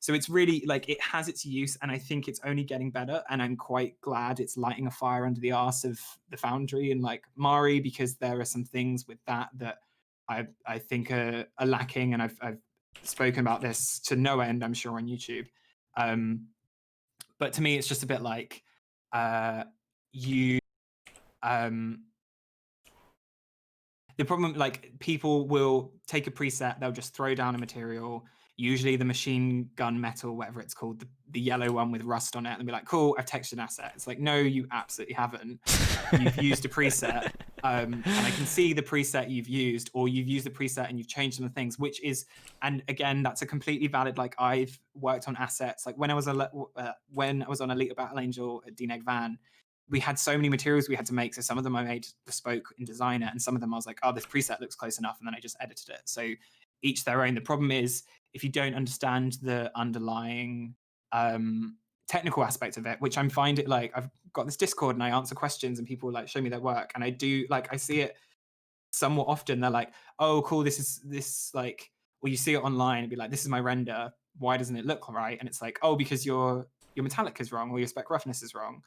So it's really like it has its use, and I think it's only getting better. And I'm quite glad it's lighting a fire under the arse of the Foundry and like Mari, because there are some things with that I think are lacking. And I've spoken about this to no end, I'm sure, on YouTube. Um, but to me, it's just a bit like you. Um, the problem, like people will take a preset, they'll just throw down a material, usually the machine gun metal, whatever it's called, the yellow one with rust on it, and be like, "Cool, I've textured an asset." It's like, no, you absolutely haven't. You've used a preset And I can see the preset you've used, or you've used the preset and you've changed some of the things, which is, and again, that's a completely valid. Like I've worked on assets. Like when I was on Elite Battle Angel at Dneg Van, we had so many materials we had to make. So some of them I made bespoke in Designer, and some of them I was like, oh, this preset looks close enough, and then I just edited it. So each their own. The problem is if you don't understand the underlying technical aspect of it, which I'm finding, like I've got this Discord and I answer questions and people like show me their work, and I do, like I see it somewhat often. They're like, oh cool, this is this, like, or you see it online and be like, this is my render, why doesn't it look right? And it's like, oh, because your metallic is wrong or your spec roughness is wrong.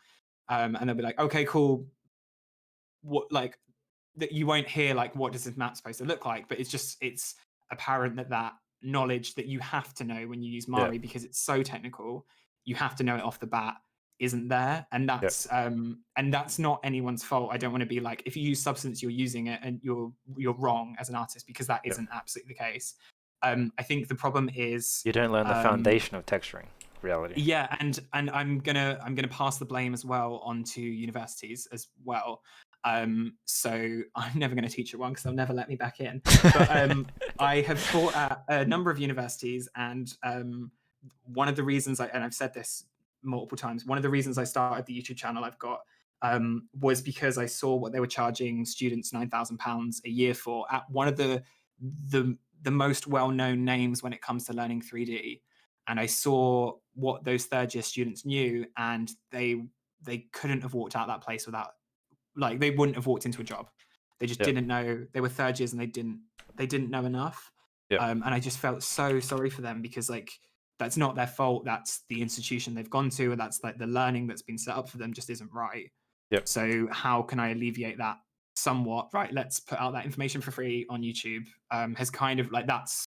And they'll be like, okay cool, what, like, that you won't hear like what does this map supposed to look like, but it's apparent that that knowledge that you have to know when you use Yeah. Mari, because it's so technical, you have to know it off the bat, isn't there. And that's not anyone's fault. I don't want to be like, if you use Substance you're using it and you're wrong as an artist, because that isn't absolutely the case. I think the problem is You don't learn the foundation of texturing reality. yeah, and I'm gonna pass the blame as well onto universities as well. So I'm never going to teach at one because they'll never let me back in. But I have taught at a number of universities, and one of the reasons and I've said this multiple times, one of the reasons I started the YouTube channel I've got was because I saw what they were charging students £9,000 a year for at one of the most well-known names when it comes to learning 3D. And I saw what those third-year students knew, and they couldn't have walked out that place without, like, they wouldn't have walked into a job. They just didn't know. They were third years and they didn't know enough. And I just felt so sorry for them, because like that's not their fault. That's the institution they've gone to, and that's like the learning that's been set up for them just isn't right. So how can I alleviate that somewhat? Right, let's put out that information for free on YouTube. Has kind of like, that's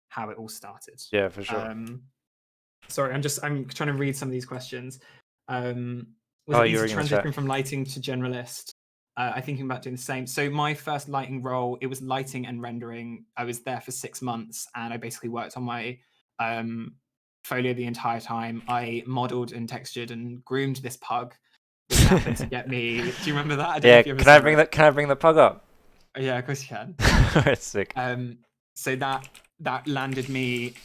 how it all started. Yeah, for sure. Sorry, I'm trying to read some of these questions. Was Oh, it you're easy to reading the chat. transition from lighting to generalist? I thinking about doing the same. So my first lighting role, it was lighting and rendering. I was there for 6 months, and I basically worked on my folio the entire time. I modeled and textured and groomed this pug, which happened to get me. Do you remember that? I don't know Yeah, if you ever can I saw bring it. that? Can I bring the pug up? Yeah, of course you can. It's sick. So that landed me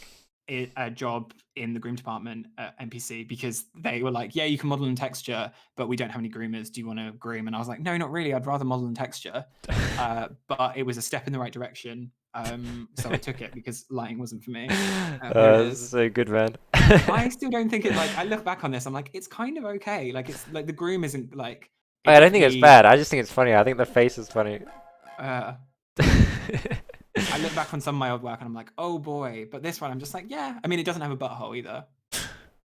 a job in the groom department at NPC, because they were like, yeah, you can model and texture, but we don't have any groomers. Do you want to groom? And I was like, no, not really. I'd rather model and texture. But it was a step in the right direction. So I took it because lighting wasn't for me. Here it is. So good, man. I still don't think it, like, I look back on this, I'm like, it's kind of okay. Like, it's like the groom isn't like, I don't think it's bad. I just think it's funny. I think the face is funny. I look back on some of my old work and I'm like, oh boy. But this one, I'm just like, yeah. I mean, it doesn't have a butthole either. Of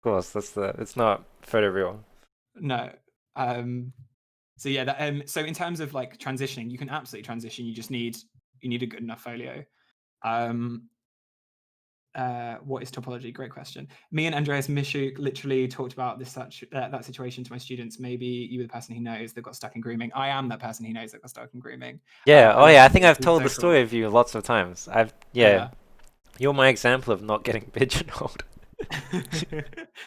course, it's not photo real. No. So yeah, so in terms of like transitioning, you can absolutely transition. You just need a good enough folio. What is topology? Great question. Me and Andreas Mishuk literally talked about that situation to my students. Maybe you were the person who knows they've got stuck in grooming. I am that person who knows that got stuck in grooming. Yeah. I think I've told the story of you lots of times. You're my example of not getting pigeonholed.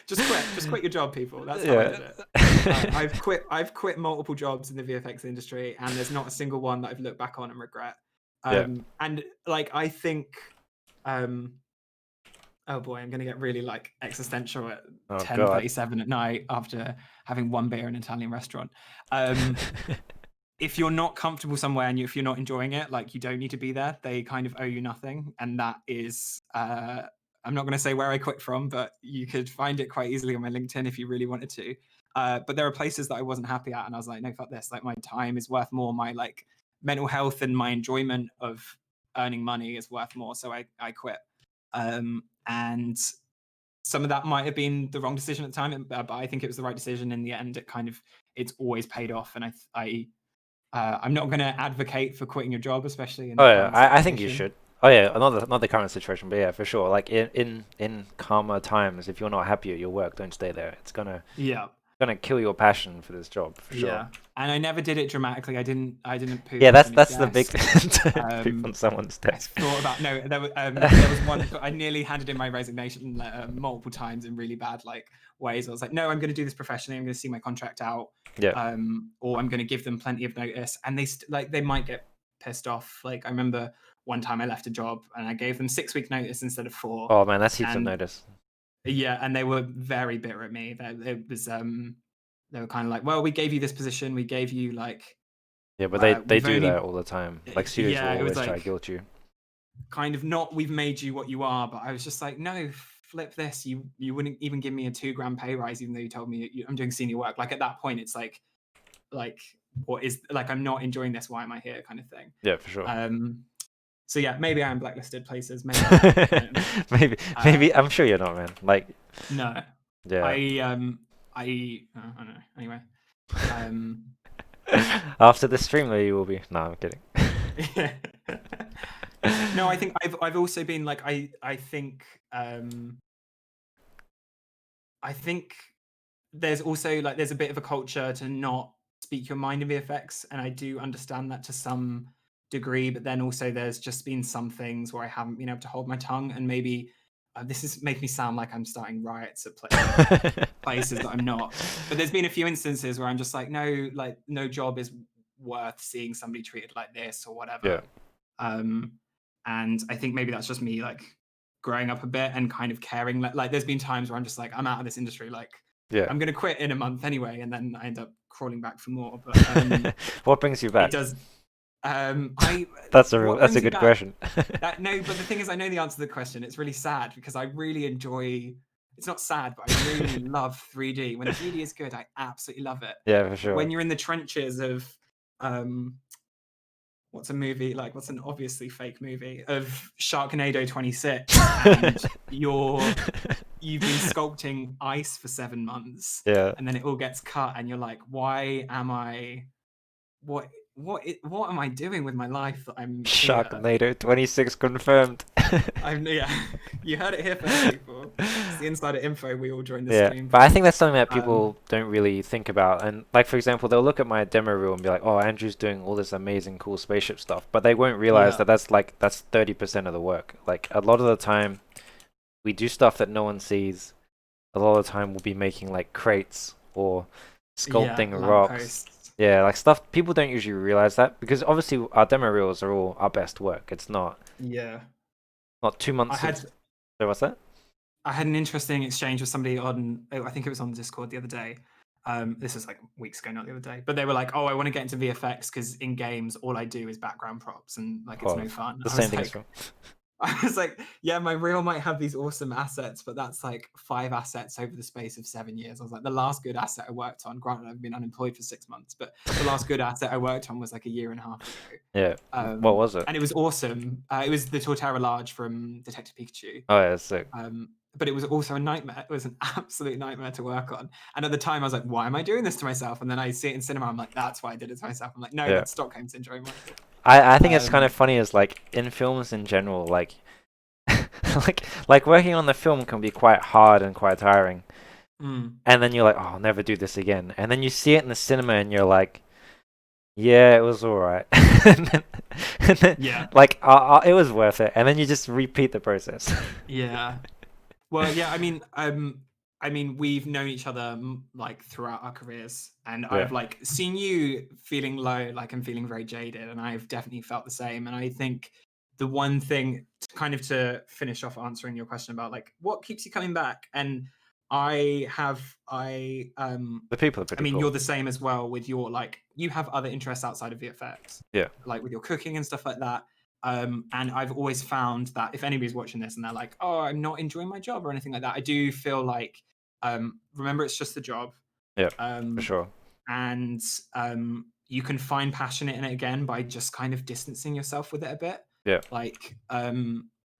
Just quit your job, people. That's how I did it. I've quit multiple jobs in the VFX industry, and there's not a single one that I've looked back on and regret. And like, I think oh boy, I'm gonna get really like existential at 10:37 at night after having one beer in an Italian restaurant. If you're not comfortable somewhere and if you're not enjoying it, like, you don't need to be there. They kind of owe you nothing, and that is I'm not going to say where I quit from, but you could find it quite easily on my LinkedIn if you really wanted to. But there are places that I wasn't happy at, and I was like, no, fuck this. Like, my time is worth more. My like mental health and my enjoyment of earning money is worth more. So I quit. And some of that might have been the wrong decision at the time, but I think it was the right decision in the end. It's always paid off, and I'm not going to advocate for quitting your job, especially in the current situation. I think you should. Oh yeah, not the current situation, but yeah, for sure. Like in calmer times, if you're not happy at your work, don't stay there. It's gonna gonna kill your passion for this job for sure. Yeah, and I never did it dramatically. I didn't poop Yeah, on that's somebody's that's the big desk. thing to poop on Um, someone's I desk. thought about no. There was one. I nearly handed in my resignation letter multiple times in really bad ways. I was like, no, I'm going to do this professionally. I'm going to see my contract out, Yeah. or I'm going to give them plenty of notice. And they might get pissed off. Like I remember one time I left a job and I gave them 6 week notice instead of 4. Oh man, that's heaps of And notice. yeah, and they were very bitter at me. It was they were kind of like, well, we gave you this position. We gave you Yeah, but they we've do that only all the time. Like studios will yeah, it was always try to like guilt you. kind of not we've made you what you are, but I was just like, no, flip this. You wouldn't even give me a 2 grand pay rise, even though you told me I'm doing senior work. Like at that point, it's like what is like I'm not enjoying this. Why am I here? Kind of thing. Yeah, for sure. So yeah, maybe I am blacklisted places. Maybe I'm not. I don't know. Maybe I'm sure you're not, man. Like, No, yeah. I don't know. Anyway, After the stream, though, you will be. No, I'm kidding. yeah. No, I think I've also been like I think there's also there's a bit of a culture to not speak your mind in VFX, and I do understand that to some degree. But then also there's just been some things where I haven't been able to hold my tongue, and maybe this is making me sound like I'm starting riots at places that I'm not. But there's been a few instances where I'm just like, no, no job is worth seeing somebody treated like this or Yeah. whatever. Um, and I think maybe that's just me growing up a bit and kind of caring. There's been times where I'm just like, I'm out of this industry. Yeah. I'm gonna quit in a month anyway, and then I end up crawling back for more. But What brings you it back? does. That's What a brings me good back? question. No, but the thing is, I know the answer to the question. It's really sad because I really enjoy. It's not sad, but I really love 3D. When 3D is good, I absolutely love it. Yeah, for But sure. when you're in the trenches of what's a movie what's an obviously fake movie of Sharknado 26 and you've been sculpting ice for 7 months Yeah. and then it all gets cut and you're like, why am I what what am I doing with my life that I'm here? Sharknado 26 confirmed. Yeah, you heard it here first, people. It's the insider info we all joined the Yeah, stream but I for. think that's something that Um, people don't really think about. And like for example, they'll look at my demo reel and be like, "Oh, Andrew's doing all this amazing, cool spaceship stuff," but they won't realize yeah, that that's 30% of the work. Like a lot of the time, we do stuff that no one sees. A lot of the time, we'll be making like crates or yeah, sculpting rocks. lampposts. Yeah, like stuff people don't usually realize that because obviously our demo reels are all our best work. It's Yeah, not two I months of. had So what's that? I had an interesting exchange with somebody on, I think it was on Discord the other day. This was like weeks ago, not the other day. But they were like, "Oh, I want to get into VFX because in games, all I do is background props and it's Oh, no fun." the same thing as well. I was like, "Yeah, my reel might have these awesome assets, but that's like 5 assets over the space of 7 years." I was like, "The last good asset I worked on, granted, I've been unemployed for 6 months, but the last good asset I worked on was like a year and a half ago." Yeah. What was it? And it was awesome. It was the Torterra Large from Detective Pikachu. Oh yeah, sick. But it was also a nightmare. It was an absolute nightmare to work on. And at the time, I was like, "Why am I doing this to myself?" And then I see it in cinema. I'm like, "That's why I did it to myself." I'm like, "No, Yeah. that's Stockholm syndrome, Michael." I think it's kind of Um, funny is like in films in general, like like working on the film can be quite hard and quite tiring. mm, And then you're like, oh, I'll never do this again. And then you see it in the cinema and you're like, yeah, it was alright. And then, yeah, like, it was worth it. And then you just repeat the process. yeah. Well, yeah. I mean, we've known each other throughout our careers, and Yeah. I've seen you feeling low, and feeling very jaded, and I've definitely felt the same. And I think the one thing, to finish off answering your question about what keeps you coming back, and I have, The people are I pretty mean, cool. you're the same as well with your you have other interests outside of VFX, Yeah. with your cooking and stuff like that. And I've always found that if anybody's watching this and they're like, "Oh, I'm not enjoying my job" or anything like that, I do feel like remember it's just the job. Yeah, for Um, sure. and you can find passion in it again by just kind of distancing yourself with it a bit. Yeah. Like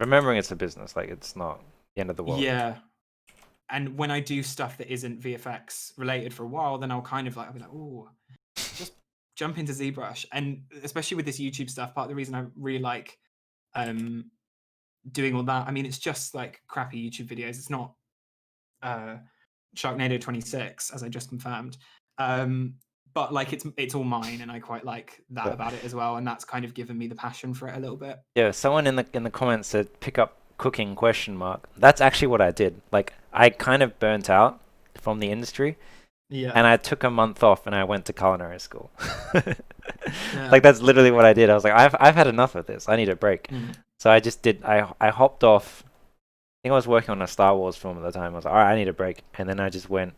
Remembering it's a business, like, it's not the end of the world. yeah. And when I do stuff that isn't VFX related for a while, then I'll kind of I'll be like, "Oh, just jump into ZBrush." And especially with this YouTube stuff, part of the reason I really like um, doing all that, I mean, it's just crappy YouTube videos. It's not. Sharknado 26, as I just confirmed. But like it's all mine, and I quite like that Yeah. about it as well, and that's kind of given me the passion for it a little bit. Yeah, someone in the comments said pick up cooking question mark. That's actually what I did. Like I kind of burnt out from the industry Yeah, and I took a month off and I went to culinary school. yeah. Like that's literally what I did. I was like I've had enough of this. I need a break. Mm. So I just did I hopped off. I think I was working on a Star Wars film at the time. I was like, all right, I need a break. And then I just went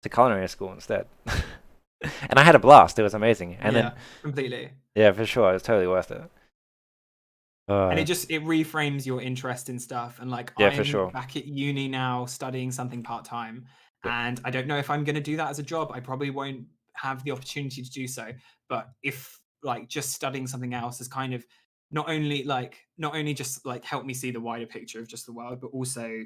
to culinary school instead. And I had a blast. It was amazing. And then Yeah, completely. yeah, for sure, it was totally worth it. And Uh it reframes your interest in stuff, and like yeah, for I'm sure. back at uni now studying something part-time, Yep. and I don't know if I'm going to do that as a job. I probably won't have the opportunity to do so, but if like just studying something else is kind of not only just like help me see the wider picture of just the world, but also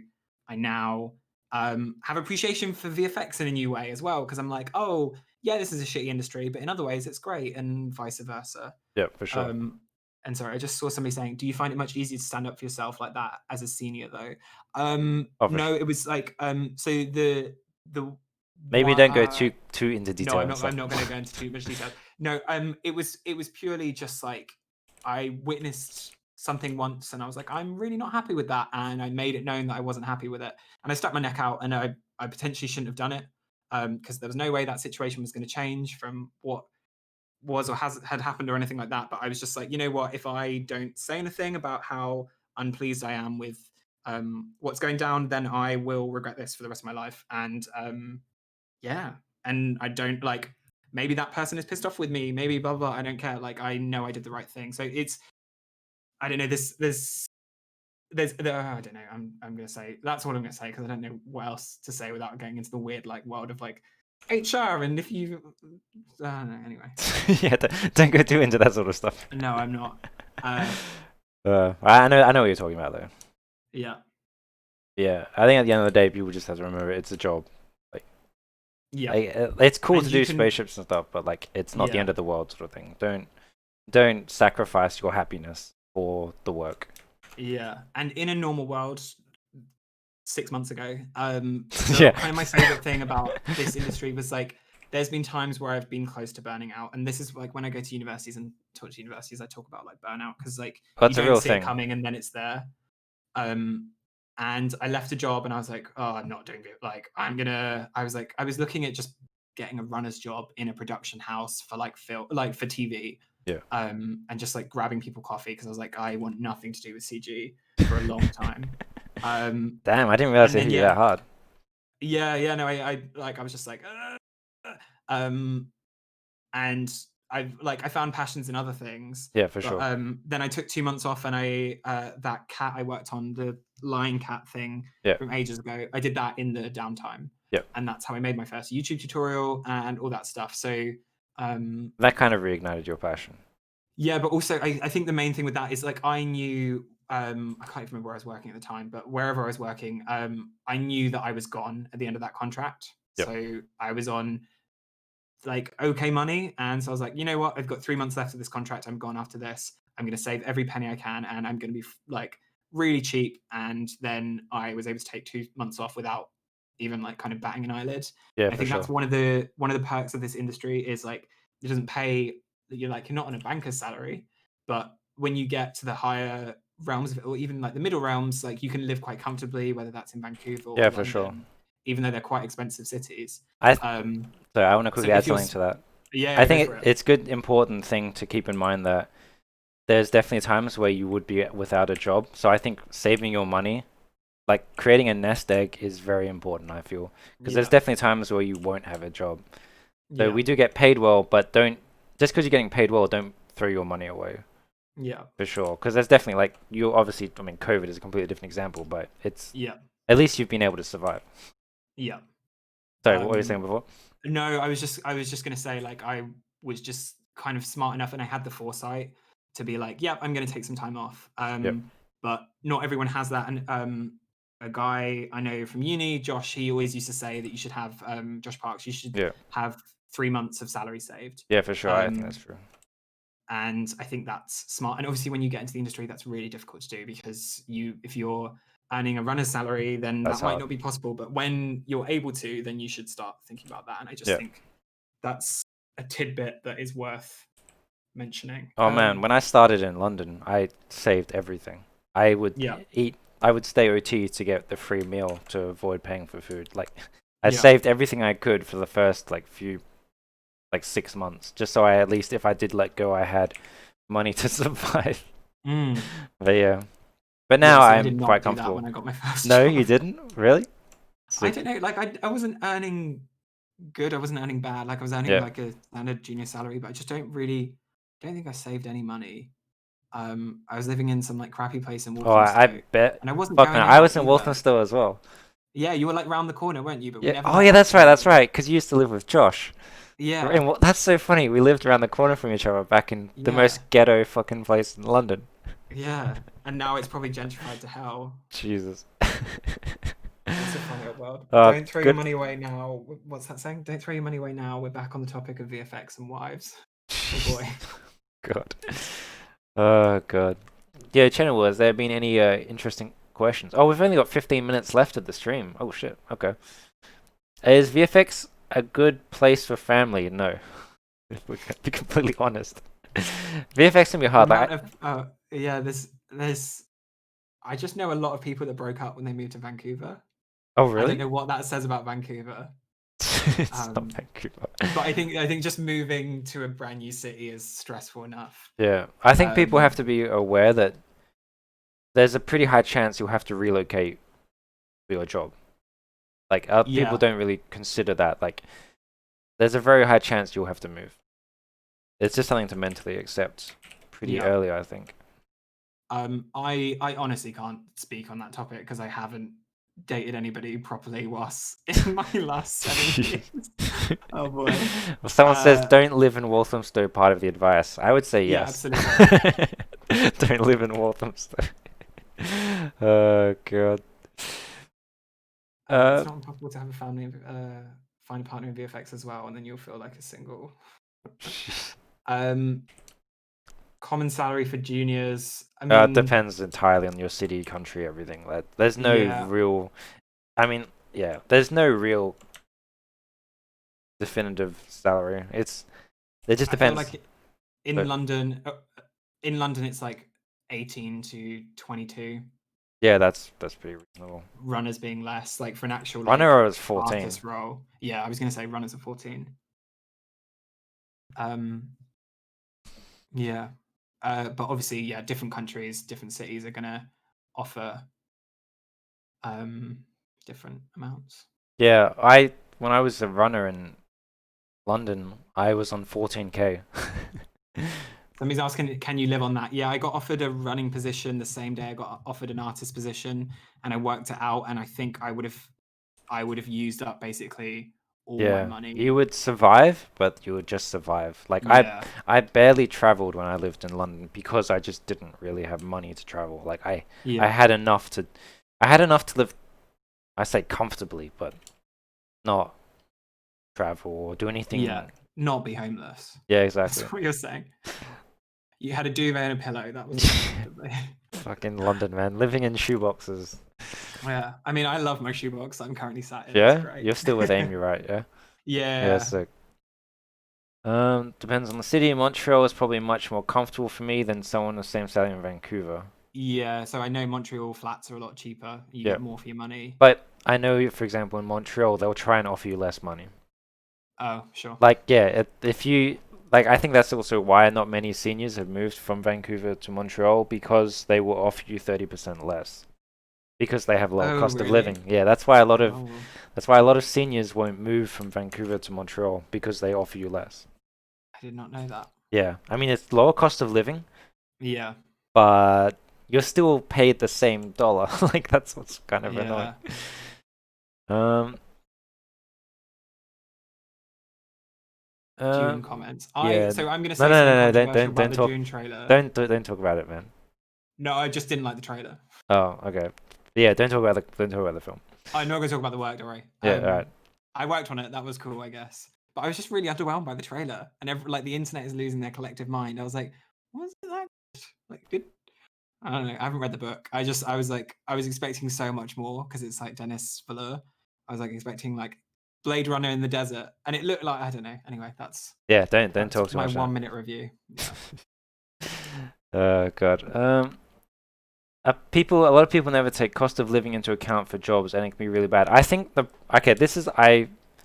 I now have appreciation for VFX in a new way as well, because I'm like, oh yeah, this is a shitty industry, but in other ways it's great, and vice versa. Yep, for sure. um and sorry, I just saw somebody saying, "Do you find it much easier to stand up for yourself like that as a senior, though?" Oh, for No, sure. it was like, so the Maybe one, don't go too into no, detail and stuff. I'm not going to go into too much detail. No, it was purely just like I witnessed something once, and I was like, I'm really not happy with that, and I made it known that I wasn't happy with it, and I stuck my neck out, and I potentially shouldn't have done it, because there was no way that situation was going to change from what was or had happened or anything like that. But I was just like, you know what? If I don't say anything about how unpleased I am with what's going down, then I will regret this for the rest of my life. And yeah, and I don't like. Maybe that person is pissed off with me. Maybe blah blah. I don't care. Like I know I did the right thing. So it's I don't know. I don't know. I'm gonna say that's what I'm gonna say because I don't know what else to say without going into the weird like world of like HR. And if you, I don't know. Anyway. Yeah, don't go too into that sort of stuff. No, I'm not. Uh, I know what you're talking about though. yeah, Yeah, I think at the end of the day, people just have to remember it's a job. Like, yeah, it's cool and to you do can, spaceships and stuff, but like, it's not the yeah, end of the world, sort of thing. Don't sacrifice your happiness for the work. yeah. And in a normal world, 6 months ago, Yeah. kind of my favorite thing about this industry was like, there's been times where I've been close to burning out, and this is like when I go to universities and talk to universities, I talk about like burnout because like you That's a don't real see it thing. coming, and then it's there. Um, and I left a job, and I was like, oh, I'm not doing it. Like, I was like, I was looking at just getting a runner's job in a production house for like film, like for TV, Yeah. and just like grabbing people coffee because I was like, I want nothing to do with CG for a long time. Damn, I didn't realize And it then hit you that yeah, hard. yeah, no, I like, I was just like, um, and I found passions in other things, Yeah, for but sure. then I took 2 months off, and I that cat I worked on, the lion cat thing Yeah, from ages ago, I did that in the downtime, yeah. and that's how I made my first YouTube tutorial and all that stuff. So That kind of reignited your passion. yeah, but also I think the main thing with that is like I knew, I can't even remember where I was working at the time, but wherever I was working, I knew that I was gone at the end of that contract. Yeah, So I was on like okay money. And so I was like, you know what? I've got 3 months left of this contract. I'm gone after this. I'm going to save every penny I can, and I'm going to be like really cheap. And then I was able to take 2 months off without even like kind of batting an eyelid. yeah, I for think that's sure. one of the perks of this industry is like it doesn't pay. You're not on a banker's salary, but when you get to the higher realms of it, or even like the middle realms, like you can live quite comfortably, whether that's in Vancouver or Yeah, for sure. London, even though they're quite expensive cities. I Um, So I want to so quickly add if you're, something to that. yeah, I go think for it. it's good, important thing to keep in mind that there's definitely times where you would be without a job. So I think saving your money, like creating a nest egg, is very important, I feel. Because there's Yeah, definitely times where you won't have a job. So yeah, we do get paid well, but don't, just because you're getting paid well, don't throw your money away, yeah, for sure. Because there's definitely, like, you obviously, I mean, COVID is a completely different example, but it's, yeah, at least you've been able to survive. yeah. Sorry, what were you saying Um, before? no, I was just gonna say like I was just kind of smart enough, and I had the foresight to be like, yep, I'm gonna take some time off. Yep. But not everyone has that, and a guy I know from uni, Josh, he always used to say that you should have Josh Parks, you should Yeah. have 3 months of salary saved. Yeah, for sure. I think that's Um, true. and I think that's smart. And obviously, when you get into the industry, that's really difficult to do because if you're earning a runner's salary, then That's that might hard. not be possible. But when you're able to, then you should start thinking about that. And I just Yeah. think that's a tidbit that is worth mentioning. Oh man, when I started in London, I saved everything. I would Yeah, I would stay OT to get the free meal to avoid paying for food. Like, I yeah, saved everything I could for the first like 6 months, just so I at least if I did let go, I had money to survive. mm. But yeah, but Yeah. now See, I did I'm not quite do that comfortable. when I got my first No, job. you didn't? Really? I Sick. don't know. Like I wasn't earning good. I wasn't earning bad. Like I was earning Yeah. like a standard junior salary, but I just don't think I saved any money. I was living in some like crappy place in Oh, I Walthamstow, bet. and I wasn't Fuck man, going I out was in either. Walthamstow as well. Yeah, you were like round the corner, weren't you? But we Yeah. never Oh got yeah, out that's right. That's together. right. Because you used to live with Josh. Yeah, And that's so funny. We lived around the corner from each other back in the yeah, most ghetto fucking place in London. yeah. And now it's probably gentrified to hell. Jesus. It's a funny old world. Uh, Don't throw your good. money away now. What's that saying? Don't throw your money away now. We're back on the topic of VFX and wives. Oh boy. God. Oh god. Yeah, channel, has there been any interesting questions? Oh, we've only got 15 minutes left of the stream. Oh shit. Okay. Is VFX a good place for family? No. If we can be completely honest. VFX can be The hard. amount of yeah, there's I just know a lot of people that broke up when they moved to Vancouver. Oh I don't really? know what that says about Vancouver. It's not Um, Vancouver. but I think just moving to a brand new city is stressful enough. Yeah, I think people have Um, to be aware that there's a pretty high chance you'll have to relocate for your job. Like, people yeah, don't really consider that. Like, there's a very high chance you'll have to move. It's just something to mentally accept pretty yeah. early, I think. I honestly can't speak on that topic because I haven't dated anybody properly whilst in my last 7 years. Oh boy. Well, someone says Uh, don't live in Walthamstow, part of the advice. I would say yeah, yes. absolutely. Don't live in Walthamstow. Oh god. It's not impossible to have a family, find a partner in VFX as well, and then you'll feel like a single. Common salary for juniors. I It mean, depends entirely on your city, country, everything. Like, there's no yeah, real. I mean, yeah, there's no real definitive salary. It just I feel depends. like in But London, it's like 18 to 22. yeah, that's pretty reasonable. Runners being less, like for an actual like Runner was 14. artist role. Yeah, I was gonna say runners are 14. Um, yeah, but obviously, yeah, different countries, different cities are gonna offer different amounts. Yeah, when I was a runner in London, I was on 14k. Somebody's asking, can you live on that? Yeah, I got offered a running position the same day I got offered an artist position, and I worked it out, and I think I would have used up basically all my Yeah, money. you would survive, but you would just survive. Like, Yeah, I barely traveled when I lived in London because I just didn't really have money to travel. Like, I yeah, had enough to live, I say comfortably, but not travel or do anything. yeah. Not be homeless. Yeah, That's exactly. what you're saying. You had a duvet and a pillow. That was enough comfortably. Fucking London, man. Living in shoeboxes. Yeah, I mean, I love my shoebox I'm currently sat in. It's Yeah? great. You're still with Amy, right? Yeah? Yeah, Yeah, sick. Depends on the city. Montreal is probably much more comfortable for me than someone the same salary in Vancouver. yeah. So I know Montreal flats are a lot cheaper. You Yeah. get more for your money. But I know, for example, in Montreal, they'll try and offer you less money. Oh, sure. Like, yeah, if you like, I think that's also why not many seniors have moved from Vancouver to Montreal because they will offer you 30% less because they have lower Oh, cost of really? living. Yeah, that's why a lot of Oh, seniors won't move from Vancouver to Montreal because they offer you less. I did not know that. Yeah, I mean it's lower cost of living, Yeah, but you're still paid the same dollar. Like that's what's kind of annoying. yeah. Um, Dune comments. yeah. So I'm gonna No, say no, something no, no. controversial about Don't the talk. Dune trailer. Don't talk about it, man. No, I just didn't like the trailer. Oh, okay. Yeah, don't talk about the film. I'm not gonna talk about the work, don't worry. Yeah, alright. I worked on it. That was cool, I guess. But I was just really underwhelmed by the trailer, and like the internet is losing their collective mind. I was like, "Was it that good?" Like, good. I don't know. I haven't read the book. I was like, I was expecting so much more because it's like Denis Villeneuve. I was like expecting like Blade Runner in the desert, and it looked like, I don't know. Anyway, Yeah, don't that's talk too my much. 1 minute review. Yeah. Oh God. A lot of people never take cost of living into account for jobs, and it can be really bad. I think okay, this is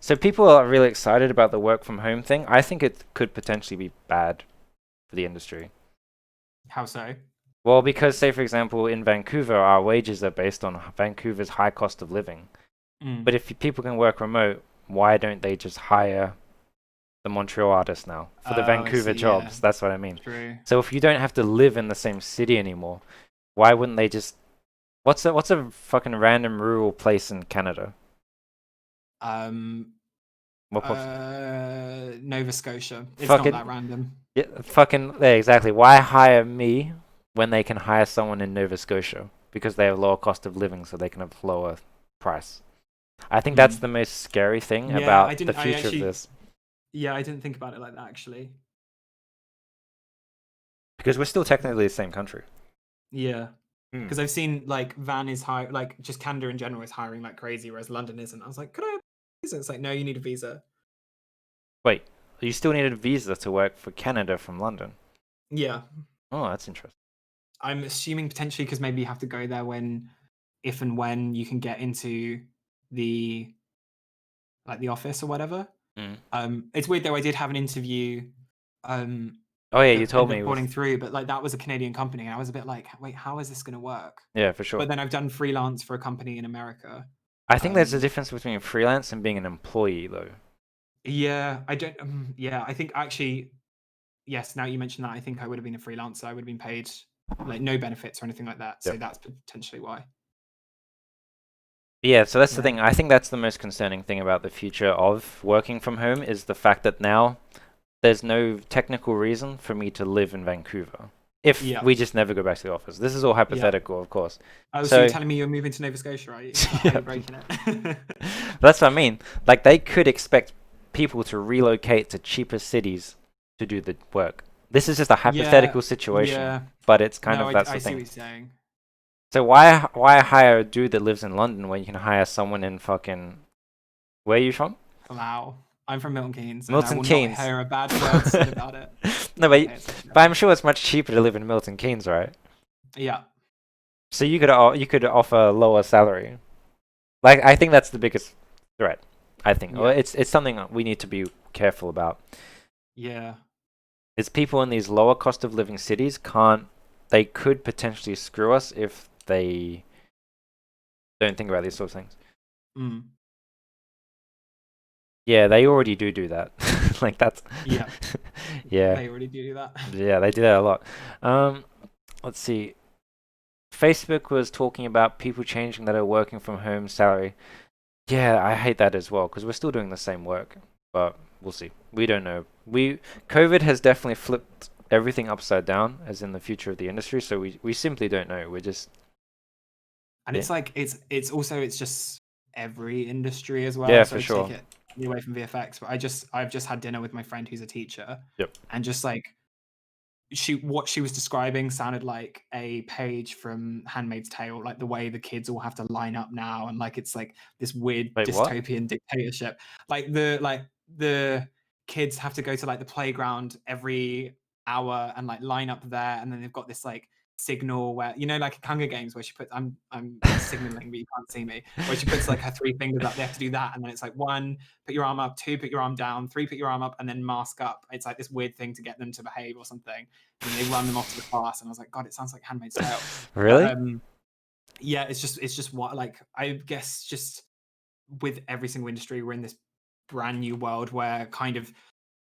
so people are really excited about the work from home thing. I think it could potentially be bad for the industry. How so? Well, because say for example in Vancouver, our wages are based on Vancouver's high cost of living. Mm. But if people can work remote, why don't they just hire the Montreal artists now for the Oh, I Vancouver see. Yeah, jobs? That's what I mean. true. So if you don't have to live in the same city anymore, why wouldn't they just what's a fucking random rural place in Canada? Um, What Nova Scotia. It's not that fucking random. yeah, fucking yeah, exactly. Why hire me when they can hire someone in Nova Scotia because they have lower cost of living, so they can have lower price. I think that's Mm. the most scary thing Yeah, about the I future of actually, this yeah, I didn't think about it like that actually. because we're still technically the same country. Yeah. Hmm. Because I've seen like Van is high, like just Canada in general is hiring like crazy, whereas London isn't. I was like, could I have a visa? It's like, no, you need a visa. Wait, you still needed a visa to work for Canada from London? Yeah. Oh, that's interesting. I'm assuming potentially because maybe you have to go there if and when you can get into the like the office or whatever. Mm. It's weird though. I did have an interview um Oh yeah, you that told ended me up with falling through, but like that was a Canadian company, and I was a bit like, wait, how is this going to work? yeah for sure. But then I've done freelance for a company in America. I think there's a Um, difference between freelance and being an employee though. yeah, I don't. Yeah, I think actually, yes. Now you mentioned that, I think I would have been a freelancer. I would have been paid like no benefits or anything like that. So Yep. that's potentially why. Yeah, so that's the Yeah. thing. I think that's the most concerning thing about the future of working from home is the fact that now there's no technical reason for me to live in Vancouver if Yeah. we just never go back to the office. This is all Yeah. hypothetical, of course. Oh, so you're So, telling me you're moving to Nova Scotia, are you? Is that how yeah, you're breaking it? that's what I mean. Like, they could expect people to relocate to cheaper cities to do the work. This is just a Yeah. hypothetical situation, Yeah. but it's kind No, of that's I the see what thing. you're saying. So why hire a dude that lives in London when you can hire someone in fucking where are you from? Wow. I'm from Milton Keynes, and I Milton will not Keynes. hear a bad word said about it. No, Okay, it's actually but nice. I'm sure it's much cheaper to live in Milton Keynes, right? Yeah. So you could offer a lower salary. Like I think that's the biggest threat. I think well, Yeah. it's something we need to be careful about. Yeah. Is people in these lower cost of living cities can't they could potentially screw us if they don't think about these sort of things. Mm. Yeah, they already do that. Like that's Yeah. yeah. They already do that. Yeah, they do that a lot. Let's see. Facebook was talking about people changing that are working from home salary. Yeah, I hate that as well because we're still doing the same work, but we'll see. We don't know. COVID has definitely flipped everything upside down, as in the future of the industry. So we simply don't know. We're just And yeah, it's like it's also it's just every industry as well. yeah, for Sorry to take sure. it away from VFX, but I've just had dinner with my friend who's a teacher, Yep. and just like what she was describing sounded like a page from Handmaid's Tale, like the way the kids all have to line up now, and like it's like this weird Wait, what? dystopian dictatorship. Like the kids have to go to like the playground every hour and like line up there, and then they've got this like signal where like Hunger Games where she puts I'm signaling but you can't see me, where she puts like her three fingers up. They have to do that, and then it's like one, put your arm up, two, put your arm down, three, put your arm up, and then mask up. It's like this weird thing to get them to behave or something, and then they run them off to the class. And I was like, God, it sounds like Handmaid's Tale. But Really? yeah, it's just what, like, I guess just with every single industry, we're in this brand new world where kind of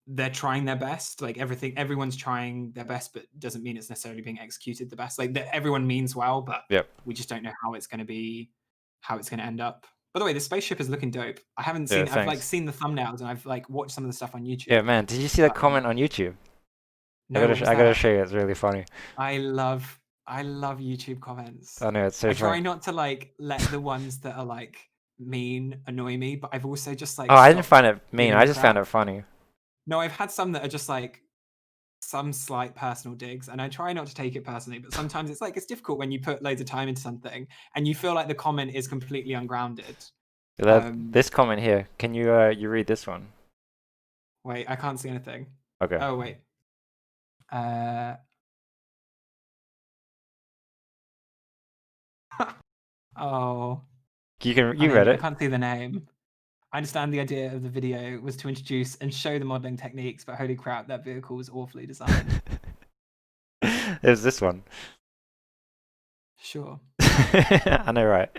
they're trying their best. Like everyone's trying their best, but doesn't mean it's necessarily being executed the best. Like everyone means well, but Yep. we just don't know how it's going to be, how it's going to end up. By the way, the spaceship is looking dope. Yeah, I've like thanks. seen the thumbnails, and I've like watched some of the stuff on Yeah, YouTube. man. Did you see that comment on YouTube? No, what was I gotta that? show you. It's really funny. I love YouTube comments. I know it's so I try funny. not to like let the ones that are like mean annoy me, but I've also just Oh, like I didn't stopped find it mean. giving I a just found crap. it funny. No, I've had some that are just like some slight personal digs, and I try not to take it personally, but sometimes it's like it's difficult when you put loads of time into something and you feel like the comment is completely ungrounded. This comment here, can you you read this one? Wait, I can't see anything. Okay. Oh wait. Oh. You read I it. can't see the name. I understand the idea of the video was to introduce and show the modeling techniques, but holy crap, that vehicle was awfully designed. There's this one. Sure. I know, right?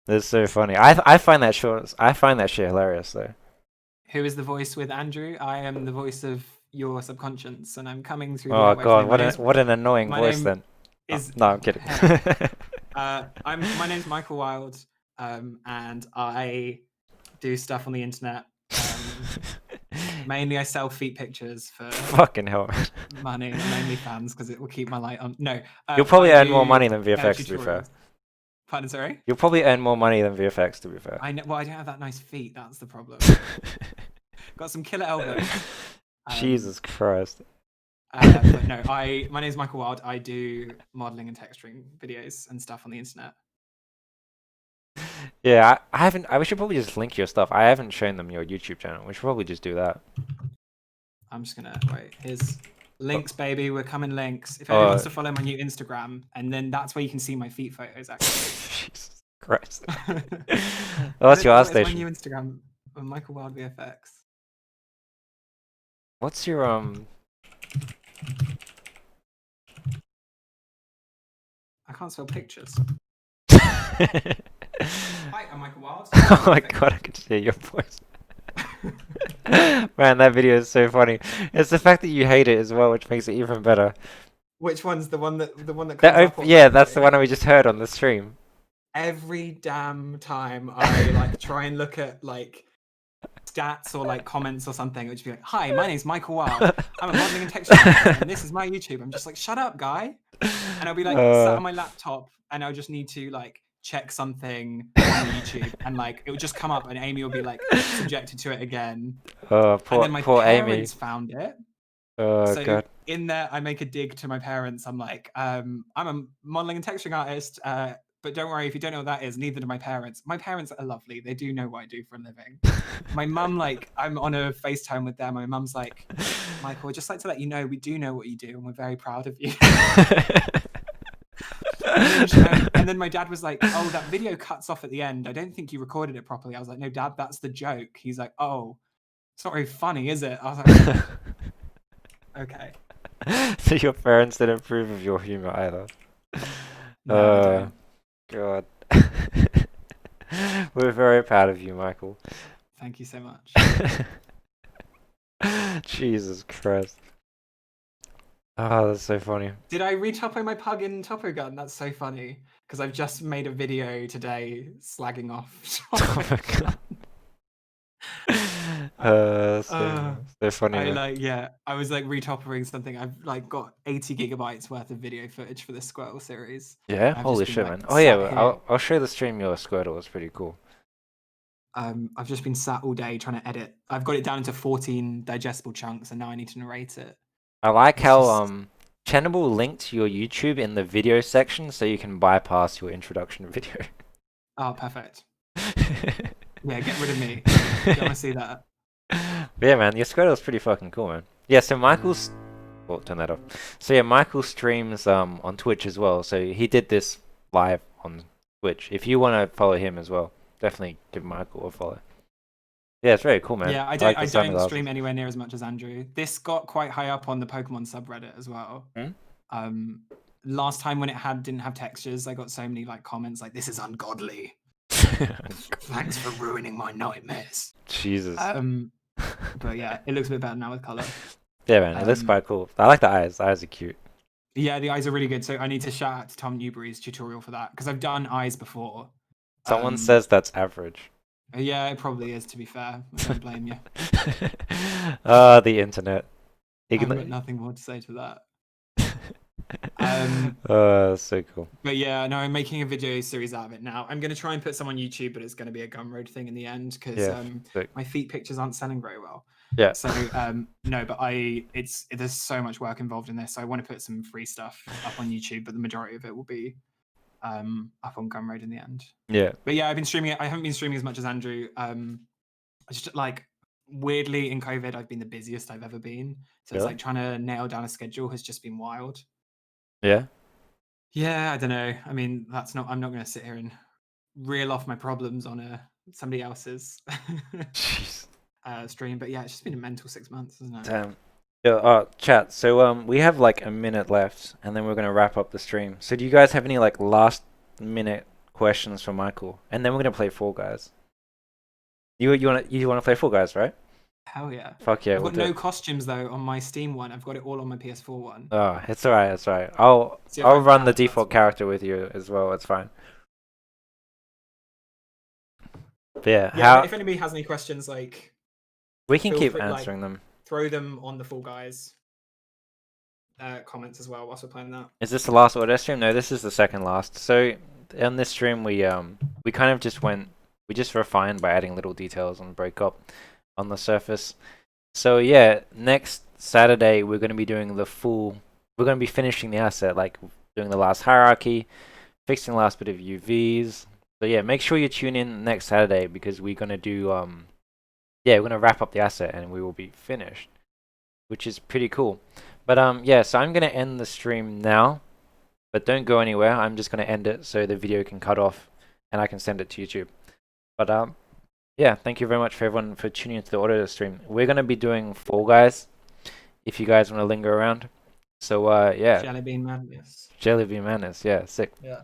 That's so funny. I find that short. I find that shit hilarious though. Who is the voice with Andrew? I am the voice of your subconscious, and I'm coming through the Oh airwaves. god, what an annoying my voice name then. is No, I'm kidding. my name's Michael Wild, and I do stuff on the internet. Mainly I sell feet pictures for Fucking hell. money on OnlyFans because it will keep my light on. No, You'll probably earn more money than VFX to be fair. Pardon, sorry? You'll probably earn more money than VFX to be fair. I know. Well, I don't have that nice feet. That's the problem. Got some killer elbows. Jesus Christ. But no, my name's Michael Wild. I do modeling and texturing videos and stuff on the internet. Yeah, I haven't. We should probably just link your stuff. I haven't shown them your YouTube channel. We should probably just do that. I'm just gonna wait. Here's links, baby. We're coming links. If anyone wants to follow my new Instagram, and then that's where you can see my feet photos. Actually. Jesus Christ. What's your art My station? new Instagram, Michael Wild VFX. What's your I can't spell pictures. Hi, I'm Michael Wild. Oh my god, I could hear your voice. Man, that video is so funny. It's the fact that you hate it as well, which makes it even better. Which one's the one that comes up yeah, that's the one we just heard on the stream. Every damn time I like try and look at like stats or like comments or something, it would just be like, "Hi, my name's Michael Wild. I'm a modeling and texturing, and this is my YouTube." I'm just like, "Shut up, guy!" And I'll be like sat on my laptop, and I'll just need to like check something on YouTube, and like it would just come up, and Amy will be like subjected to it again. Oh, and then my poor parents Amy. found it. Oh So god. in there, I make a dig to my parents. I'm like, I'm a modeling and texturing artist, but don't worry, if you don't know what that is, neither do my parents. My parents are lovely. They do know what I do for a living. My mum, like, I'm on a FaceTime with them. My mum's like, Michael, I'd just like to let you know we do know what you do, and we're very proud of you. And then my dad was like, "Oh, that video cuts off at the end. I don't think you recorded it properly." I was like, "No, Dad, that's the joke." He's like, "Oh, it's not very funny, is it?" I was like, "Okay." So your parents didn't approve of your humor either. No, God. We're very proud of you, Michael. thank you so much. Jesus Christ. Oh, that's so funny. Did I re-topo my pug in Topo Gun? That's so funny. Because I've just made a video today slagging off Topo Gun. So funny. I was like re-toppering something. I've like got 80 gigabytes worth of video footage for this Squirtle series. Yeah, holy shit, man. Oh yeah, I'll show the stream your Squirtle. It's pretty cool. I've just been sat all day trying to edit. I've got it down into 14 digestible chunks, and now I need to narrate it. I like how Chen will link to your YouTube in the video section, so you can bypass your introduction video. Oh, perfect. Yeah, get rid of me. You want to see that? Yeah, man, your Squirtle's pretty fucking cool, man. Yeah, so Michael's... Oh, turn that off. So yeah, Michael streams on Twitch as well. So he did this live on Twitch. If you want to follow him as well, definitely give Michael a follow. Yeah, it's very cool, man. Yeah, I don't stream anywhere near as much as Andrew. This got quite high up on the Pokemon subreddit as well. Last time when it didn't have textures, I got so many like comments like, "This is ungodly. Thanks for ruining my nightmares." Jesus. But yeah, it looks a bit better now with color. Yeah, man, it looks quite cool. I like the eyes. The eyes are cute. Yeah, the eyes are really good. So I need to shout out to Tom Newbury's tutorial for that because I've done eyes before. Someone says that's average. Yeah, it probably is, to be fair. I don't blame you. The internet. I've got nothing more to say to that. So cool. But yeah, no, I'm making a video series out of it now. I'm going to try and put some on YouTube, but it's going to be a Gumroad thing in the end because my feet pictures aren't selling very well. Yeah. So no, but there's so much work involved in this. So I want to put some free stuff up on YouTube, but the majority of it will be up on Gumroad in the end. Yeah. But yeah, I've been streaming it. I haven't been streaming as much as Andrew. I just like weirdly in COVID, I've been the busiest I've ever been. So it's Really? like trying to nail down a schedule has just been wild. Yeah. Yeah, I don't know. I mean, I'm not going to sit here and reel off my problems on somebody else's Jeez. stream. But yeah, it's just been a mental 6 months, isn't it? Damn. Yeah, chat. So we have like a minute left, and then we're gonna wrap up the stream. So do you guys have any like last minute questions for Michael? And then we're gonna play Fall Guys. You wanna play Fall Guys, right? Hell yeah. Fuck yeah, I've we'll got do no it. costumes though on my Steam one. I've got it all on my PS4 one. Oh, it's alright, it's alright. I'll So if I'll I run the crash, that's default why. character with you as well. It's fine. But yeah, Yeah, how if anybody has any questions, like we can feel keep free, like answering them. throw them on the Fall Guys comments as well whilst we're playing that. Is this the last Autodesk stream? No, this is the second last. So on this stream we kind of just we just refined by adding little details on breakup on the surface. So yeah, next Saturday we're going to be doing we're going to be finishing the asset, like doing the last hierarchy, fixing the last bit of UVs. So yeah, make sure you tune in next Saturday because we're going to do yeah, we're going to wrap up the asset and we will be finished, which is pretty cool. But yeah, so I'm going to end the stream now, but don't go anywhere. I'm just going to end it so the video can cut off and I can send it to YouTube. But yeah, thank you very much for everyone for tuning into the Autodesk stream. We're going to be doing Fall Guys if you guys want to linger around. So yeah, Jelly Bean Madness. Jelly Bean Madness, yeah, sick. Yeah.